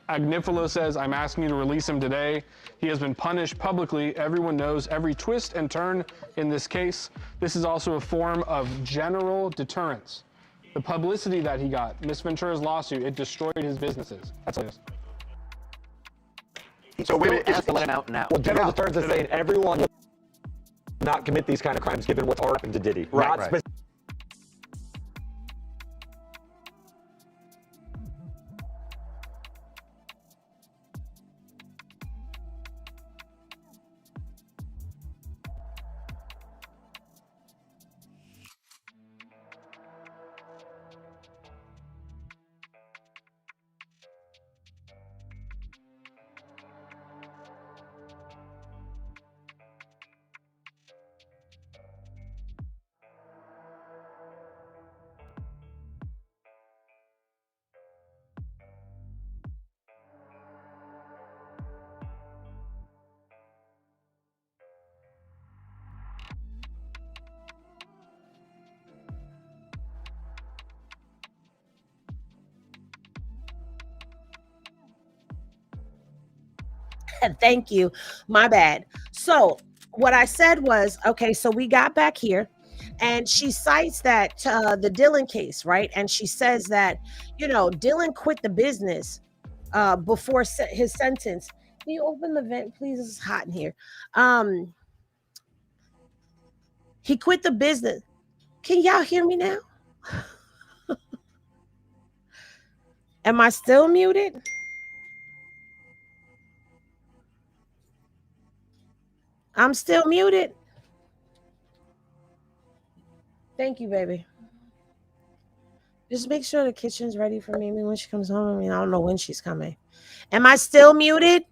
Speaker 9: Agnifilo says, I'm asking you to release him today. He has been punished publicly. Everyone knows every twist and turn in this case. This is also a form of general deterrence. The publicity that he got, Miss Ventura's lawsuit, it destroyed his businesses. That's what it is.
Speaker 21: So we're asked to let him out now.
Speaker 8: Well, general deterrence is saying everyone will not commit these kind of crimes given what's already happened to Diddy.
Speaker 7: Right,
Speaker 8: Not
Speaker 7: right.
Speaker 1: Thank you. My bad. So what I said was, okay, so we got back here and she cites that the Dylan case, right? And she says that, you know, Dylan quit the business before his sentence. Can you open the vent, please? It's hot in here. He quit the business. Can y'all hear me now? Am I still muted? I'm still muted. Thank you, baby. Just make sure the kitchen's ready for Mimi when she comes home. I mean, I don't know when she's coming. Am I still muted?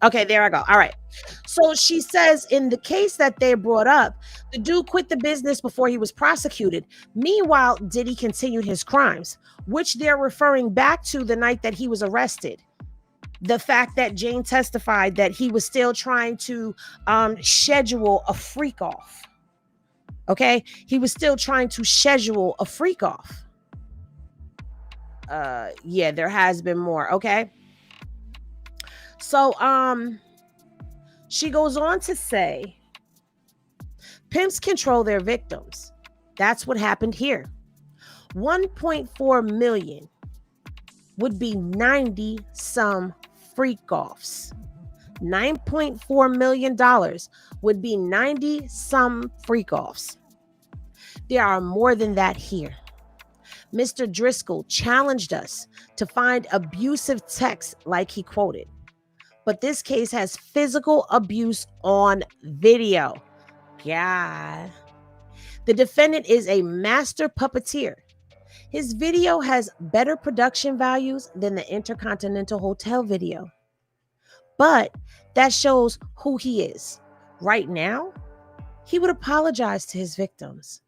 Speaker 1: Okay, there I go. All right. So she says in the case that they brought up, the dude quit the business before he was prosecuted. Meanwhile, Diddy continued his crimes, which they're referring back to the night that he was arrested. The fact that Jane testified that he was still trying to schedule a freak off. Okay, he was still trying to schedule a freak off. Yeah, there has been more. Okay. So she goes on to say, pimps control their victims. That's what happened here. 1.4 million would be 90 some freak offs. $9.4 million would be 90 some freak offs. There are more than that here. Mr. Driscoll challenged us to find abusive texts like he quoted. But this case has physical abuse on video. God. The defendant is a master puppeteer. His video has better production values than the Intercontinental Hotel video. But that shows who he is. Right now, he would apologize to his victims.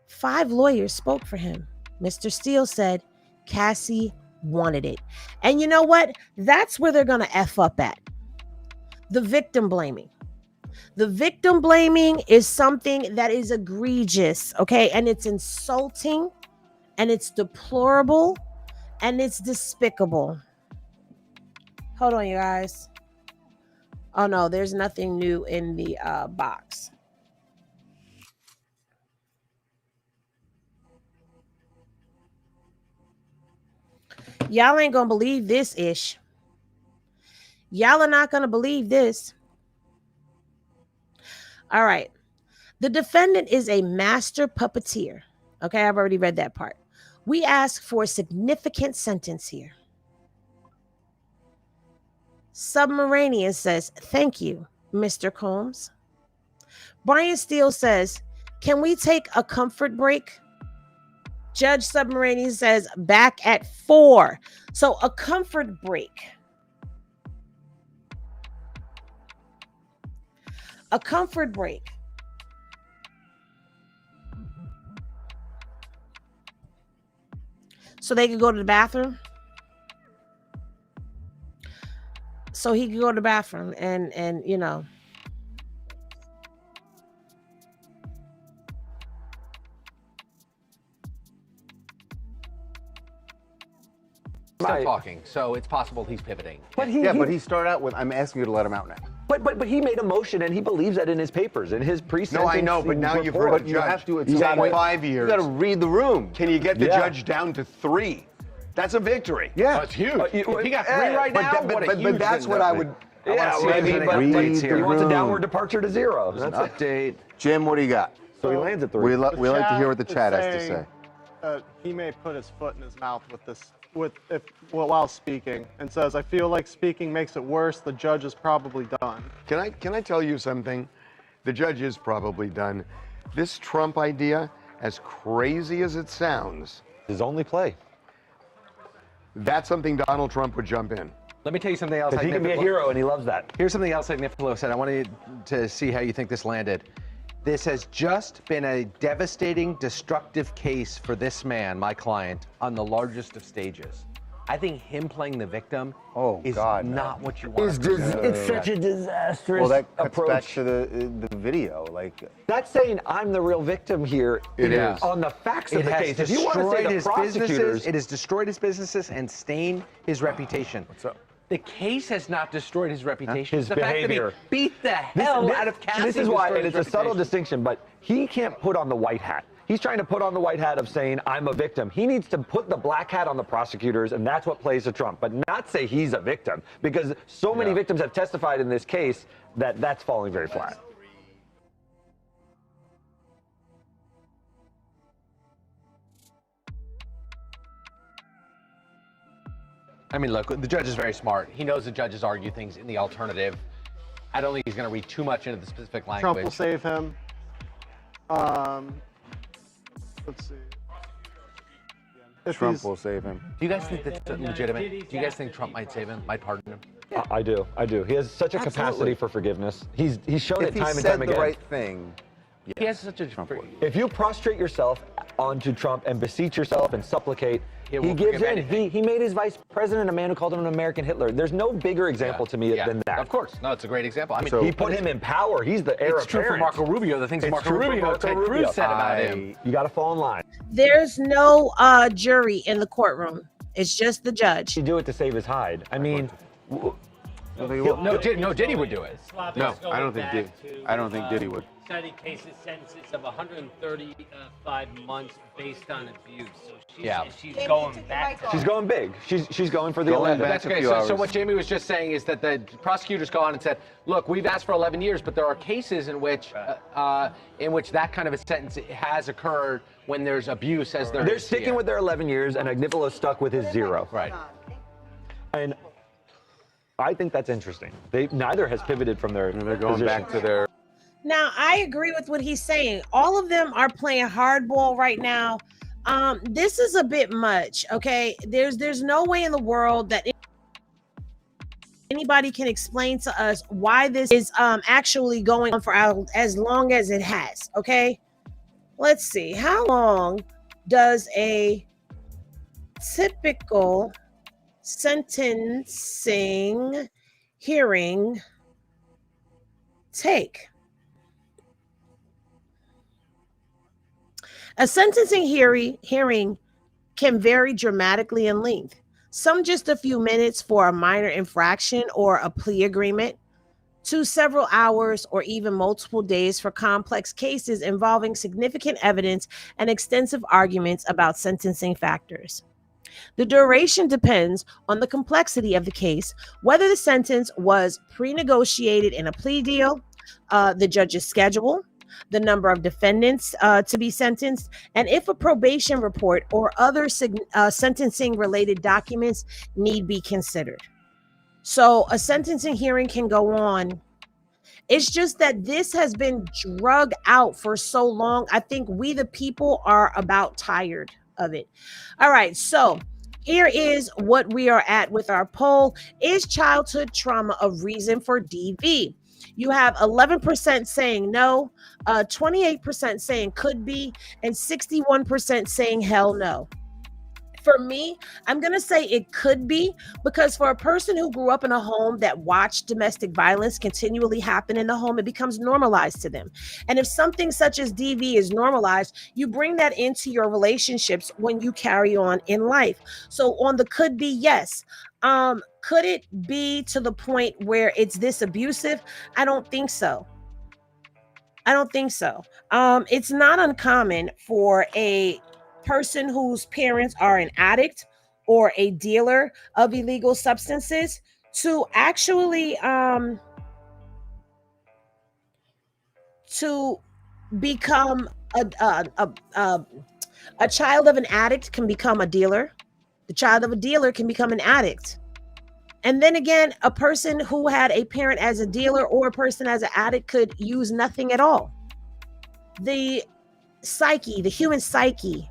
Speaker 1: 5 lawyers spoke for him. Mr. Steele said Cassie wanted it. And you know what? That's where they're going to F up at. The victim blaming. The victim blaming is something that is egregious, okay? And it's insulting, and it's deplorable, and it's despicable. Hold on, you guys. Oh, no, there's nothing new in the box. Y'all ain't gonna believe this ish. Y'all are not gonna believe this. All right. The defendant is a master puppeteer. Okay, I've already read that part. We ask for a significant sentence here. Submarinian says, thank you, Mr. Combs. Brian Steele says, can we take a comfort break? Judge Submarinian says, back at 4. So a comfort break. A comfort break. So they could go to the bathroom. So he could go to the bathroom and you know.
Speaker 21: Still talking, so it's possible he's pivoting.
Speaker 7: But he started out with, I'm asking you to let him out now.
Speaker 8: But he made a motion and he believes that in his papers, in his pre-sentence.
Speaker 6: No, I know, but now you've heard the judge.
Speaker 7: You have to.
Speaker 6: He's got 5 years.
Speaker 7: You got to read the room.
Speaker 6: Can you get the judge down to 3? That's a victory.
Speaker 7: Yeah,
Speaker 21: that's huge. If he got 3 right now,
Speaker 7: but that's what I would.
Speaker 8: Yeah, maybe, but he wants a downward departure to 0. That's an update.
Speaker 7: Jim, what do you got?
Speaker 8: So he lands at 3.
Speaker 7: We like to hear what the chat has to say.
Speaker 2: He may put his foot in his mouth with this, while speaking, and says, "I feel like speaking makes it worse. The judge is probably done."
Speaker 6: Can I tell you something? The judge is probably done. This Trump idea, as crazy as it sounds,
Speaker 8: his only play.
Speaker 6: That's something Donald Trump would jump in.
Speaker 21: Let me tell you something else.
Speaker 8: He can be a hero, and he loves that.
Speaker 21: Here's something else Niffalo said. I wanted to see how you think this landed. This has just been a devastating, destructive case for this man, my client, on the largest of stages. I think him playing the victim is not what you want.
Speaker 8: It's such a disastrous
Speaker 7: Well, that cuts
Speaker 8: approach.
Speaker 7: back to the video. Like,
Speaker 8: that's saying I'm the real victim here.
Speaker 7: It is.
Speaker 8: On the facts
Speaker 21: It
Speaker 8: of the
Speaker 21: has
Speaker 8: case. If you want to say the
Speaker 21: destroyed his
Speaker 8: prosecutors,
Speaker 21: businesses, it has destroyed his businesses and stained his reputation.
Speaker 7: What's up?
Speaker 21: The case has not destroyed his reputation.
Speaker 8: His
Speaker 21: the
Speaker 8: behavior.
Speaker 21: Fact that he beat the hell out of Cassie.
Speaker 8: This is why, and
Speaker 21: destroyed
Speaker 8: it's
Speaker 21: his
Speaker 8: a subtle
Speaker 21: reputation.
Speaker 8: distinction, but he can't put on the white hat. He's trying to put on the white hat of saying, I'm a victim. He needs to put the black hat on the prosecutors, and that's what plays to Trump, but not say he's a victim, because so many victims have testified in this case that that's falling very flat.
Speaker 21: I mean, look, the judge is very smart. He knows the judges argue things in the alternative. I don't think he's going to read too much into the specific language.
Speaker 2: Trump will save him. Let's see.
Speaker 7: Trump will save him.
Speaker 21: Do you guys think that's legitimate? Do you guys think Trump might save him, might pardon him?
Speaker 8: Yeah. I do. He has such a capacity for forgiveness. He's shown it time and time again.
Speaker 7: If he said the right thing,
Speaker 21: yes. He has such a...
Speaker 8: If you prostrate yourself onto Trump and beseech yourself and supplicate, he gives in. He made his vice president a man who called him an American Hitler. There's no bigger example to me than that.
Speaker 21: Of course. No, it's a great example. I mean,
Speaker 8: he put him in power. He's the heir apparent.
Speaker 21: It's true for Marco Rubio. The things Marco Rubio, Ted Cruz said about him.
Speaker 8: You got to fall in line.
Speaker 1: There's no jury in the courtroom. It's just the judge.
Speaker 8: He do it to save his hide. I mean,
Speaker 21: no, Diddy would do it.
Speaker 7: No, I don't think Diddy would.
Speaker 3: Cited cases, sentences of 135 months based on abuse. So she's going back.
Speaker 8: She's going big. She's going for the 11.
Speaker 21: That's great. So what Jamie was just saying is that the prosecutors go on and said, look, we've asked for 11 years, but there are cases in which that kind of a sentence has occurred when there's abuse as
Speaker 8: They're sticking with their 11 years, and Agnifilo stuck with his 0.
Speaker 21: Right.
Speaker 8: And I think that's interesting. Neither has pivoted from their
Speaker 7: They're going back to their...
Speaker 1: Now, I agree with what he's saying. All of them are playing hardball right now. This is a bit much, okay? There's no way in the world that anybody can explain to us why this is actually going on for as long as it has, okay? Let's see. How long does a typical sentencing hearing take? A sentencing hearing can vary dramatically in length. Some just a few minutes for a minor infraction or a plea agreement, to several hours or even multiple days for complex cases involving significant evidence and extensive arguments about sentencing factors. The duration depends on the complexity of the case, whether the sentence was pre-negotiated in a plea deal, the judge's schedule, the number of defendants to be sentenced, and if a probation report or other sentencing related documents need be considered. So a sentencing hearing can go on. It's just that this has been drug out for so long. I think we, the people, are about tired of it. All right. So here is what we are at with our poll. Is childhood trauma a reason for DV? You have 11% saying no, 28% saying could be, and 61% saying hell no. For me, I'm going to say it could be, because for a person who grew up in a home that watched domestic violence continually happen in the home, it becomes normalized to them. And if something such as DV is normalized, you bring that into your relationships when you carry on in life. So on the could be, yes. Could it be to the point where it's this abusive? I don't think so. I don't think so. It's not uncommon for a person whose parents are an addict or a dealer of illegal substances to actually to become a child of an addict can become a dealer. The child of a dealer can become an addict. And then again, a person who had a parent as a dealer or a person as an addict could use nothing at all. The psyche, the human psyche,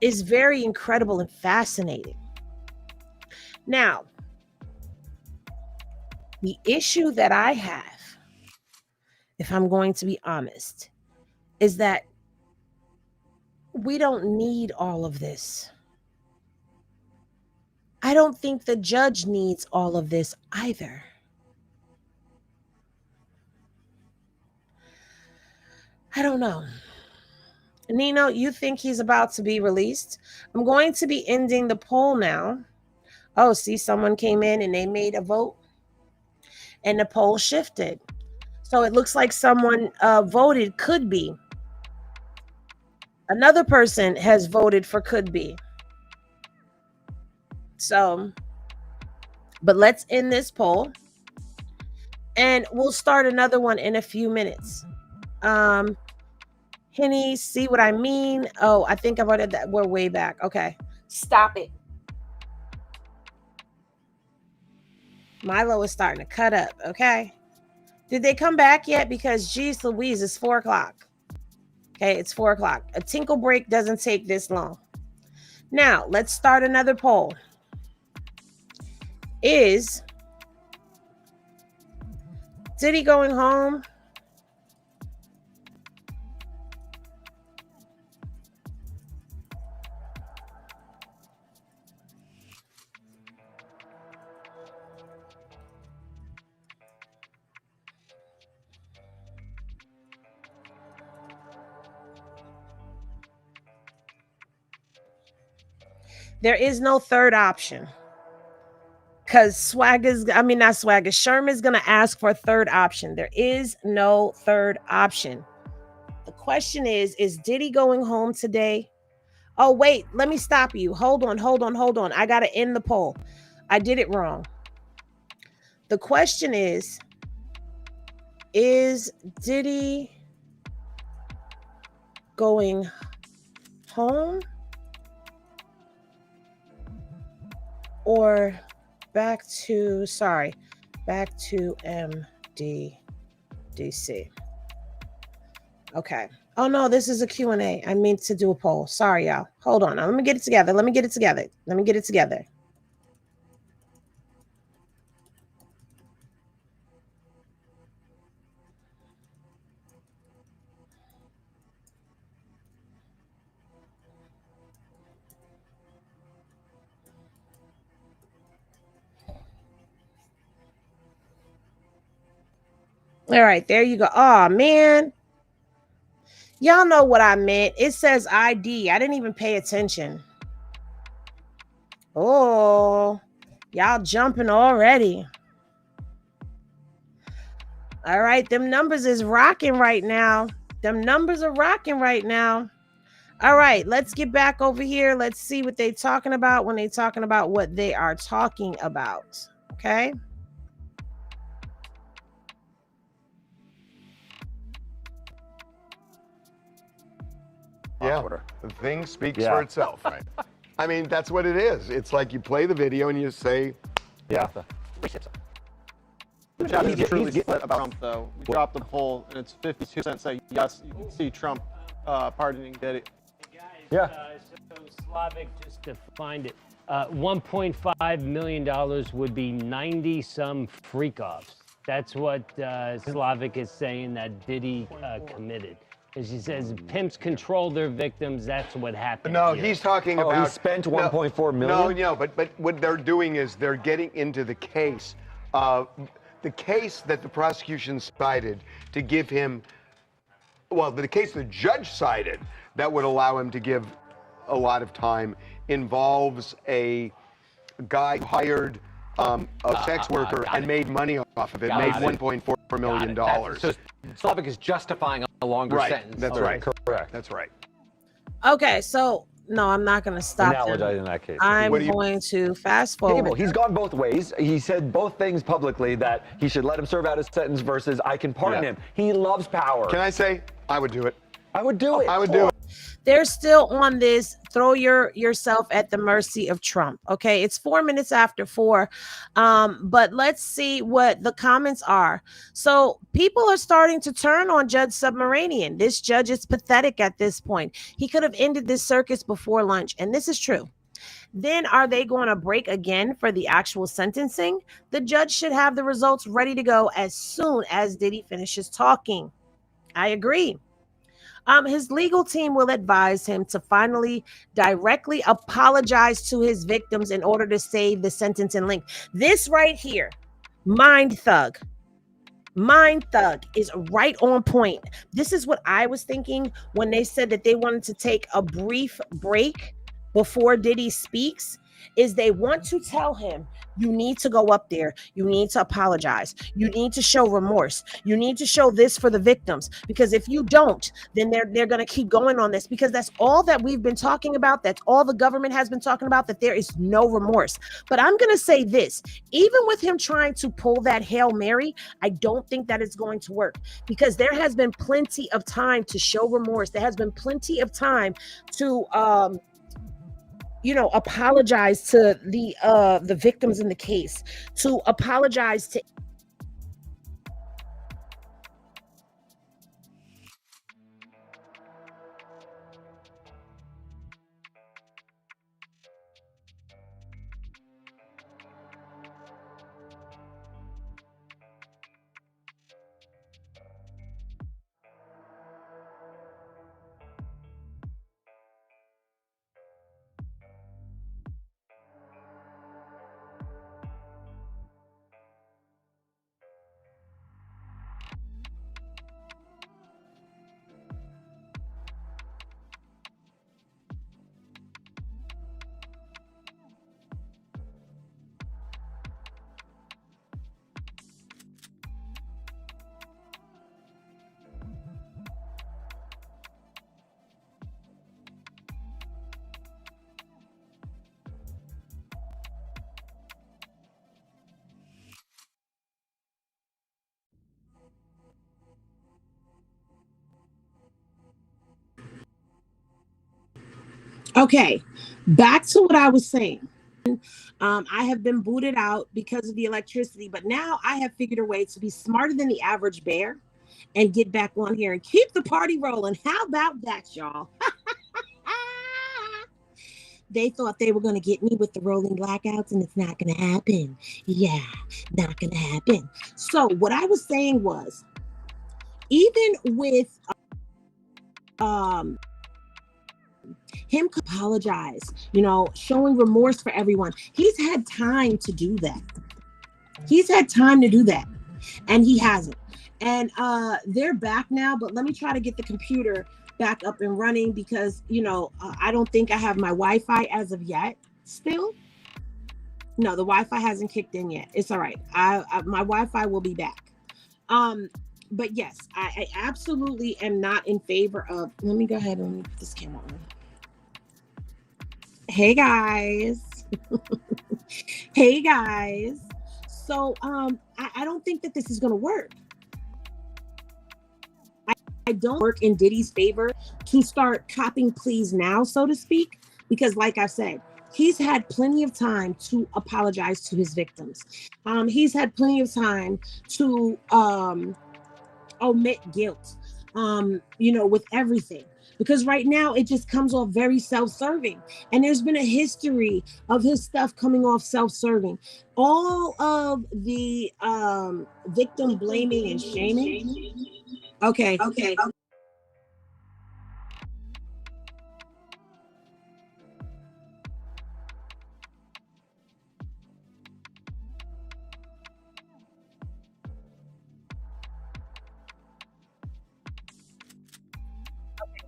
Speaker 1: is very incredible and fascinating. Now, the issue that I have, if I'm going to be honest, is that we don't need all of this. I don't think the judge needs all of this either. I don't know. Nino, you think he's about to be released? I'm going to be ending the poll now. Oh, see, someone came in and they made a vote and the poll shifted. So it looks like someone voted could be. Another person has voted for could be. So, but let's end this poll and we'll start another one in a few minutes. Henny, see what I mean? Oh, I think I voted that. We're way back. Okay. Stop it. Milo is starting to cut up. Okay. Did they come back yet? Because geez Louise, it's 4 o'clock. Okay. It's 4 o'clock. A tinkle break doesn't take this long. Now let's start another poll. Is Diddy going home? There is no third option. Because Sherman's going to ask for a third option. There is no third option. The question is Diddy going home today? Oh, wait, let me stop you. Hold on. I got to end the poll. I did it wrong. The question is Diddy going home or back to MDDC? Okay. Oh no, this is a Q&A. I meant to do a poll. Sorry, y'all. Hold on. Let me get it together. All right, there you go. Oh man. Y'all know what I meant. It says ID. I didn't even pay attention. Oh, y'all jumping already. All right, them numbers is rocking right now. Them numbers are rocking right now. All right, let's get back over here. Let's see what they're talking about when they're talking about what they are talking about. Okay.
Speaker 21: Twitter.
Speaker 6: The thing speaks for itself. Right. I mean, that's what it is. It's like you play the video and you say,
Speaker 21: yeah.
Speaker 2: The chat is truly split about Trump, though. We dropped the poll, and it's 52% say yes, you can see Trump pardoning Diddy.
Speaker 3: So Slavic, just to find it, $1.5 million would be 90-some freak-offs. That's what Slavic is saying that Diddy committed. As he says, pimps control their victims. That's what happened.
Speaker 6: No,
Speaker 3: here.
Speaker 6: he's talking about.
Speaker 8: He spent 1.4 million.
Speaker 6: No, but what they're doing is they're getting into the case, the case that the prosecution cited to give him. Well, the case the judge cited that would allow him to give a lot of time involves a guy who hired a sex worker and made money off of it, made $1.4 million.
Speaker 21: So Slavic is justifying a longer sentence.
Speaker 6: That's right.
Speaker 8: Correct.
Speaker 6: That's right.
Speaker 1: Okay, so no, I'm not going to stop
Speaker 8: Analogize in that case.
Speaker 1: I'm going to fast forward.
Speaker 8: Cable, he's gone both ways. He said both things publicly, that he should let him serve out his sentence versus I can pardon him. He loves power.
Speaker 6: Can I say, I would do it.
Speaker 8: I would do it.
Speaker 6: I would do it.
Speaker 1: They're still on this. Throw yourself at the mercy of Trump. Okay, it's 4 minutes after 4. But let's see what the comments are. So people are starting to turn on Judge Submaranian. This judge is pathetic at this point. He could have ended this circus before lunch, and this is true. Then are they going to break again for the actual sentencing? The judge should have the results ready to go as soon as Diddy finishes talking. I agree. His legal team will advise him to finally directly apologize to his victims in order to save the sentence and length. This right here, Mind Thug is right on point. This is what I was thinking when they said that they wanted to take a brief break before Diddy speaks, is they want to tell him, you need to go up there. You need to apologize. You need to show remorse. You need to show this for the victims, because if you don't, then they're going to keep going on this, because that's all that we've been talking about. That's all the government has been talking about, that there is no remorse. But I'm going to say this, even with him trying to pull that Hail Mary, I don't think that it's going to work, because there has been plenty of time to show remorse. There has been plenty of time to, apologize to the victims in the case, to apologize to Okay, back to what I was saying. I have been booted out because of the electricity, but now I have figured a way to be smarter than the average bear and get back on here and keep the party rolling. How about that, y'all? They thought they were going to get me with the rolling blackouts, and it's not going to happen. Yeah, not going to happen. So what I was saying was, even with him apologize, showing remorse for everyone, he's had time to do that. He's had time to do that, and he hasn't. And they're back now, but let me try to get the computer back up and running, because I don't think I have my Wi-Fi as of yet. Still, no, the Wi-Fi hasn't kicked in yet. It's all right. My Wi-Fi will be back. But yes, I absolutely am not in favor of. Let me go ahead and put this camera on. Hey guys. Hey guys. So I don't think that this is going to work. don't work in Diddy's favor to start copping pleas now, so to speak, because like I said, he's had plenty of time to apologize to his victims. He's had plenty of time to omit guilt, with everything. Because right now it just comes off very self-serving. And there's been a history of his stuff coming off self-serving. All of the victim blaming and shaming. Okay.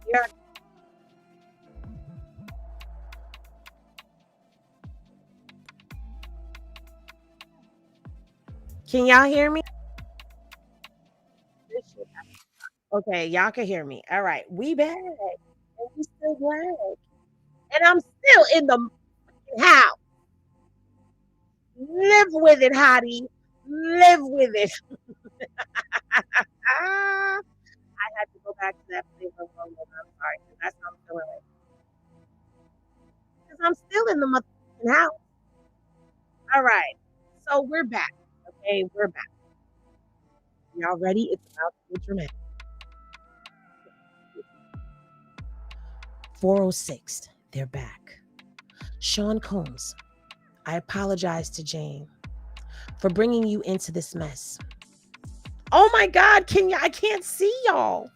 Speaker 1: Yeah. Can y'all hear me? Okay, y'all can hear me. All right, we back. And we still black. And I'm still in the house. Live with it, hottie. Live with it. I had to go back to that place for a moment. I'm sorry. That's how I'm feeling right now. Because I'm still in the motherfucking house. All right. So we're back. Okay, we're back. Y'all ready? It's about to be dramatic. 406. They're back. Sean Combs, I apologize to Jane for bringing you into this mess. Oh my God, I can't see y'all.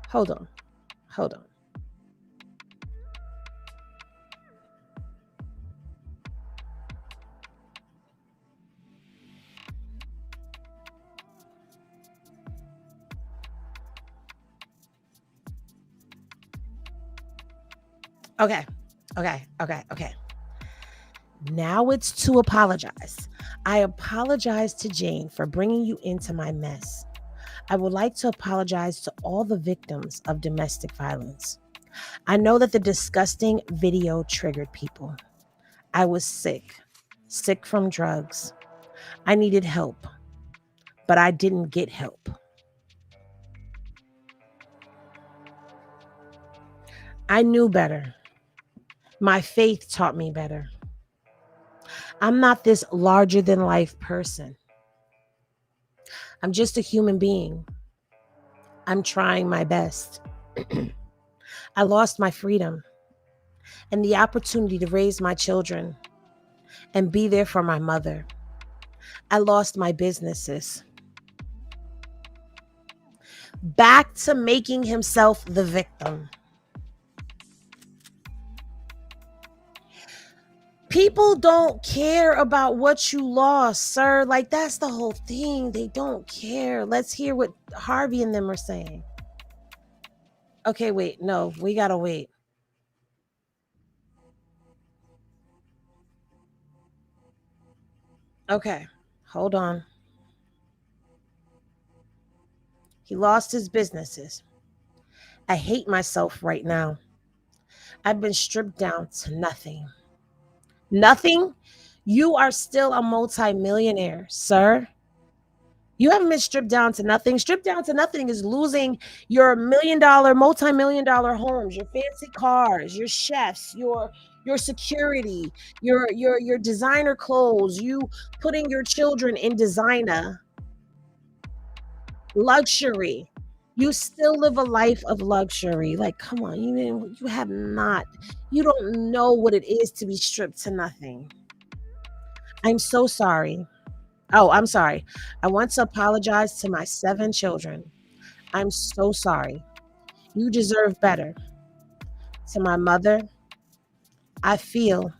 Speaker 1: Hold on. Okay. Now it's to apologize. I apologize to Jane for bringing you into my mess. I would like to apologize to all the victims of domestic violence. I know that the disgusting video triggered people. I was sick from drugs. I needed help, but I didn't get help. I knew better. My faith taught me better. I'm not this larger than life person. I'm just a human being. I'm trying my best. I lost my freedom and the opportunity to raise my children and be there for my mother. I lost my businesses. Back to making himself the victim. People don't care about what you lost, sir. Like, that's the whole thing. They don't care. Let's hear what Harvey and them are saying. Okay, wait. No, we gotta wait. Okay, hold on. He lost his businesses. I hate myself right now. I've been stripped down to nothing. Nothing? You are still a multi-millionaire, sir. You haven't been stripped down to nothing. Stripped down to nothing is losing your multi-million-dollar homes, your fancy cars, your chefs, your security, your designer clothes, you putting your children in designer, luxury. You still live a life of luxury. Like, come on, you have not. You don't know what it is to be stripped to nothing. I'm so sorry. Oh, I'm sorry. I want to apologize to my 7 children. I'm so sorry. You deserve better. To my mother, I feel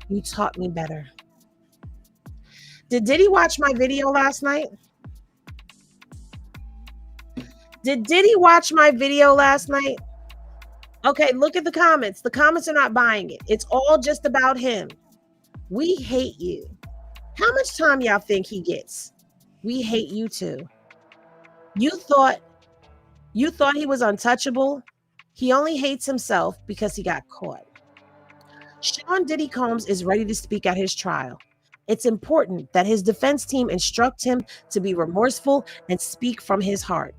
Speaker 1: you taught me better. Did Diddy watch my video last night? Did Diddy watch my video last night? Okay, look at the comments. The comments are not buying it. It's all just about him. We hate you. How much time y'all think he gets? We hate you too. You thought he was untouchable? He only hates himself because he got caught. Sean Diddy Combs is ready to speak at his trial. It's important that his defense team instruct him to be remorseful and speak from his heart.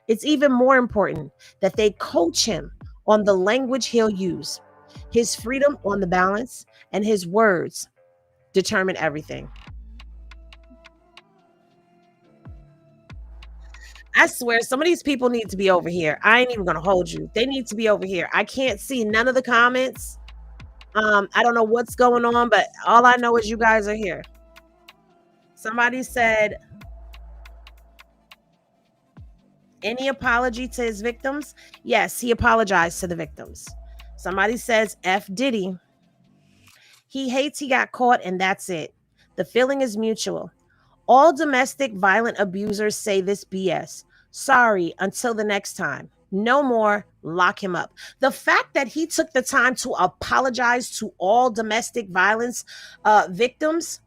Speaker 1: It's even more important that they coach him on the language he'll use. His freedom on the balance, and his words determine everything. I swear, some of these people need to be over here. I ain't even gonna hold you. They need to be over here. I can't see none of the comments. I don't know what's going on, but all I know is you guys are here. Somebody said, any apology to his victims? Yes, he apologized to the victims. Somebody says, F Diddy. He hates he got caught, and that's it. The feeling is mutual. All domestic violent abusers say this BS. Sorry, until the next time. No more, lock him up. The fact that he took the time to apologize to all domestic violence victims,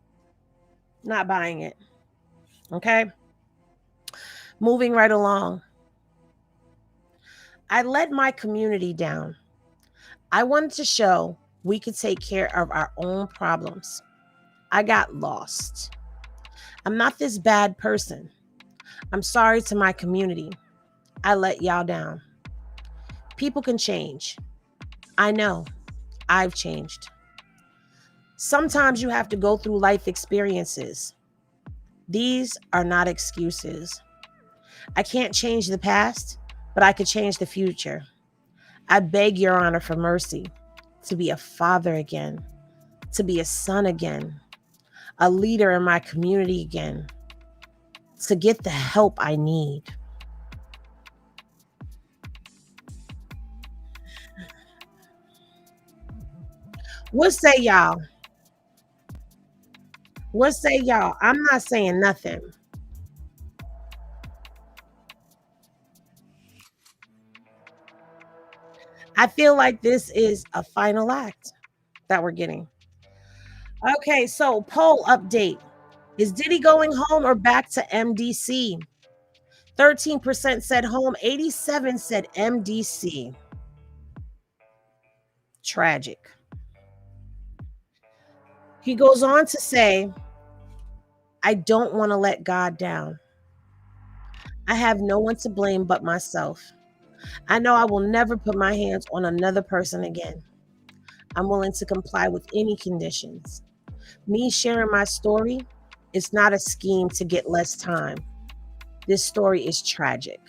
Speaker 1: not buying it. Okay? Moving right along. I let my community down. I wanted to show we could take care of our own problems. I got lost. I'm not this bad person. I'm sorry to my community. I let y'all down. People can change. I know. I've changed. Sometimes you have to go through life experiences. These are not excuses. I can't change the past, but I could change the future. I beg Your Honor for mercy, to be a father again, to be a son again, a leader in my community again, to get the help I need. What say y'all? What say y'all? I'm not saying nothing. I feel like this is a final act that we're getting. Okay, so poll update. Is Diddy going home or back to MDC? 13% said home, 87% said MDC. Tragic. He goes on to say, I don't want to let God down. I have no one to blame but myself. I know I will never put my hands on another person again. I'm willing to comply with any conditions. Me sharing my story is not a scheme to get less time. This story is tragic.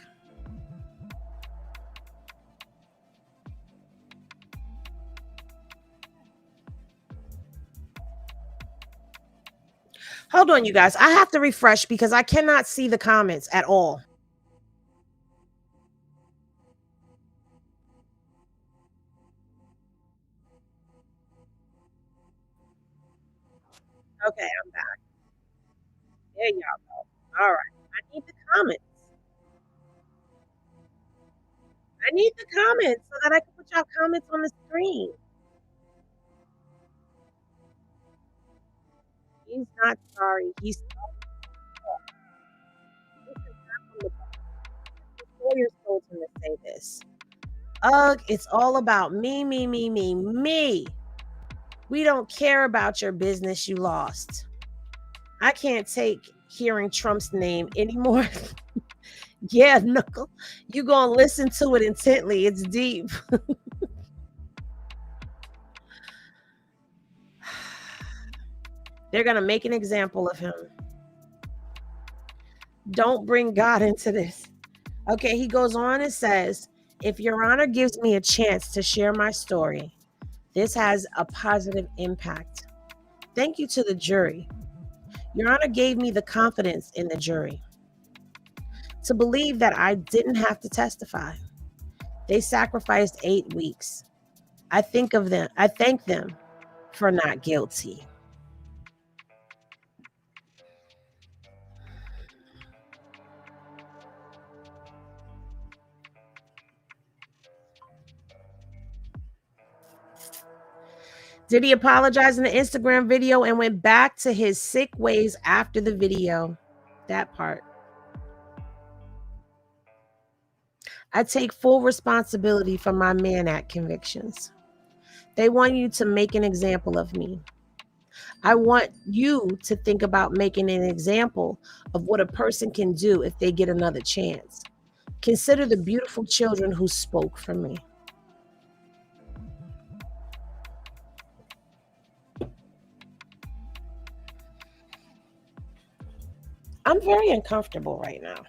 Speaker 1: Hold on, you guys. I have to refresh because I cannot see the comments at all. Okay, I'm back. There y'all go. All right. I need the comments. I need the comments so that I can put y'all comments on the screen. He's not sorry. He's the lawyers told him to say this. Ugh, it's all about me, me, me, me, me. We don't care about your business you lost. I can't take hearing Trump's name anymore. Yeah, Knuckle, you gonna listen to it intently. It's deep. They're gonna make an example of him. Don't bring God into this. Okay, he goes on and says, if Your Honor gives me a chance to share my story, this has a positive impact. Thank you to the jury. Your Honor gave me the confidence in the jury to believe that I didn't have to testify. They sacrificed 8 weeks. I thank them for not guilty. Did he apologize in the Instagram video and went back to his sick ways after the video? That part. I take full responsibility for my Mann Act convictions. They want you to make an example of me. I want you to think about making an example of what a person can do if they get another chance. Consider the beautiful children who spoke for me. I'm very uncomfortable right now.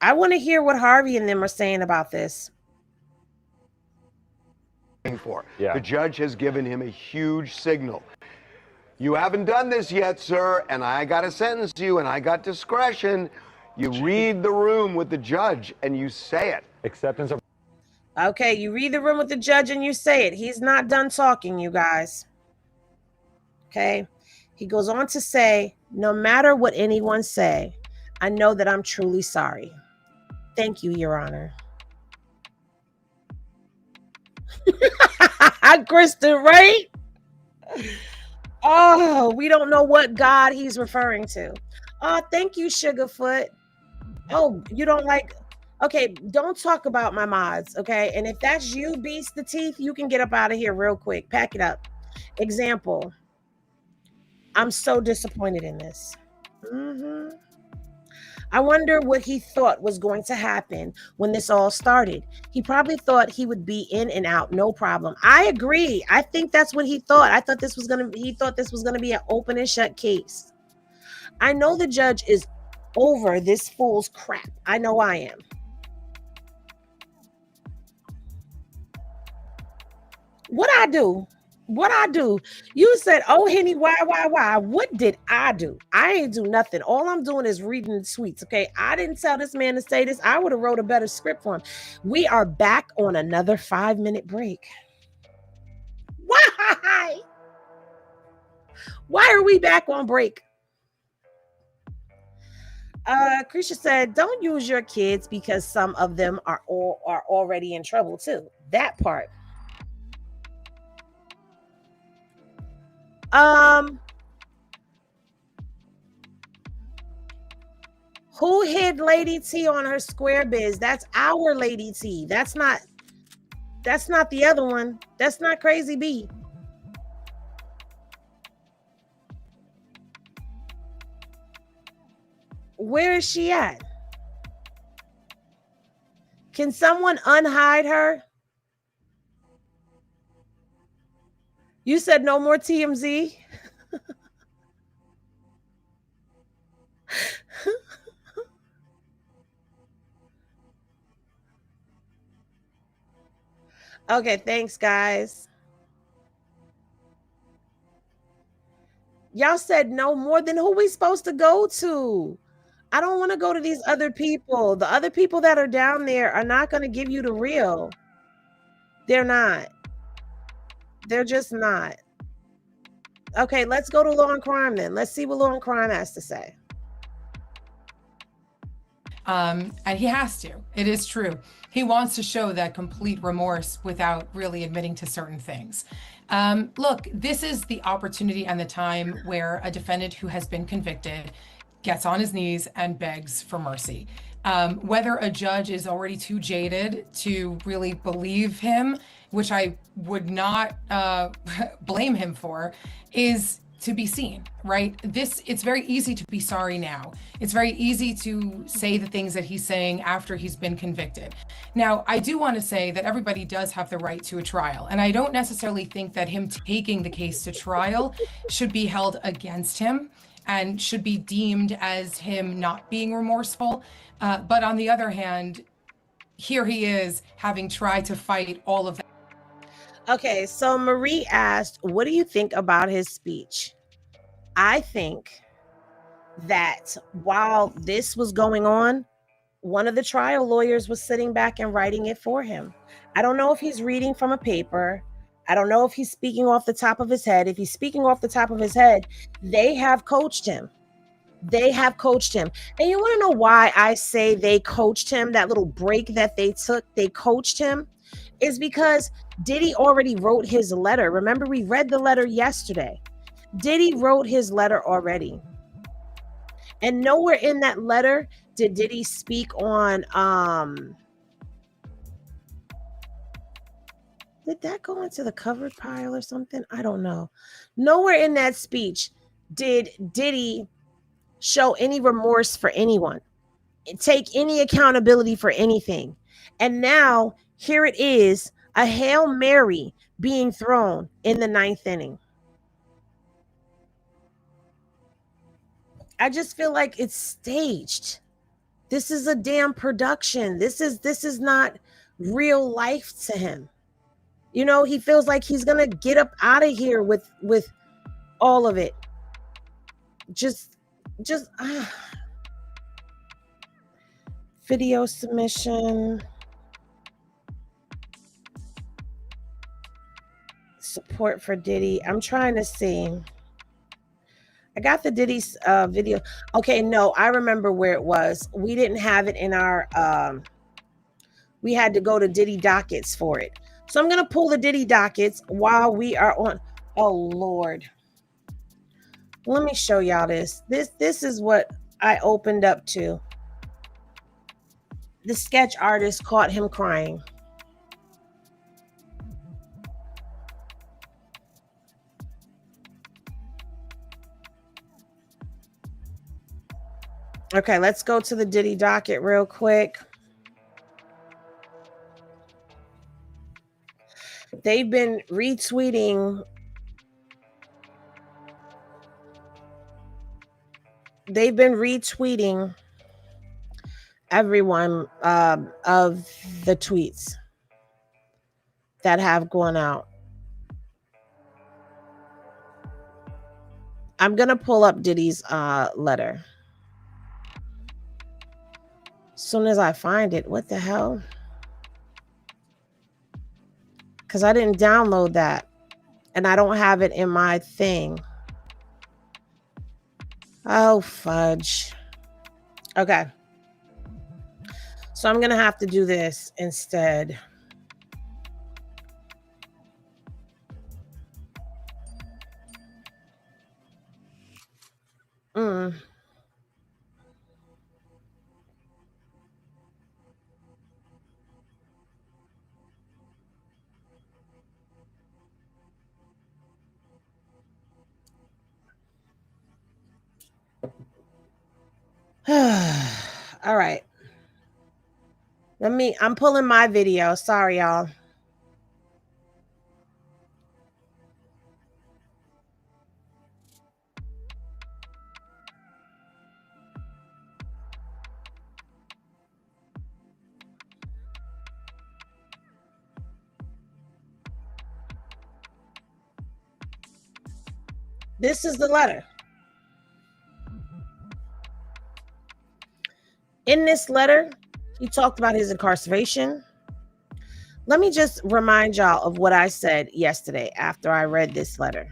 Speaker 1: I want to hear what Harvey and them are saying about this.
Speaker 6: For. The judge has given him a huge signal. You haven't done this yet, sir, and I got to sentence you, and I got discretion. You read the room with the judge, and you say it.
Speaker 8: Acceptance of...
Speaker 1: Okay, you read the room with the judge, and you say it. He's not done talking, you guys. Okay? He goes on to say, no matter what anyone say, I know that I'm truly sorry. Thank you, Your Honor. Kristen, right? Oh, we don't know what God he's referring to. Oh, thank you, Sugarfoot. Oh, you don't like... Okay, don't talk about my mods, okay? And if that's you, Beast the Teeth, you can get up out of here real quick. Pack it up. Example. I'm so disappointed in this. I wonder what he thought was going to happen when this all started. He probably thought he would be in and out, no problem. I agree. I think that's what he thought. He thought this was gonna be an open and shut case. I know the judge is over this fool's crap. I know I am. What I do? You said, oh, Henny, why? What did I do? I ain't do nothing. All I'm doing is reading the tweets, okay? I didn't tell this man to say this. I would have wrote a better script for him. We are back on another 5-minute break. Why? Why are we back on break? Krisha said, don't use your kids because some of them are already in trouble too. That part. Who hid Lady T on her square biz? That's our Lady T. That's not the other one. That's not Crazy B. Where is she at? Can someone unhide her? You said no more TMZ? Okay, thanks, guys. Y'all said no more. Than who we supposed to go to? I don't want to go to these other people. The other people that are down there are not going to give you the real. They're not. They're just not. Okay, let's go to Law and Crime then. Let's see what Law and Crime has to say.
Speaker 24: And he has to. It is true. He wants to show that complete remorse without really admitting to certain things. Look, this is the opportunity and the time where a defendant who has been convicted gets on his knees and begs for mercy. Whether a judge is already too jaded to really believe him, which I would not blame him for, is to be seen, right? It's very easy to be sorry now. It's very easy to say the things that he's saying after he's been convicted. Now, I do want to say that everybody does have the right to a trial. And I don't necessarily think that him taking the case to trial should be held against him and should be deemed as him not being remorseful. But on the other hand, here he is having tried to fight all of that.
Speaker 1: Okay, so Marie asked, what do you think about his speech? I think that while this was going on, one of the trial lawyers was sitting back and writing it for him. I don't know if he's reading from a paper. I don't know if he's speaking off the top of his head. If he's speaking off the top of his head, they have coached him. They have coached him. And you want to know why I say they coached him? That little break that they took, they coached him, is because Diddy already wrote his letter. Remember, we read the letter yesterday. Diddy wrote his letter already. And nowhere in that letter did Diddy speak on, did that go into the covered pile or something? I don't know. Nowhere in that speech did Diddy show any remorse for anyone, take any accountability for anything. And now here it is, a Hail Mary being thrown in the 9th inning. I just feel like it's staged. This is a damn production. This is not real life to him. You know, he feels like he's gonna get up out of here with all of it. Just video submission, support for Diddy. I'm trying to see. I got the Diddy's video. Okay, no, I remember where it was. We didn't have it in our we had to go to Diddy dockets for it. So I'm gonna pull the Diddy dockets while we are on. Oh Lord. Let me show y'all this. This is what I opened up to. The sketch artist caught him crying. Okay, let's go to the Diddy docket real quick. They've been retweeting. They've been retweeting everyone of the tweets that have gone out. I'm gonna pull up Diddy's letter. As soon as I find it, what the hell? Because I didn't download that and I don't have it in my thing. Oh, fudge. Okay. So I'm going to have to do this instead. All right. I'm pulling my video. Sorry, y'all. This is the letter. In this letter, he talked about his incarceration. Let me just remind y'all of what I said yesterday after I read this letter.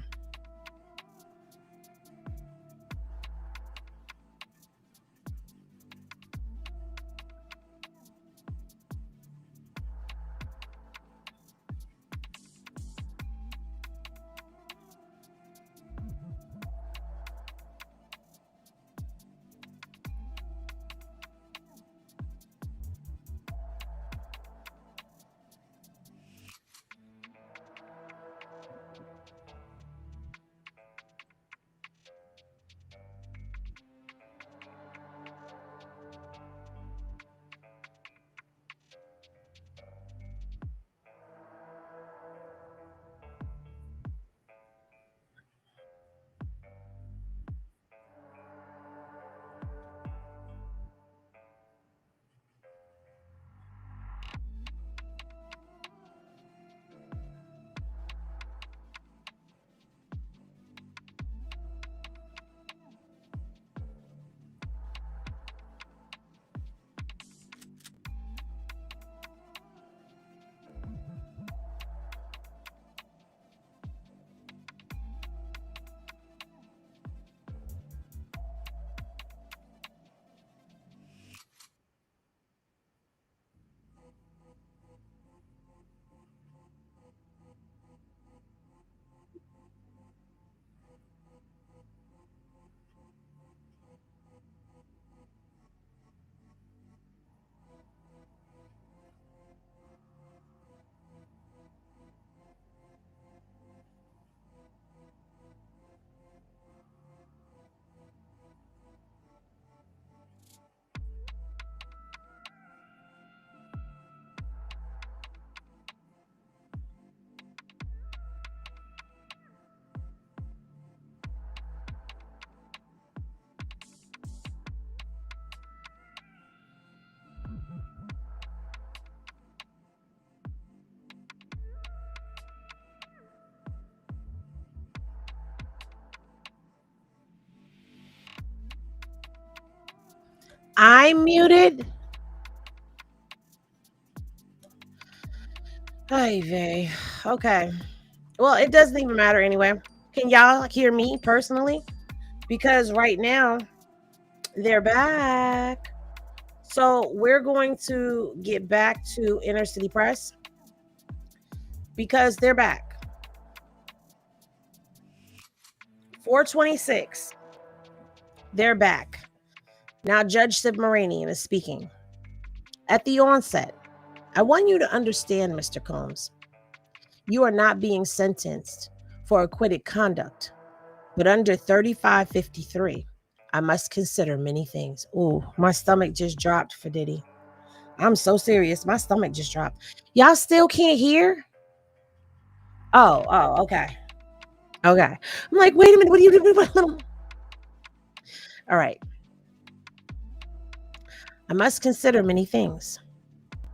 Speaker 1: I'm muted. Ay vey. Okay. Well, it doesn't even matter anyway. Can y'all hear me personally? Because right now they're back. So we're going to get back to Inner City Press because they're back. 426. They're back. Now Judge Submarinian is speaking. At the onset, I want you to understand, Mr. Combs, you are not being sentenced for acquitted conduct, but under 3553, I must consider many things. Ooh, my stomach just dropped for Diddy. I'm so serious. My stomach just dropped. Y'all still can't hear? Oh, okay. Okay. I'm like, wait a minute. What are you doing? All right. I must consider many things.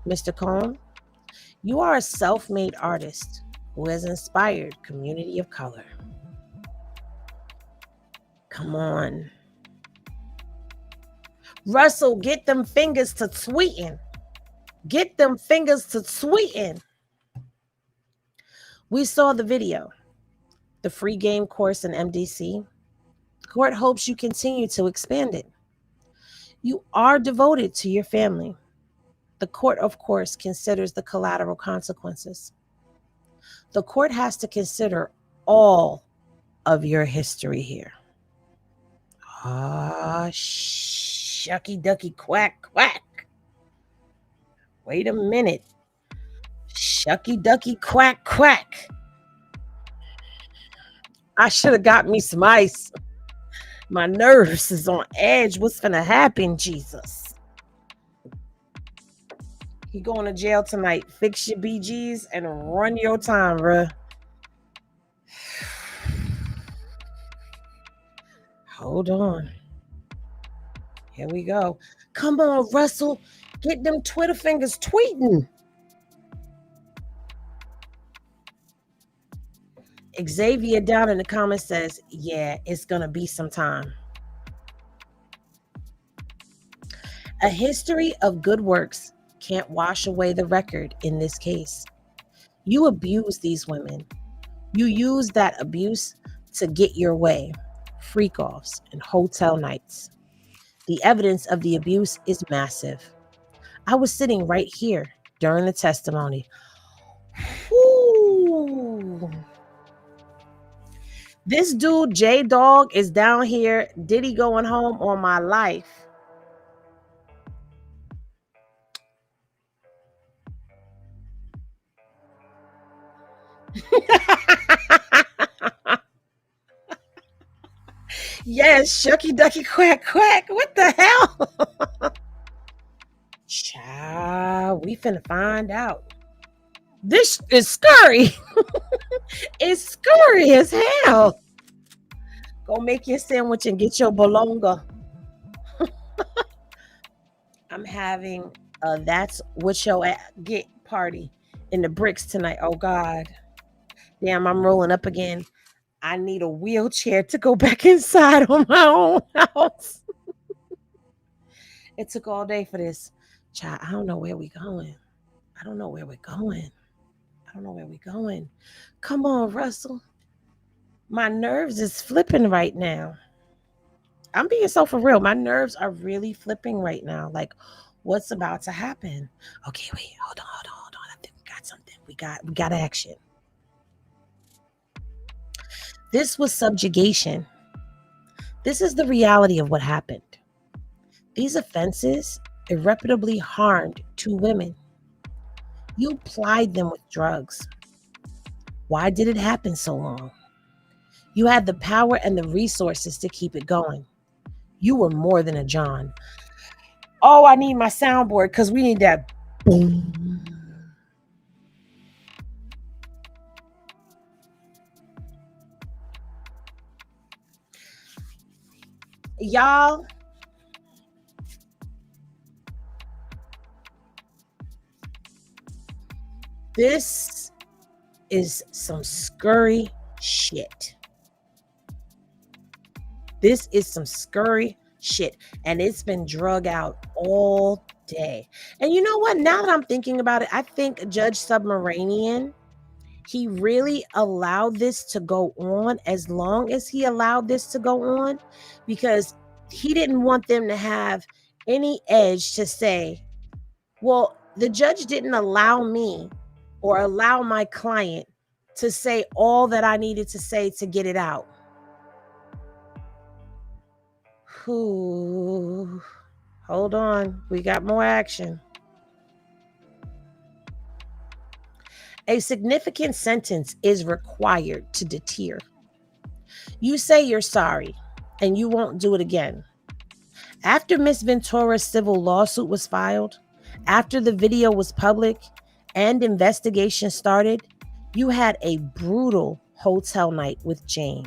Speaker 1: Mr. Combs, you are a self-made artist who has inspired community of color. Come on. Russell, get them fingers to tweeting. Get them fingers to tweeting. We saw the video, the free game course in MDC. The court hopes you continue to expand it. You are devoted to your family. The court, of course, considers the collateral consequences. The court has to consider all of your history here. Shucky ducky quack quack. Wait a minute. Shucky ducky quack quack. I should have got me some ice. My nerves is on edge. What's gonna happen, Jesus? He going to jail tonight. Fix your BGs and run your time, bruh. Hold on. Here we go. Come on, Russell. Get them Twitter fingers tweeting. Xavier down in the comments says, yeah, it's going to be some time. A history of good works can't wash away the record in this case. You abuse these women. You use that abuse to get your way. Freak-offs and hotel nights. The evidence of the abuse is massive. I was sitting right here during the testimony. Whew. This dude, J-Dog, is down here. Diddy going home on my life. Yes, shucky ducky quack quack. What the hell? Child, we finna find out. This is scary. It's scary as hell. Go make your sandwich and get your bologna. I'm having a That's What Your Get party in the bricks tonight. Oh, God. Damn, I'm rolling up again. I need a wheelchair to go back inside on my own house. It took all day for this. Child, I don't know where we're going. I don't know where we're going. Come on, Russell. My nerves is flipping right now. I'm being so for real. My nerves are really flipping right now. Like, what's about to happen? Okay, wait, hold on. I think we got something. We got action. This was subjugation. This is the reality of what happened. These offenses irreparably harmed two women. You plied them with drugs. Why did it happen so long? You had the power and the resources to keep it going. You were more than a John. Oh, I need my soundboard because we need that boom. Y'all, this is some scurry shit. This is some scurry shit. And it's been drug out all day. And you know what? Now that I'm thinking about it, I think Judge Submaranian, he really allowed this to go on as long as he allowed this to go on, because he didn't want them to have any edge to say, well, the judge didn't allow me or allow my client to say all that I needed to say to get it out. Ooh, hold on. We got more action. A significant sentence is required to deter. You say you're sorry and you won't do it again. After Miss Ventura's civil lawsuit was filed, after the video was public and investigation started, you had a brutal hotel night with Jane.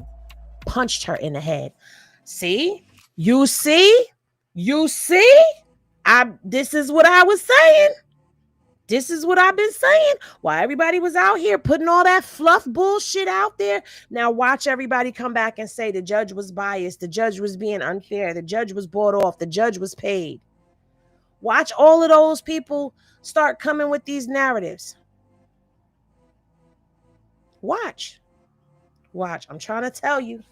Speaker 1: Punched her in the head. See? You see? You see? This is what I was saying. This is what I've been saying. While everybody was out here putting all that fluff bullshit out there, now watch everybody come back and say the judge was biased, the judge was being unfair, the judge was bought off, the judge was paid. Watch all of those people start coming with these narratives. Watch. I'm trying to tell you.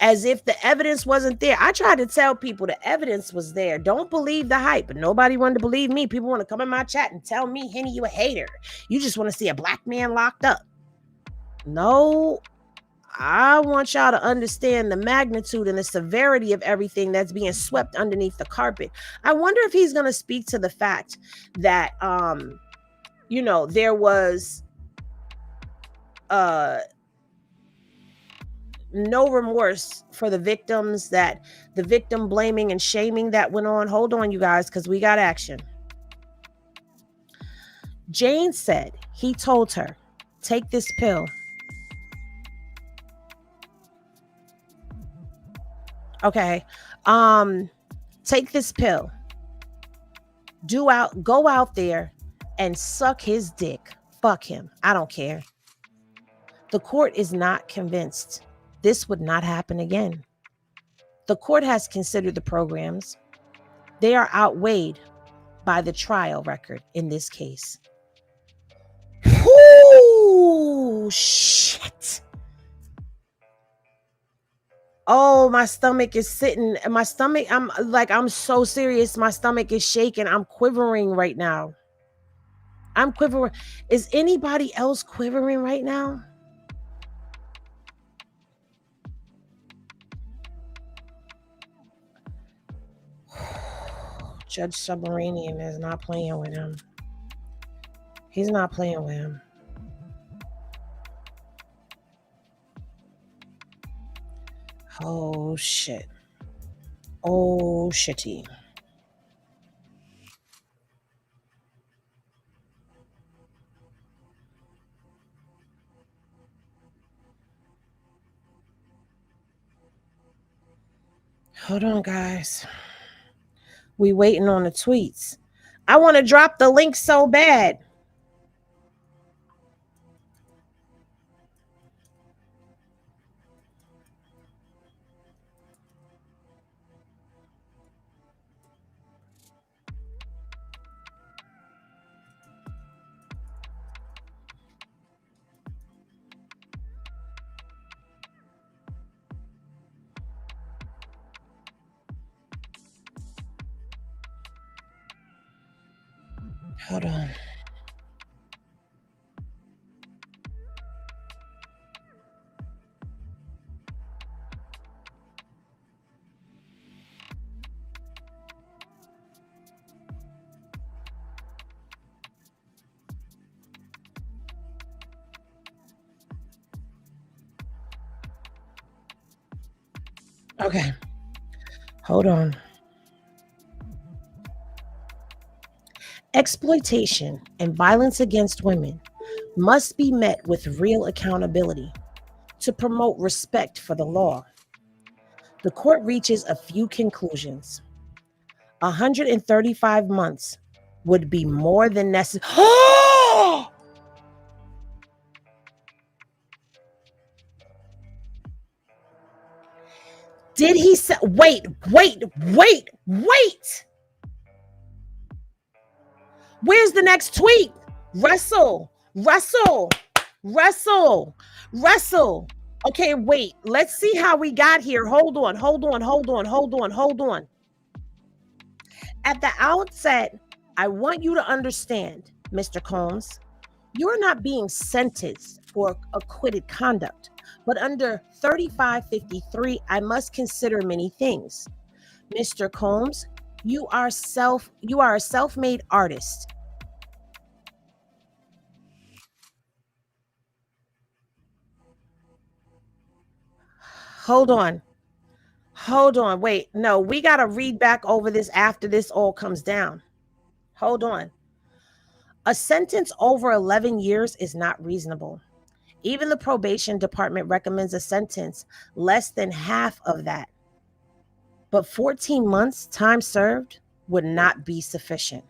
Speaker 1: As if the evidence wasn't there. I tried to tell people the evidence was there. Don't believe the hype, but nobody wanted to believe me. People want to come in my chat and tell me, Henny, you a hater. You just want to see a black man locked up. No, I want y'all to understand the magnitude and the severity of everything that's being swept underneath the carpet. I wonder if he's going to speak to the fact that, there was no remorse for the victims, that the victim blaming and shaming that went on. Hold on, you guys, because we got action. Jane said he told her, take this pill. Okay. Take this pill. Go out there and suck his dick. Fuck him. I don't care. The court is not convinced this would not happen again. The court has considered the programs. They are outweighed by the trial record in this case. Ooh, shit. Oh, my stomach is sitting. I'm so serious. My stomach is shaking. I'm quivering right now. I'm quivering. Is anybody else quivering right now? Judge Submaranian is not playing with him. He's not playing with him. Oh, shit. Oh, shitty. Hold on, guys. We waiting on the tweets. I want to drop the link so bad. Hold on. Okay. Hold on. Exploitation and violence against women must be met with real accountability to promote respect for the law. The court reaches a few conclusions. 135 months would be more than necessary. Did he say, wait. Where's the next tweet? Wrestle. Okay, wait. Let's see how we got here. Hold on. At the outset, I want you to understand, Mr. Combs, you're not being sentenced for acquitted conduct, but under 3553, I must consider many things. Mr. Combs, you are a self-made artist. Hold on. Wait, no, we got to read back over this after this all comes down. Hold on. A sentence over 11 years is not reasonable. Even the probation department recommends a sentence less than half of that. But 14 months time served would not be sufficient.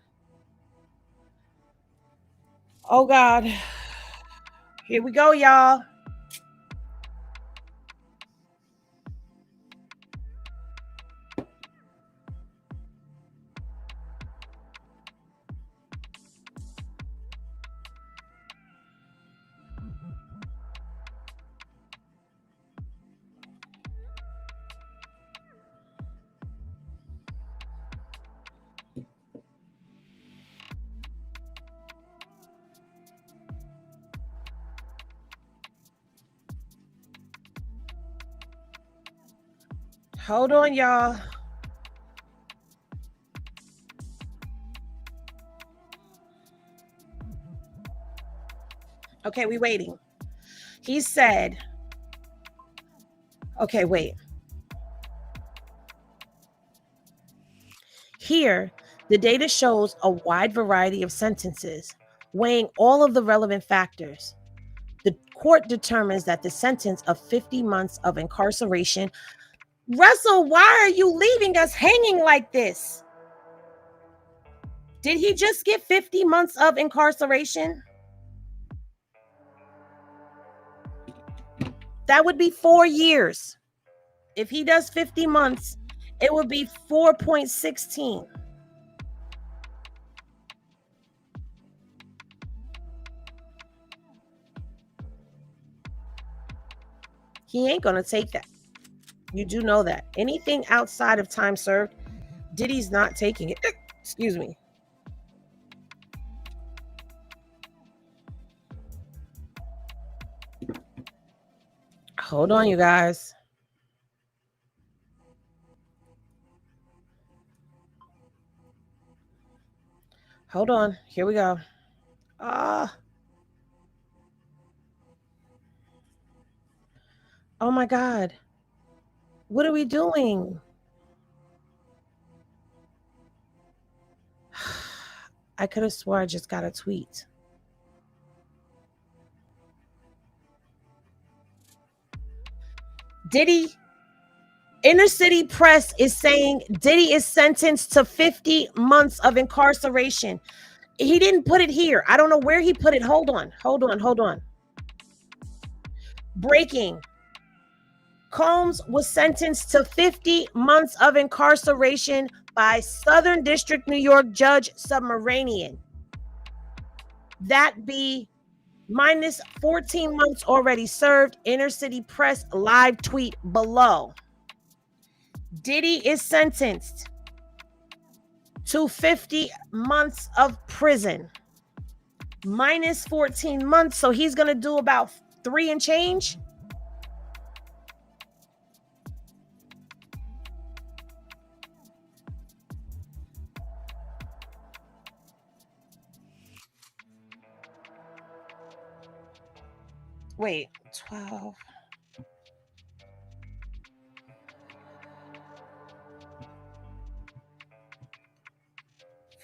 Speaker 1: Oh God. Here we go, y'all. Hold on, y'all. Okay, we waiting. He said, okay, wait. Here, the data shows a wide variety of sentences, weighing all of the relevant factors. The court determines that the sentence of 50 months of incarceration. Russell, why are you leaving us hanging like this? Did he just get 50 months of incarceration? That would be 4 years. If he does 50 months, it would be 4.16. He ain't gonna take that. You do know that. Anything outside of time served, Diddy's not taking it. Excuse me. Hold on, you guys. Hold on. Here we go. Oh my God. What are we doing? I could have swore I just got a tweet. Diddy, Inner City Press is saying Diddy is sentenced to 50 months of incarceration. He didn't put it here. I don't know where he put it. Hold on. Breaking. Combs was sentenced to 50 months of incarceration by Southern District New York Judge Submaranian. That be minus 14 months already served. Inner City Press live tweet below. Diddy is sentenced to 50 months of prison. Minus 14 months. So he's going to do about 3 and change. Wait, 12.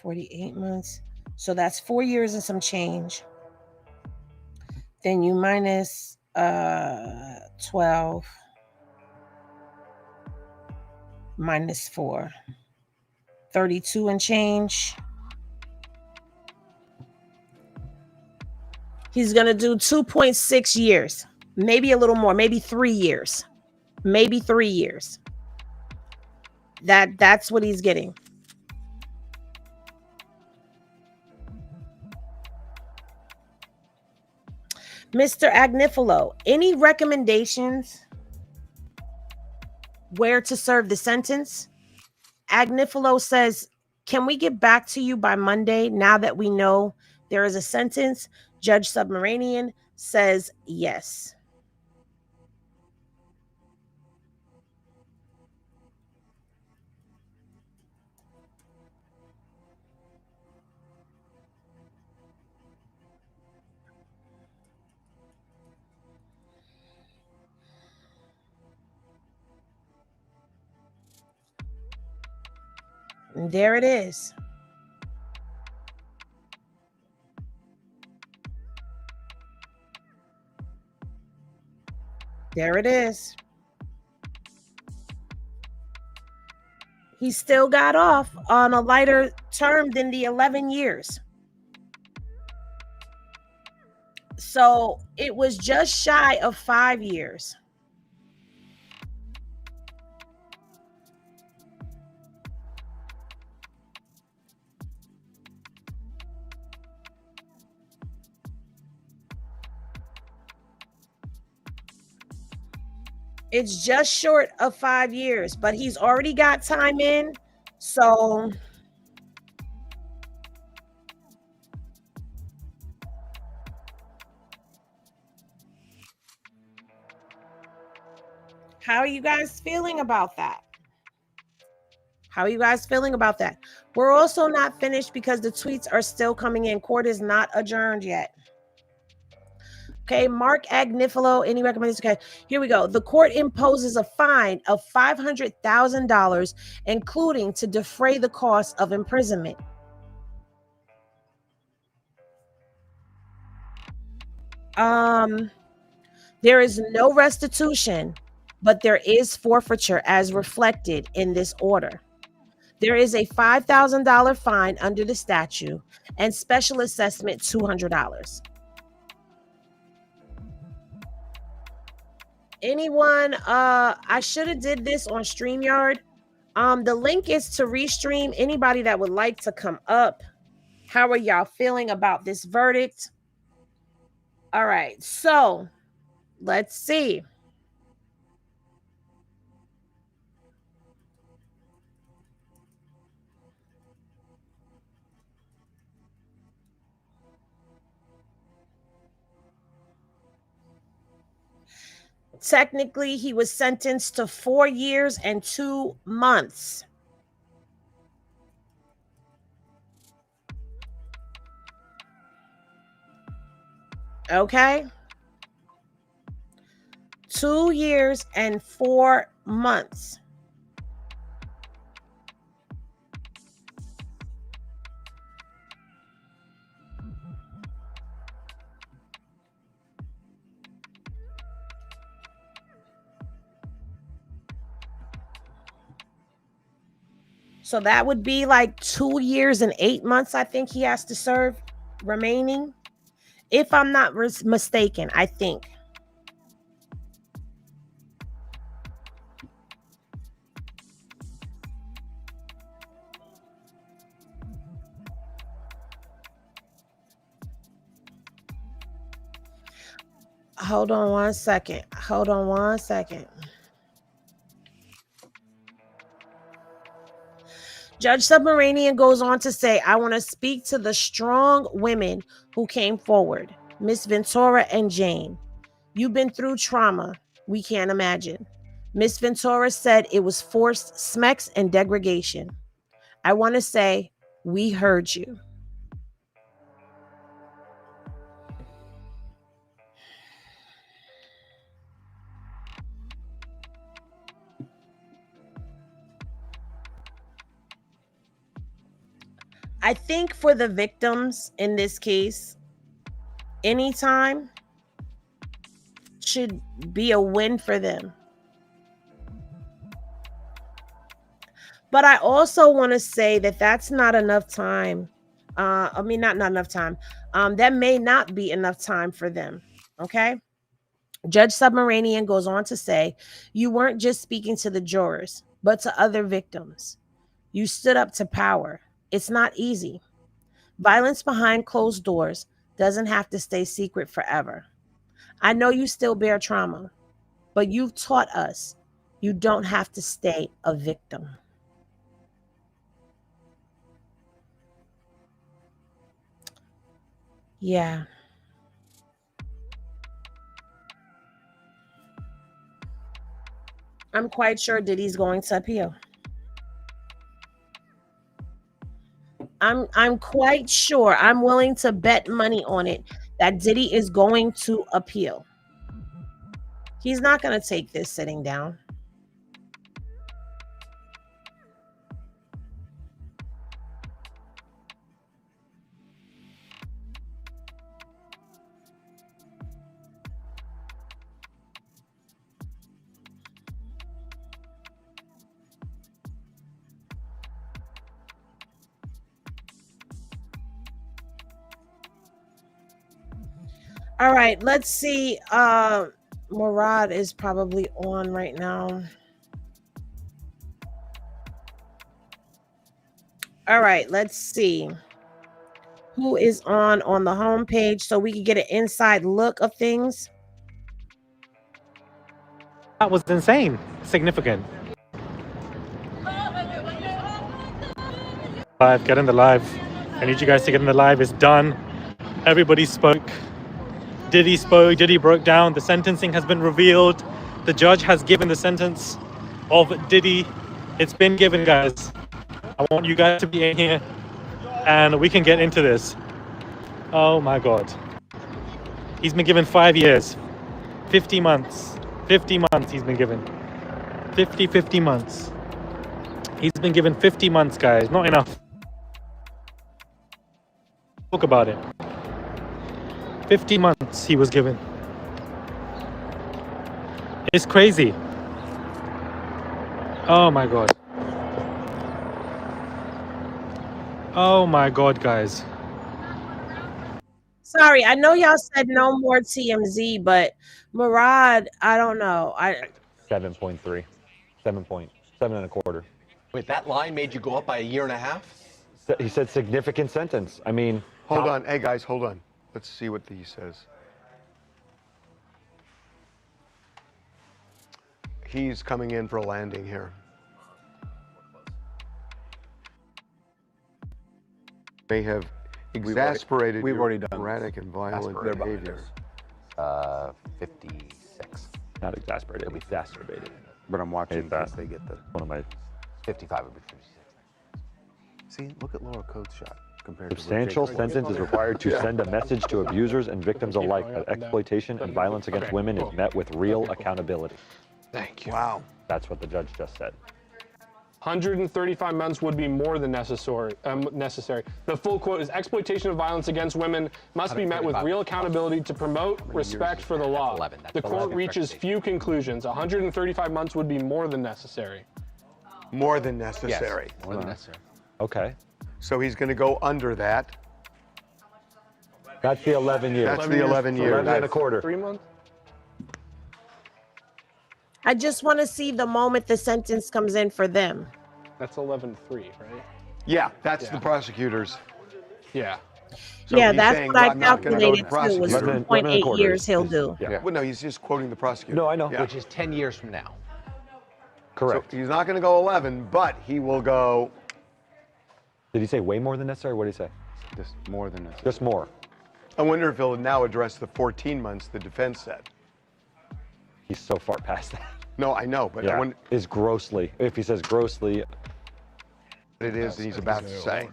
Speaker 1: $48 months. So that's 4 years and some change. Then you minus 12 minus 4. 32 and change. He's going to do 2.6 years, maybe a little more, maybe 3 years, maybe 3 years. That's what he's getting. Mr. Agnifilo, any recommendations where to serve the sentence? Agnifilo says, can we get back to you by Monday now that we know there is a sentence? Judge Submarinian says yes. And there it is. There it is. He still got off on a lighter term than the 11 years. So it was just shy of 5 years. It's just short of 5 years, but he's already got time in. So how are you guys feeling about that? How are you guys feeling about that? We're also not finished because the tweets are still coming in. Court is not adjourned yet. Okay, Mark Agnifilo, any recommendations? Okay, here we go. The court imposes a fine of $500,000, including to defray the cost of imprisonment. There is no restitution, but there is forfeiture as reflected in this order. There is a $5,000 fine under the statute and special assessment $200. Anyone, I should have did this on StreamYard. The link is to restream. Anybody that would like to come up. How are y'all feeling about this verdict? All right, so let's see. Technically, he was sentenced to 4 years and 2 months. Okay. 2 years and 4 months. So that would be like 2 years and 8 months, I think he has to serve remaining. If I'm not mistaken, I think. Hold on one second. Hold on one second. Judge Submarinian goes on to say, I want to speak to the strong women who came forward. Miss Ventura and Jane. You've been through trauma we can't imagine. Miss Ventura said it was forced smecks and degradation. I want to say, we heard you. I think for the victims in this case, any time should be a win for them. But I also want to say that that's not enough time. Not enough time. That may not be enough time for them. Okay. Judge Submarinian goes on to say, you weren't just speaking to the jurors. but to other victims. You stood up to power. It's not easy. Violence behind closed doors doesn't have to stay secret forever. I know you still bear trauma, but you've taught us you don't have to stay a victim. Yeah. I'm quite sure Diddy's going to appeal. I'm quite sure, I'm willing to bet money on it, that Diddy is going to appeal. He's not going to take this sitting down. All right, let's see. Murad is probably on right now. All right, let's see who is on the home page so we can get an inside look of things.
Speaker 5: That was insane. Significant. Live, get in the live. I need you guys to get in the live. It's done. Everybody spoke. Diddy spoke. Diddy broke down. The sentencing has been revealed. The judge has given the sentence of Diddy. It's been given, guys. I want you guys to be in here and we can get into this. Oh my God. He's been given 5 years, 50 months. 50 months he's been given. 50 months. He's been given 50 months, guys. Not enough. Talk about it. 50 months he was given. It's crazy. Oh my God. Oh my God, guys.
Speaker 1: Sorry, I know y'all said no more TMZ, but Murad, I don't know.
Speaker 8: 7.3. 7.7 and a quarter.
Speaker 21: Wait, that line made you go up by 1.5 years?
Speaker 8: He said significant sentence. I mean,
Speaker 6: Hold on. Hey, guys, hold on. Let's see what he says. He's coming in for a landing here. May have exasperated
Speaker 21: we've
Speaker 6: your
Speaker 21: already done
Speaker 6: erratic and violent behavior.
Speaker 21: 56.
Speaker 8: Not exasperated, it'll be exacerbated.
Speaker 21: But I'm watching
Speaker 8: fast.
Speaker 21: they get the
Speaker 8: One of my
Speaker 21: 55 would be 56. See, look at Laura Coates' shot compared
Speaker 8: substantial
Speaker 21: to
Speaker 8: sentence is required to send a message to abusers and victims alike that exploitation and violence against women is met with real accountability.
Speaker 21: Thank you.
Speaker 6: Wow.
Speaker 8: That's what the judge just said.
Speaker 9: 135 months would be more than necessary. The full quote is exploitation of violence against women must be met with real accountability to promote respect for the law. The court reaches few conclusions. 135 months would be more than necessary.
Speaker 6: More than necessary.
Speaker 21: Yes, more than necessary.
Speaker 8: Okay.
Speaker 6: So he's going to go under that.
Speaker 8: That's the 11 years.
Speaker 6: That's the 11 years.
Speaker 8: 11 and a quarter.
Speaker 9: 3 months?
Speaker 1: I just want to see the moment the sentence comes in for them.
Speaker 9: That's 11.3, right?
Speaker 6: Yeah, that's the prosecutors.
Speaker 9: Yeah.
Speaker 6: So
Speaker 1: yeah,
Speaker 6: he's
Speaker 1: that's
Speaker 6: saying,
Speaker 1: what I
Speaker 6: I'm not gonna go to
Speaker 1: calculated too, was
Speaker 6: prosecutor.
Speaker 1: 2.8 years he'll do.
Speaker 8: Yeah.
Speaker 6: Well, no, he's just quoting the prosecutor.
Speaker 8: No, I know.
Speaker 6: Yeah.
Speaker 21: Which is 10 years from now.
Speaker 8: Correct.
Speaker 6: So he's not going to go 11, but he will go.
Speaker 8: Did he say way more than necessary? What did he say?
Speaker 21: Just more than necessary.
Speaker 8: Just more.
Speaker 6: I wonder if he'll now address the 14 months the defense said.
Speaker 8: He's so far past that.
Speaker 6: No, I know, but I
Speaker 8: Yeah.
Speaker 6: wonder
Speaker 8: Is grossly. If he says grossly.
Speaker 6: what it is that he's about to say.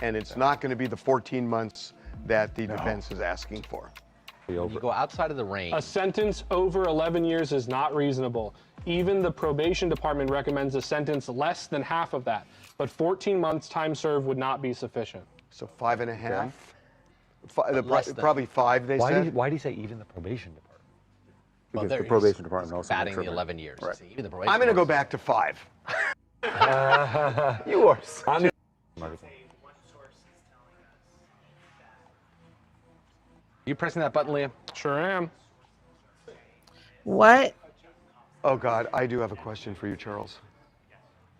Speaker 6: And it's not going to be the 14 months that the defense is asking for.
Speaker 21: You go outside of the range.
Speaker 9: A sentence over 11 years is not reasonable. Even the probation department recommends a sentence less than half of that. But 14 months time served would not be sufficient.
Speaker 6: So 5.5?
Speaker 21: Less than.
Speaker 6: Probably 5, they said.
Speaker 8: Why did he say even the probation department?
Speaker 21: Well, Because the probation department also batting the 11 years.
Speaker 6: Right.
Speaker 21: See, even the probation
Speaker 6: I'm going to go
Speaker 21: department-
Speaker 6: back to 5.
Speaker 21: You are. You pressing that button, Liam?
Speaker 9: Sure am.
Speaker 1: What?
Speaker 6: Oh, God, I do have a question for you, Charles.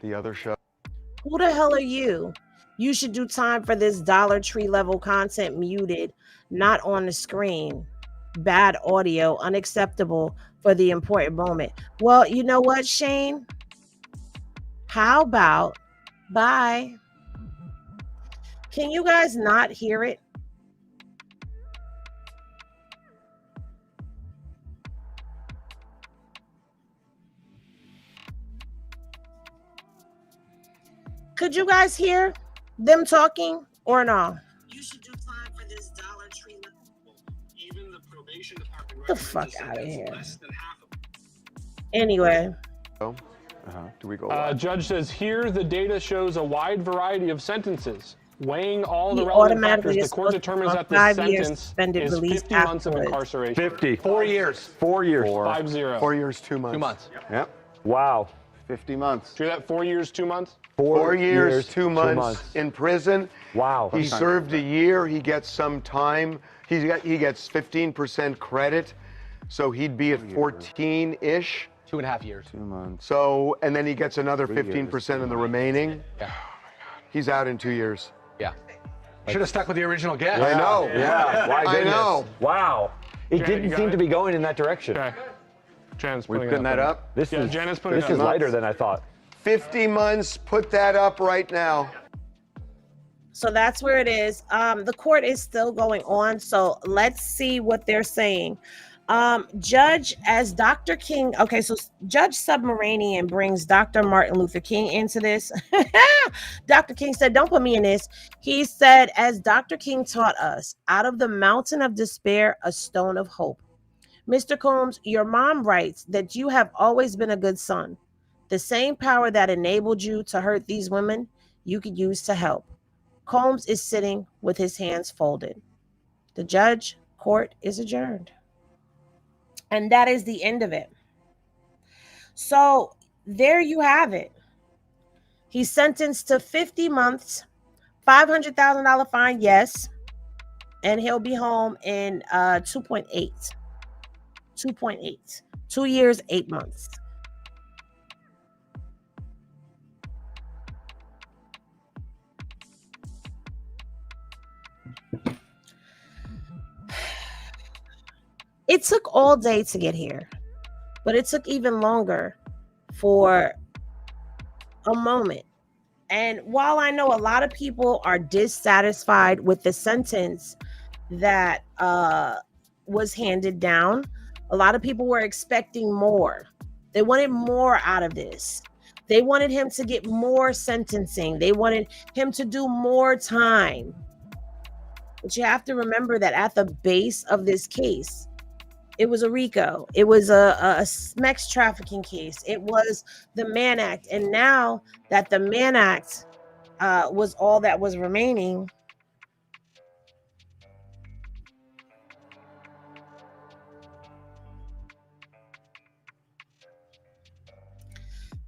Speaker 6: The other show.
Speaker 1: Who the hell are you? You should do time for this Dollar Tree level content muted, not on the screen. Bad audio, unacceptable for the important moment. Well, you know what, Shane? How about bye? Can you guys not hear it? Could you guys hear them talking or no? You should do time for this Dollar Tree. Even the probation department. Get the fuck out of here. Anyway.
Speaker 6: Do we go?
Speaker 9: Judge says here the data shows a wide variety of sentences. Weighing all the relevant factors, the court determines that the sentence is 50 months of incarceration.
Speaker 8: 50.
Speaker 21: 4 years.
Speaker 8: 4 years.
Speaker 9: 5-0.
Speaker 6: 4 years, 2 months.
Speaker 21: 2 months.
Speaker 6: Yep.
Speaker 8: Wow.
Speaker 6: 50 months.
Speaker 9: Do that 4 years, 2 months?
Speaker 6: 4 years, 2 months in prison.
Speaker 8: Wow.
Speaker 6: He served a year. He gets some time. He gets 15% credit, so he'd be at 14-ish.
Speaker 21: 2.5 years.
Speaker 6: 2 months. So, and then he gets another 15% in the remaining.
Speaker 21: Yeah.
Speaker 6: He's out in 2 years.
Speaker 21: Yeah. Should have stuck with the original guess.
Speaker 6: I know.
Speaker 8: Yeah. Why
Speaker 6: I know.
Speaker 8: Wow. It didn't seem to be going in that direction.
Speaker 9: Okay. Jen's
Speaker 6: We're
Speaker 9: putting
Speaker 6: putting that up.
Speaker 8: This is
Speaker 9: Jen is putting
Speaker 8: this
Speaker 9: it
Speaker 8: is
Speaker 9: up.
Speaker 8: lighter than I thought.
Speaker 6: 50 months. Put that up right now.
Speaker 1: So that's where it is. The court is still going on. So let's see what they're saying. Judge, as Dr. King, okay, so Judge Submarinian brings Dr. Martin Luther King into this. Dr. King said, don't put me in this. He said, as Dr. King taught us, out of the mountain of despair, a stone of hope. Mr. Combs, your mom writes that you have always been a good son. The same power that enabled you to hurt these women, you could use to help. Combs is sitting with his hands folded. The judge, court is adjourned. And that is the end of it. So there you have it. He's sentenced to 50 months, $500,000 fine, yes. And he'll be home in 2.8. 2.8. 2 years, 8 months. It took all day to get here, but it took even longer for a moment. And while I know a lot of people are dissatisfied with the sentence that was handed down, a lot of people were expecting more. They wanted more out of this. They wanted him to get more sentencing. They wanted him to do more time. But you have to remember that at the base of this case, it was a RICO. It was a sex trafficking case. It was the Mann Act. And now that the Mann Act was all that was remaining,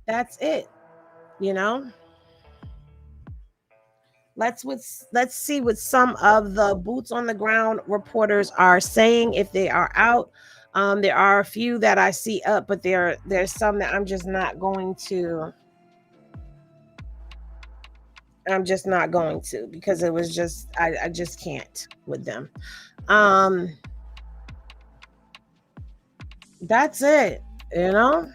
Speaker 1: that's it, you know? Let's see what some of the boots on the ground reporters are saying, if they are out. There are a few that I see up, but there's some that I'm just not going to because it was just I just can't with them. That's it, you know?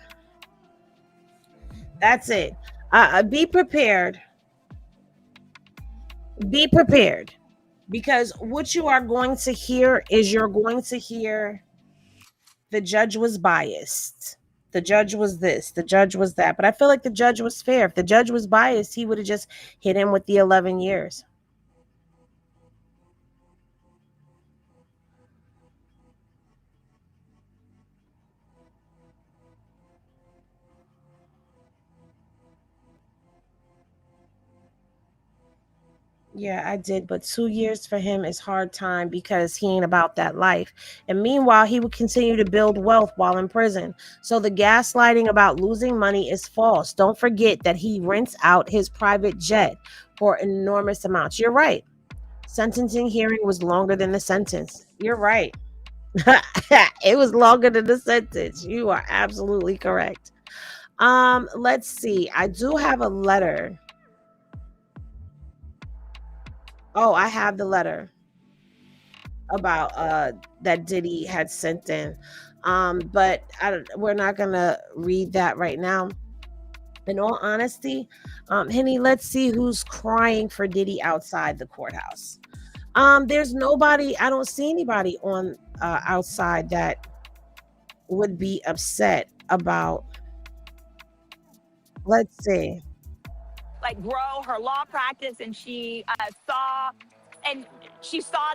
Speaker 1: That's it. Be prepared. Be prepared, because what you are going to hear is you're going to hear the judge was biased. The judge was this, the judge was that. But I feel like the judge was fair. If the judge was biased, he would have just hit him with the 11 years. Yeah, I did. But 2 years for him is hard time because he ain't about that life. And meanwhile, he would continue to build wealth while in prison. So the gaslighting about losing money is false. Don't forget that he rents out his private jet for enormous amounts. You're right. Sentencing hearing was longer than the sentence. You're right. It was longer than the sentence. You are absolutely correct. Let's see. I do have a letter. Oh, I have the letter about that Diddy had sent in. But we're not gonna read that right now. In all honesty, Henny, let's see who's crying for Diddy outside the courthouse. There's nobody. I don't see anybody on outside that would be upset about. Let's see.
Speaker 10: Like grow her law practice, and she saw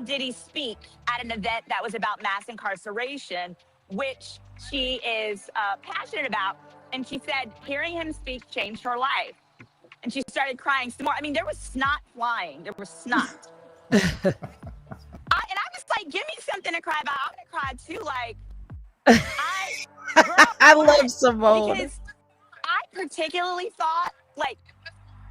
Speaker 10: Diddy speak at an event that was about mass incarceration, which she is passionate about. And she said hearing him speak changed her life. And she started crying some more. I mean, there was snot flying. There was snot. And I was like, give me something to cry about. I'm gonna cry too. Like,
Speaker 1: I love Simone.
Speaker 10: Because I particularly thought, like,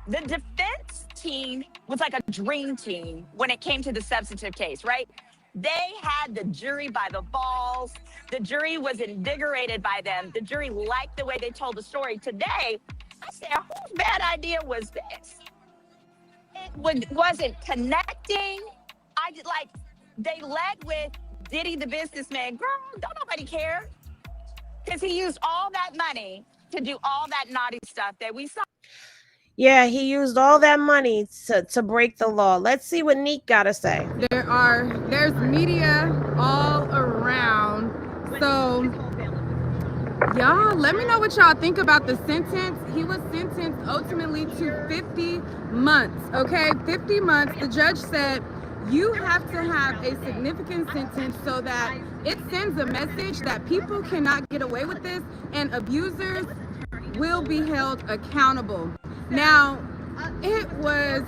Speaker 10: the defense team was like a dream team when it came to the substantive case, right? They had the jury by the balls. The jury was invigorated by them. The jury liked the way they told the story. Today, I said, whose bad idea was this? It wasn't connecting. They led with Diddy the businessman. Girl, don't nobody care. Because he used all that money to do all that naughty stuff that we saw.
Speaker 1: Yeah, he used all that money to break the law. Let's see what Neek got to say.
Speaker 4: There's media all around. So y'all, let me know what y'all think about the sentence. He was sentenced ultimately to 50 months, okay? 50 months. The judge said you have to have a significant sentence so that it sends a message that people cannot get away with this and abusers will be held accountable. Now, it was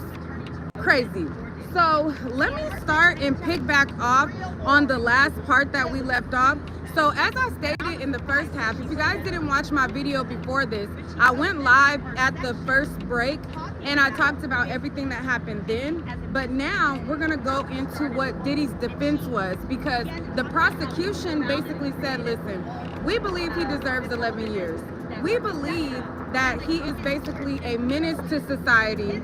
Speaker 4: crazy. So let me start and pick back off on the last part that we left off. So as I stated in the first half, if you guys didn't watch my video before this, I went live at the first break and I talked about everything that happened then. But now we're gonna go into what Diddy's defense was, because the prosecution basically said, listen, we believe he deserves 11 years. We believe that he is basically a menace to society.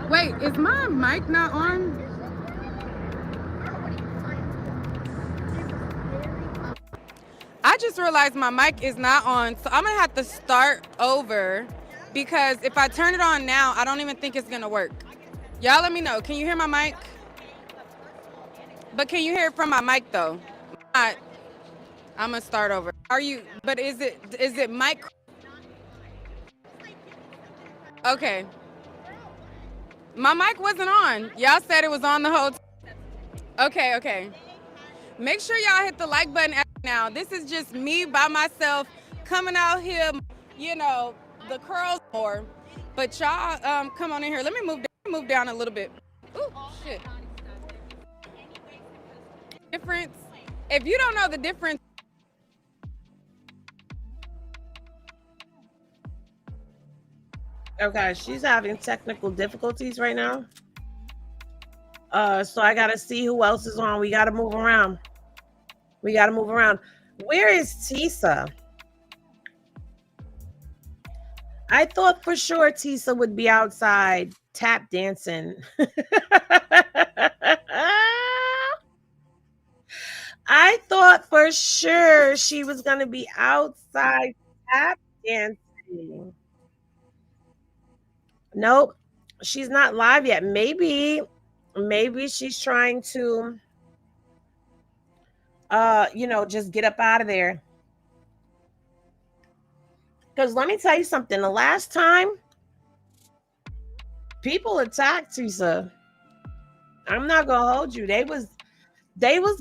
Speaker 4: Wait, is my mic not on? I just realized my mic is not on, so I'm gonna have to start over because if I turn it on now, I don't even think it's gonna work. Y'all let me know. Can you hear my mic? But can you hear it from my mic though? I'm gonna start over. But is it mic? Okay. My mic wasn't on. Y'all said it was on the whole time. Okay. Make sure y'all hit the like button now. This is just me by myself coming out here, you know, the curls more. But y'all come on in here. Let me move down a little bit. Ooh, shit. Difference. If you don't know the difference.
Speaker 1: Okay, she's having technical difficulties right now. So I gotta see who else is on. We gotta move around. Where is Tisa? I thought for sure Tisa would be outside tap dancing. I thought for sure she was gonna be outside tap dancing. Nope, she's not live yet. Maybe she's trying to just get up out of there. Because let me tell you something, the last time people attacked Tisa, I'm not gonna hold you. They was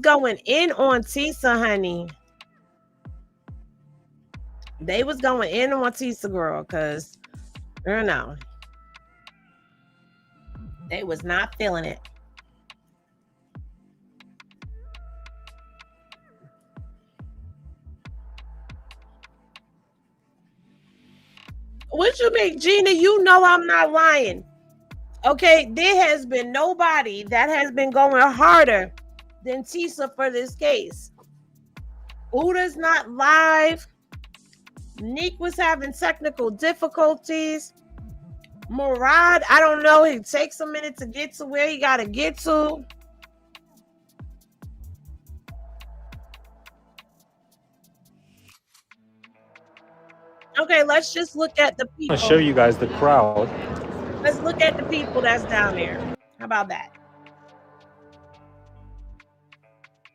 Speaker 1: going in on Tisa, honey. They was going in on Tisa, girl, because I don't know. They was not feeling it. What you mean, Gina? You know I'm not lying. Okay, there has been nobody that has been going harder than Tisa for this case. Uda's not live. Neek was having technical difficulties. Murad, I don't know. It takes a minute to get to where he got to get to. Okay, let's just look at the people.
Speaker 5: I'll show you guys the crowd.
Speaker 1: Let's look at the people that's down there. How about that?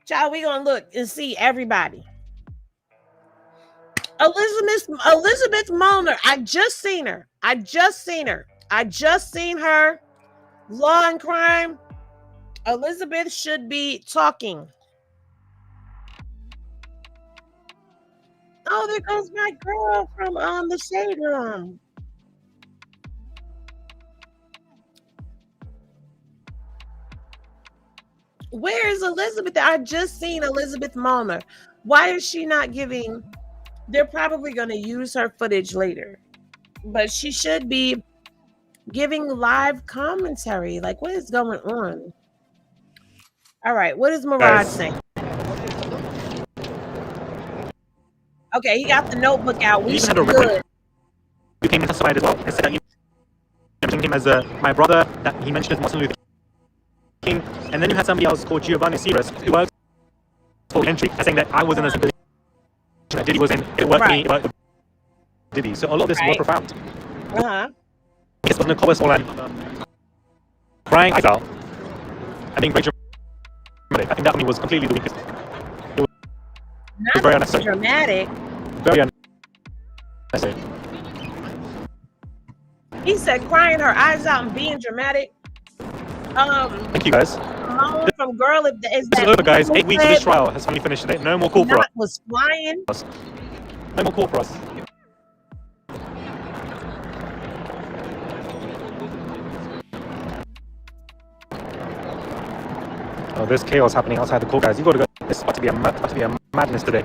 Speaker 1: Child, we gonna look and see everybody. Elizabeth Molnar. I just seen her. I just seen her. Law and Crime. Elizabeth should be talking. Oh, there goes my girl from the shade room. Where is Elizabeth? I just seen Elizabeth Molnar. Why is she not giving? They're probably going to use her footage later, but she should be giving live commentary. Like, what is going on? All right, what is Murad saying? Okay, he got the notebook out. We should good.
Speaker 5: You came and testified as well and said that you mentioned him as my brother, that he mentioned as Martin Luther King, and then you had somebody else called Giovanni Sires who worked for entry saying that I was in a position that Diddy was in. It worked me, it worked Diddy. So a lot of this is more profound. It's what Nicole was all crying out and being very dramatic. I think that for me was completely the weakest. It was very unnecessary.
Speaker 1: Dramatic.
Speaker 5: Very unnecessary.
Speaker 1: He said crying her eyes out and being dramatic.
Speaker 5: Thank you, guys.
Speaker 1: From girl, is
Speaker 5: this is over, guys. 8 weeks of this trial has finally finished today. No more call for us.
Speaker 1: Was flying.
Speaker 5: No more call for us. Oh, there's chaos happening outside the court, guys. You got to go. It's about to be a madness today,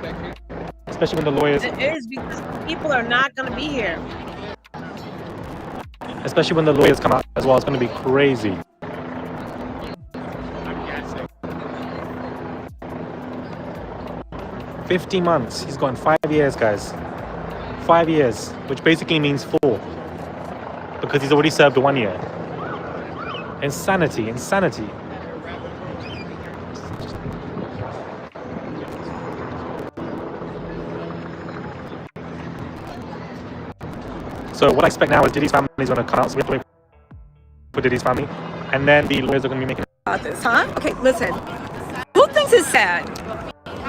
Speaker 5: especially when the lawyers.
Speaker 1: It is, because people are not going to be here.
Speaker 5: Especially when the lawyers come out as well. It's going to be crazy. $50 months. He's gotten 5 years, guys. 5 years, which basically means 4, because he's already served 1 year. Insanity, insanity. So what I expect now is Diddy's family is going to come out, so we have to wait for Diddy's family, and then the lawyers are going to be making
Speaker 11: about this, huh? Okay, listen. Who thinks it's sad?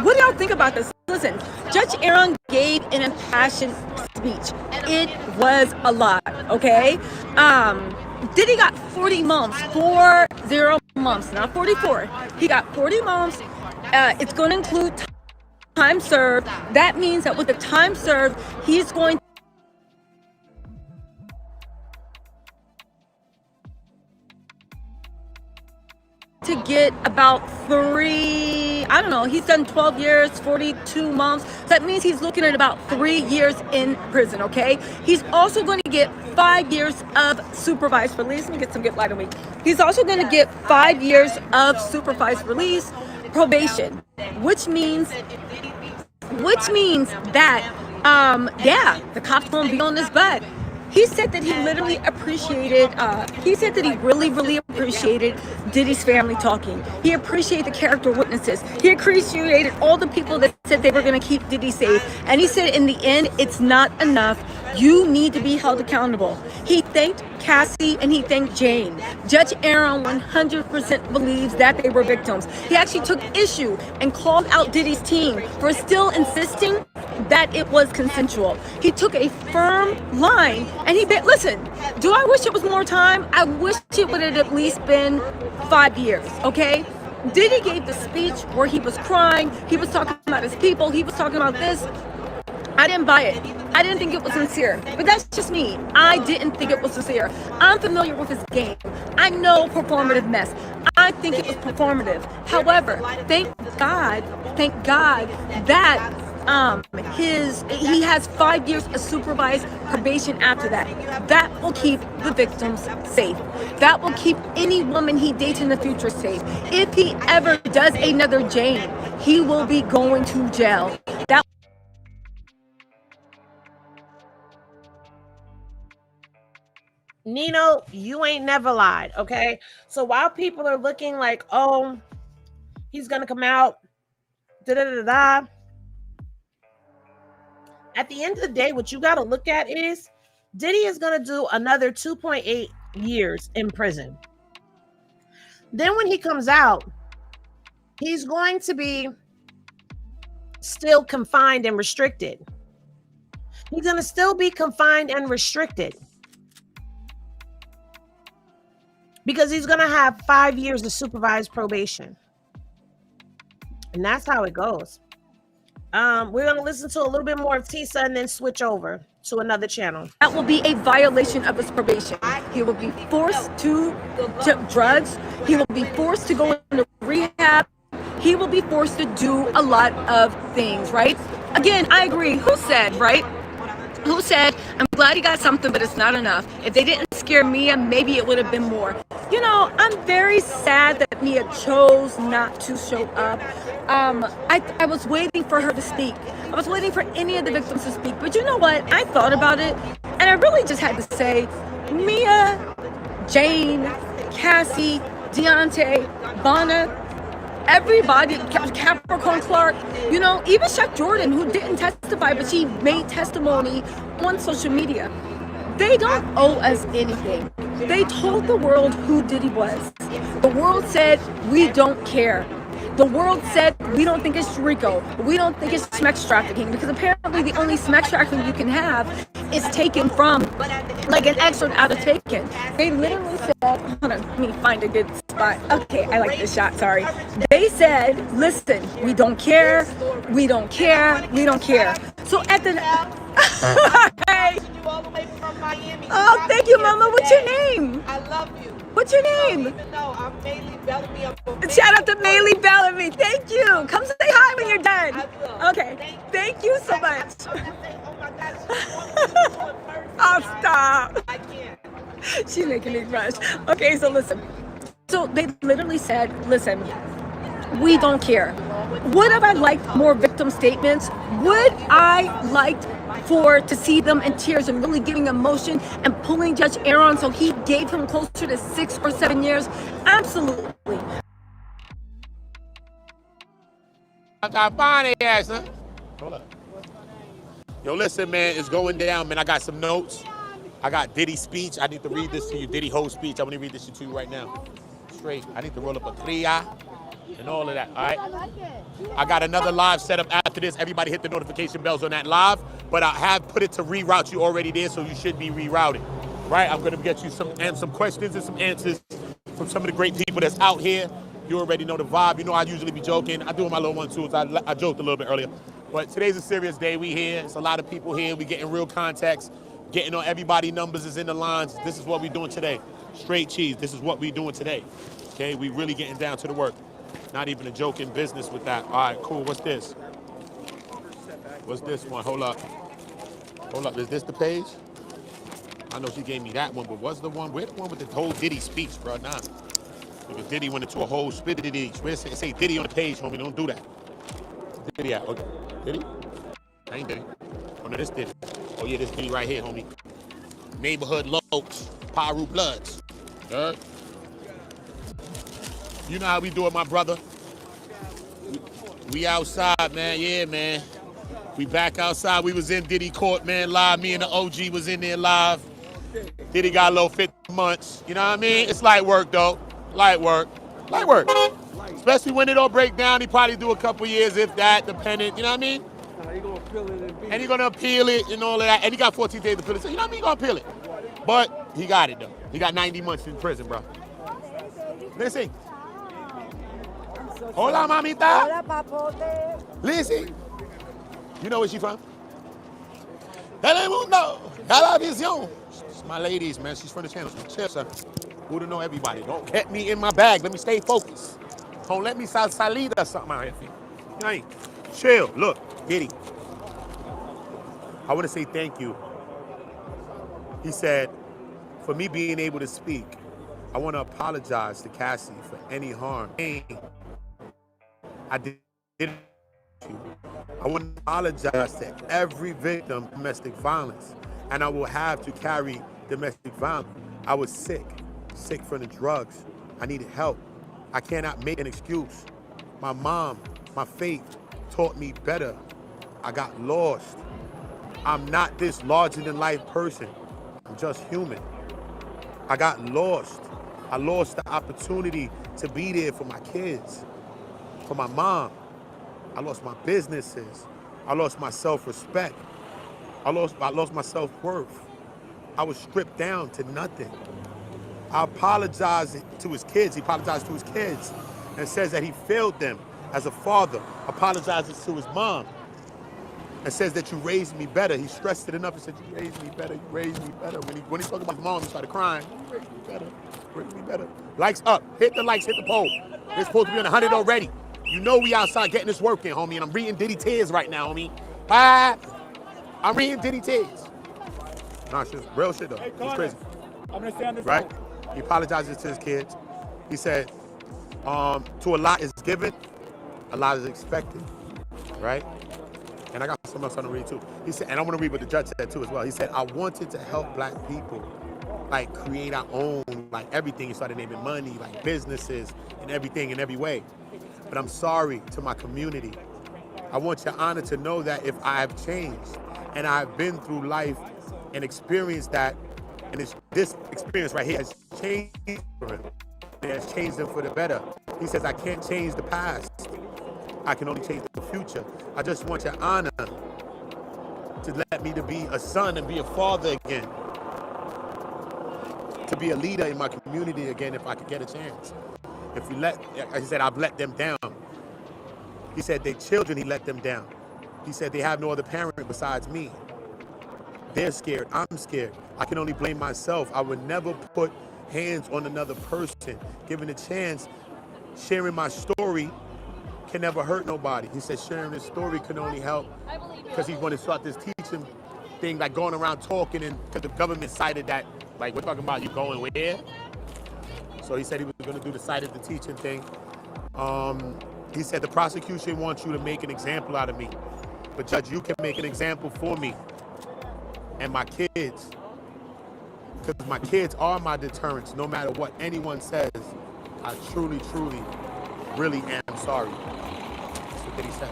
Speaker 11: What do y'all think about this? Listen, Judge Aaron gave an impassioned speech. It was a lot, okay? Diddy got 40 months, 40 months, not 44. He got 40 months. It's going to include time served. That means that with the time served, he's going to get about 3, I don't know, he's done 12 years, 42 months. So that means he's looking at about 3 years in prison, okay? He's also going to get 5 years of supervised release. Let me get some Get Light on me. He's also going to get 5 years of supervised release, probation, which means that, yeah, the cops won't be on his butt. He said that he literally appreciated, he really appreciated Diddy's family talking. He appreciated the character witnesses. He appreciated all the people that said they were going to keep Diddy safe. And he said in the end, it's not enough. You need to be held accountable. He thanked Cassie and he thanked Jane. Judge Aaron 100% believes that they were victims. He actually took issue and called out Diddy's team for still insisting that it was consensual. He took a firm line and listen, do I wish it was more time? I wish it would have at least been 5 years, okay? Diddy gave the speech where he was crying, he was talking about his people, he was talking about this. I didn't buy it. I didn't think it was sincere. But that's just me. I didn't think it was sincere. I'm familiar with his game. I know performative mess. I think it was performative. However, thank God that he has 5 years of supervised probation after that. That will keep the victims safe. That will keep any woman he dates in the future safe. If he ever does another Jane, he will be going to jail. That
Speaker 1: Nino, you ain't never lied, okay? So while people are looking like, oh, he's gonna come out, da-da-da-da, at the end of the day, what you gotta look at is Diddy is gonna do another 2.8 years in prison. Then when he comes out, he's going to be still confined and restricted. He's gonna still be confined and restricted. Because he's going to have 5 years of supervised probation. And that's how it goes. We're going to listen to a little bit more of Tisa and then switch over to another channel.
Speaker 11: That will be a violation of his probation. He will be forced to drugs. He will be forced to go into rehab. He will be forced to do a lot of things, right? Again, I agree. Who said, right? Who said, I'm glad he got something, but it's not enough. If they didn't scare Mia, maybe it would have been more. You know, I'm very sad that Mia chose not to show up. I was waiting for her to speak. I was waiting for any of the victims to speak. But you know what? I thought about it, and I really just had to say, Mia, Jane, Cassie, Deontay, Vanna, everybody, Capricorn Clark, you know, even Chef Jordan, who didn't testify, but she made testimony on social media. They don't owe us anything. They told the world who Diddy was. The world said, we don't care. The world said, we don't think it's Rico. We don't think it's sex trafficking, because apparently the only sex trafficking you can have is taken from, like an excerpt out of Taken. They literally said, hold on, let me find a good spot. Okay, I like this shot, sorry. They said, listen, we don't care, we don't care, we don't care. So at the... Hey. Oh, thank you, Mama. What's your name?
Speaker 12: I love you.
Speaker 11: What's your name?
Speaker 12: I'm Bailey Bellamy.
Speaker 11: Shout out to Bailey Bellamy. Thank you. Come say hi when you're done. Okay. Thank you so much. Oh, stop. She's making me rush. Okay, so listen. So they literally said, listen, we don't care. Would have I liked more victim statements? Would I liked to see them in tears and really giving emotion and pulling Judge Aaron so he gave him closer to 6 or 7 years? Absolutely.
Speaker 13: I got fine ass, huh? Hold up. Yo, listen, man, it's going down, man. I got some notes. I got Diddy's speech. I need to read this to you. Diddy whole speech. I want to read this to you right now. Straight. I need to roll up a tria and all of that, all right? I got another live set up after this. Everybody hit the notification bells on that live, but I have put it to reroute you already there, so you should be rerouted, right? I'm gonna get you some questions and some answers from some of the great people that's out here. You already know the vibe. You know I usually be joking. I do my little one too. I joked a little bit earlier, but today's a serious day. We here. It's a lot of people here. We getting real context, getting on everybody numbers is in the lines. This is what we doing today. Straight cheese. This is what we doing today. Okay, we really getting down to the work. Not even a joke in business with that. All right, cool. What's this? What's this one? Hold up. Hold up. Is this the page? I know she gave me that one, but what's the one? Where's the one with the whole Diddy speech, bro? Nah. Because Diddy went into a whole spit Diddy. Say Diddy on the page, homie. Don't do that. Diddy out. Okay. Diddy? I ain't Diddy. Oh, no, this Diddy. Oh, yeah, this Diddy right here, homie. Neighborhood Lokes. Paru Bloods. You know how we do it, my brother. We outside, man. Yeah, man. We back outside. We was in Diddy court, man, live. Me and the OG was in there live. Diddy got a little 50 months. You know what I mean? It's light work, though. Light work. Light work. Especially when it all break down. He probably do a couple years, if that, dependent. You know what I mean? And he gonna appeal it and all of that. And he got 14 days to appeal it. So you know what I mean? He gonna appeal it. But he got it, though. He got 90 months in prison, bro. Listen. Hola, mamita.
Speaker 12: Hola, papote.
Speaker 13: Lizzie. You know where she from? Telemundo. Television. It's my ladies, man. She's from the channel. Chill, sir. Who to know everybody. Don't get me in my bag. Let me stay focused. Don't let me salida or something out here. You know what I mean? Chill. Look, Diddy. I want to say thank you. He said, for me being able to speak, I want to apologize to Cassie for any harm. I did. I want to apologize to every victim of domestic violence, and I will have to carry domestic violence. I was sick from the drugs. I needed help. I cannot make an excuse. My mom, my faith taught me better. I got lost. I'm not this larger than life person. I'm just human. I got lost. I lost the opportunity to be there for my kids, for my mom. I lost my businesses. I lost my self-respect. I lost my self-worth. I was stripped down to nothing. I apologized to his kids. He apologized to his kids and says that he failed them as a father. Apologizes to his mom and says that you raised me better. He stressed it enough and said, you raised me better, you raised me better. When he talked about his mom, he started crying. You raised me better, you raised me better. Likes up, hit the likes, hit the poll. We're supposed to be on 100 already. You know we outside getting this work in, homie, and I'm reading Diddy tears right now, homie. Bye. I'm reading Diddy tears. Nah, shit, real shit though. It's crazy.
Speaker 14: I'm gonna stay on this
Speaker 13: right? He apologizes to his kids. He said, to a lot is given, a lot is expected, right? And I got something else I want to read too. He said, and I want to read what the judge said too as well. He said, I wanted to help black people, like create our own, like everything. He started naming money, like businesses and everything in every way. But I'm sorry to my community. I want your honor to know that if I have changed and I've been through life and experienced that, and this experience right here has changed for him. It has changed him for the better. He says, I can't change the past. I can only change the future. I just want your honor to let me to be a son and be a father again. To be a leader in my community again if I could get a chance. If we let, he said, I've let them down. He said, their children, he let them down. He said, they have no other parent besides me. They're scared, I'm scared. I can only blame myself. I would never put hands on another person. Given a chance, sharing my story can never hurt nobody. He said sharing his story can only help because he's going to start this teaching thing, like going around talking, and because the government cited that, like we're talking about you going where? So he said he was going to do the cited the teaching thing. He said the prosecution wants you to make an example out of me, but Judge, you can make an example for me and my kids, because my kids are my deterrents. No matter what anyone says, I truly, truly, really am sorry. That's what Diddy said.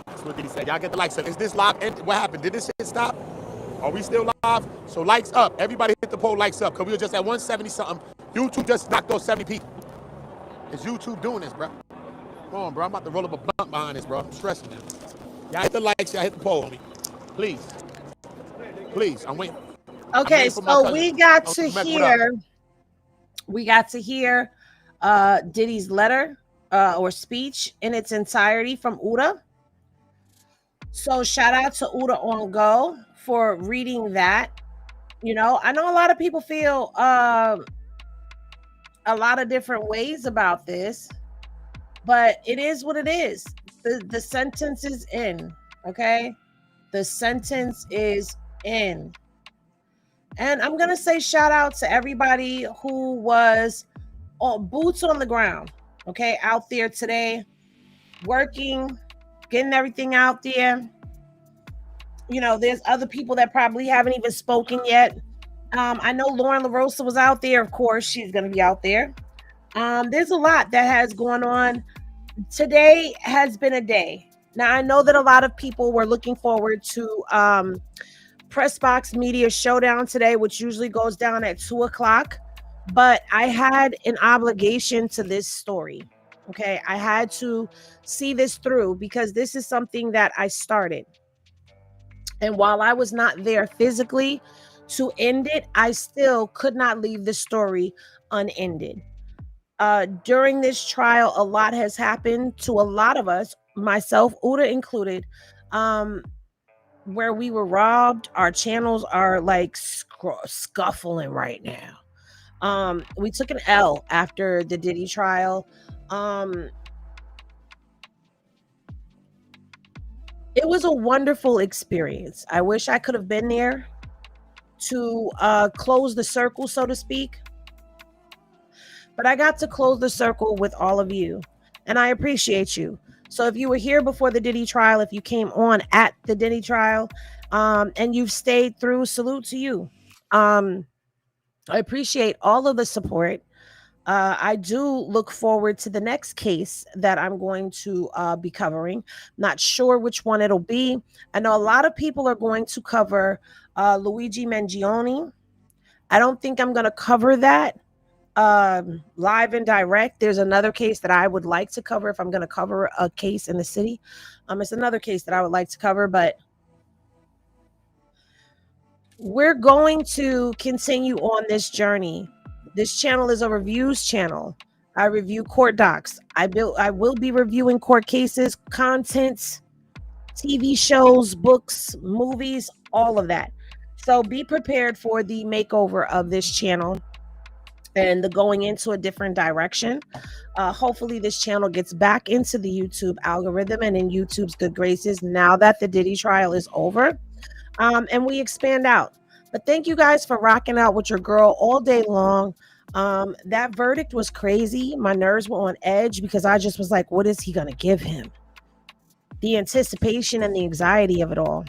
Speaker 13: That's what Diddy said. Y'all get the likes up. Is this live? What happened? Did this shit stop? Are we still live? So likes up. Everybody hit the poll, likes up, because we were just at 170 something. YouTube just knocked those 70 people. Is YouTube doing this, bro? Come on, bro. I'm about to roll up a blunt behind this, bro. I'm stressing now. Y'all hit the likes, y'all hit the poll, homie. Please. Please, I'm waiting.
Speaker 1: Okay, so we got to hear Diddy's letter or speech in its entirety from Uda. So shout out to Uda on Go for reading that. You know, I know a lot of people feel a lot of different ways about this, but it is what it is. The sentence is in, okay? The sentence is in. And I'm going to say shout out to everybody who was boots on the ground, okay, out there today, working, getting everything out there. You know, there's other people that probably haven't even spoken yet. I know Lauren LaRosa was out there. Of course, she's going to be out there. There's a lot that has gone on. Today has been a day. Now, I know that a lot of people were looking forward to Press Box Media Showdown today, which usually goes down at 2:00. But I had an obligation to this story. Okay, I had to see this through because this is something that I started. And while I was not there physically to end it, I still could not leave the story unended. During this trial, a lot has happened to a lot of us, myself, Uda included, where we were robbed. Our channels are like scuffling right now. We took an L after the Diddy trial. It was a wonderful experience. I wish I could have been there to close the circle, so to speak. But I got to close the circle with all of you, and I appreciate you. So if you were here before the Diddy trial, if you came on at the Diddy trial, and you've stayed through, salute to you. I appreciate all of the support. I do look forward to the next case that I'm going to be covering. Not sure which one it'll be. I know a lot of people are going to cover Luigi Mangione. I don't think I'm going to cover that live and direct. There's another case that I would like to cover if I'm going to cover a case in the city. It's another case that I would like to cover, but we're going to continue on this journey. This channel is a reviews channel. I review court docs. I will be reviewing court cases, contents, TV shows, books, movies, all of that. So be prepared for the makeover of this channel and the going into a different direction. Hopefully this channel gets back into the YouTube algorithm and in YouTube's good graces now that the Diddy trial is over. And we expand out. But thank you guys for rocking out with your girl all day long. That verdict was crazy. My nerves were on edge because I just was like, what is he going to give him? The anticipation and the anxiety of it all.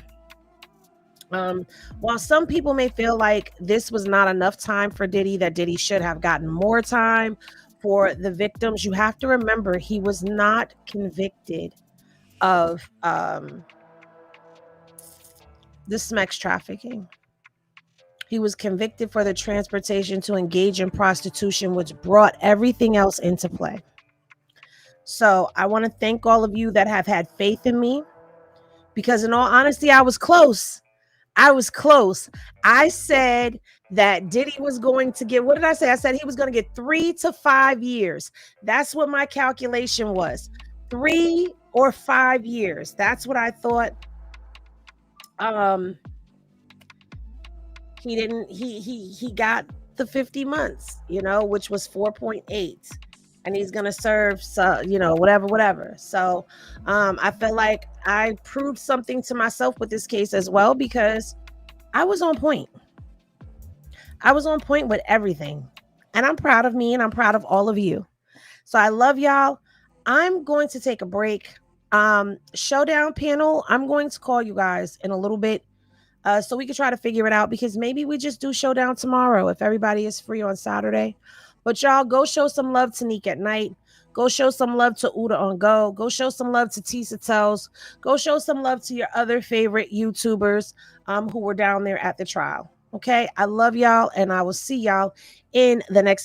Speaker 1: While some people may feel like this was not enough time for Diddy, that Diddy should have gotten more time for the victims, you have to remember he was not convicted of the sex trafficking. He was convicted for the transportation to engage in prostitution, which brought everything else into play. So I want to thank all of you that have had faith in me, because in all honesty, I was close. I said that Diddy was going to get, what did I say? I said he was going to get 3 to 5 years. That's what my calculation was. 3 or 5 years. That's what I thought. He got the 50 months, which was 4.8, and he's gonna serve whatever. So I felt like I proved something to myself with this case as well, because I was on point. I was on point with everything, and I'm proud of me, and I'm proud of all of you. So I love y'all. I'm going to take a break. Showdown panel, I'm going to call you guys in a little bit. So we can try to figure it out, because maybe we just do showdown tomorrow if everybody is free on Saturday. But y'all go show some love to Neek at Night. Go show some love to Uda on Go. Go show some love to Tisa Tells. Go show some love to your other favorite YouTubers who were down there at the trial. Okay, I love y'all, and I will see y'all in the next video.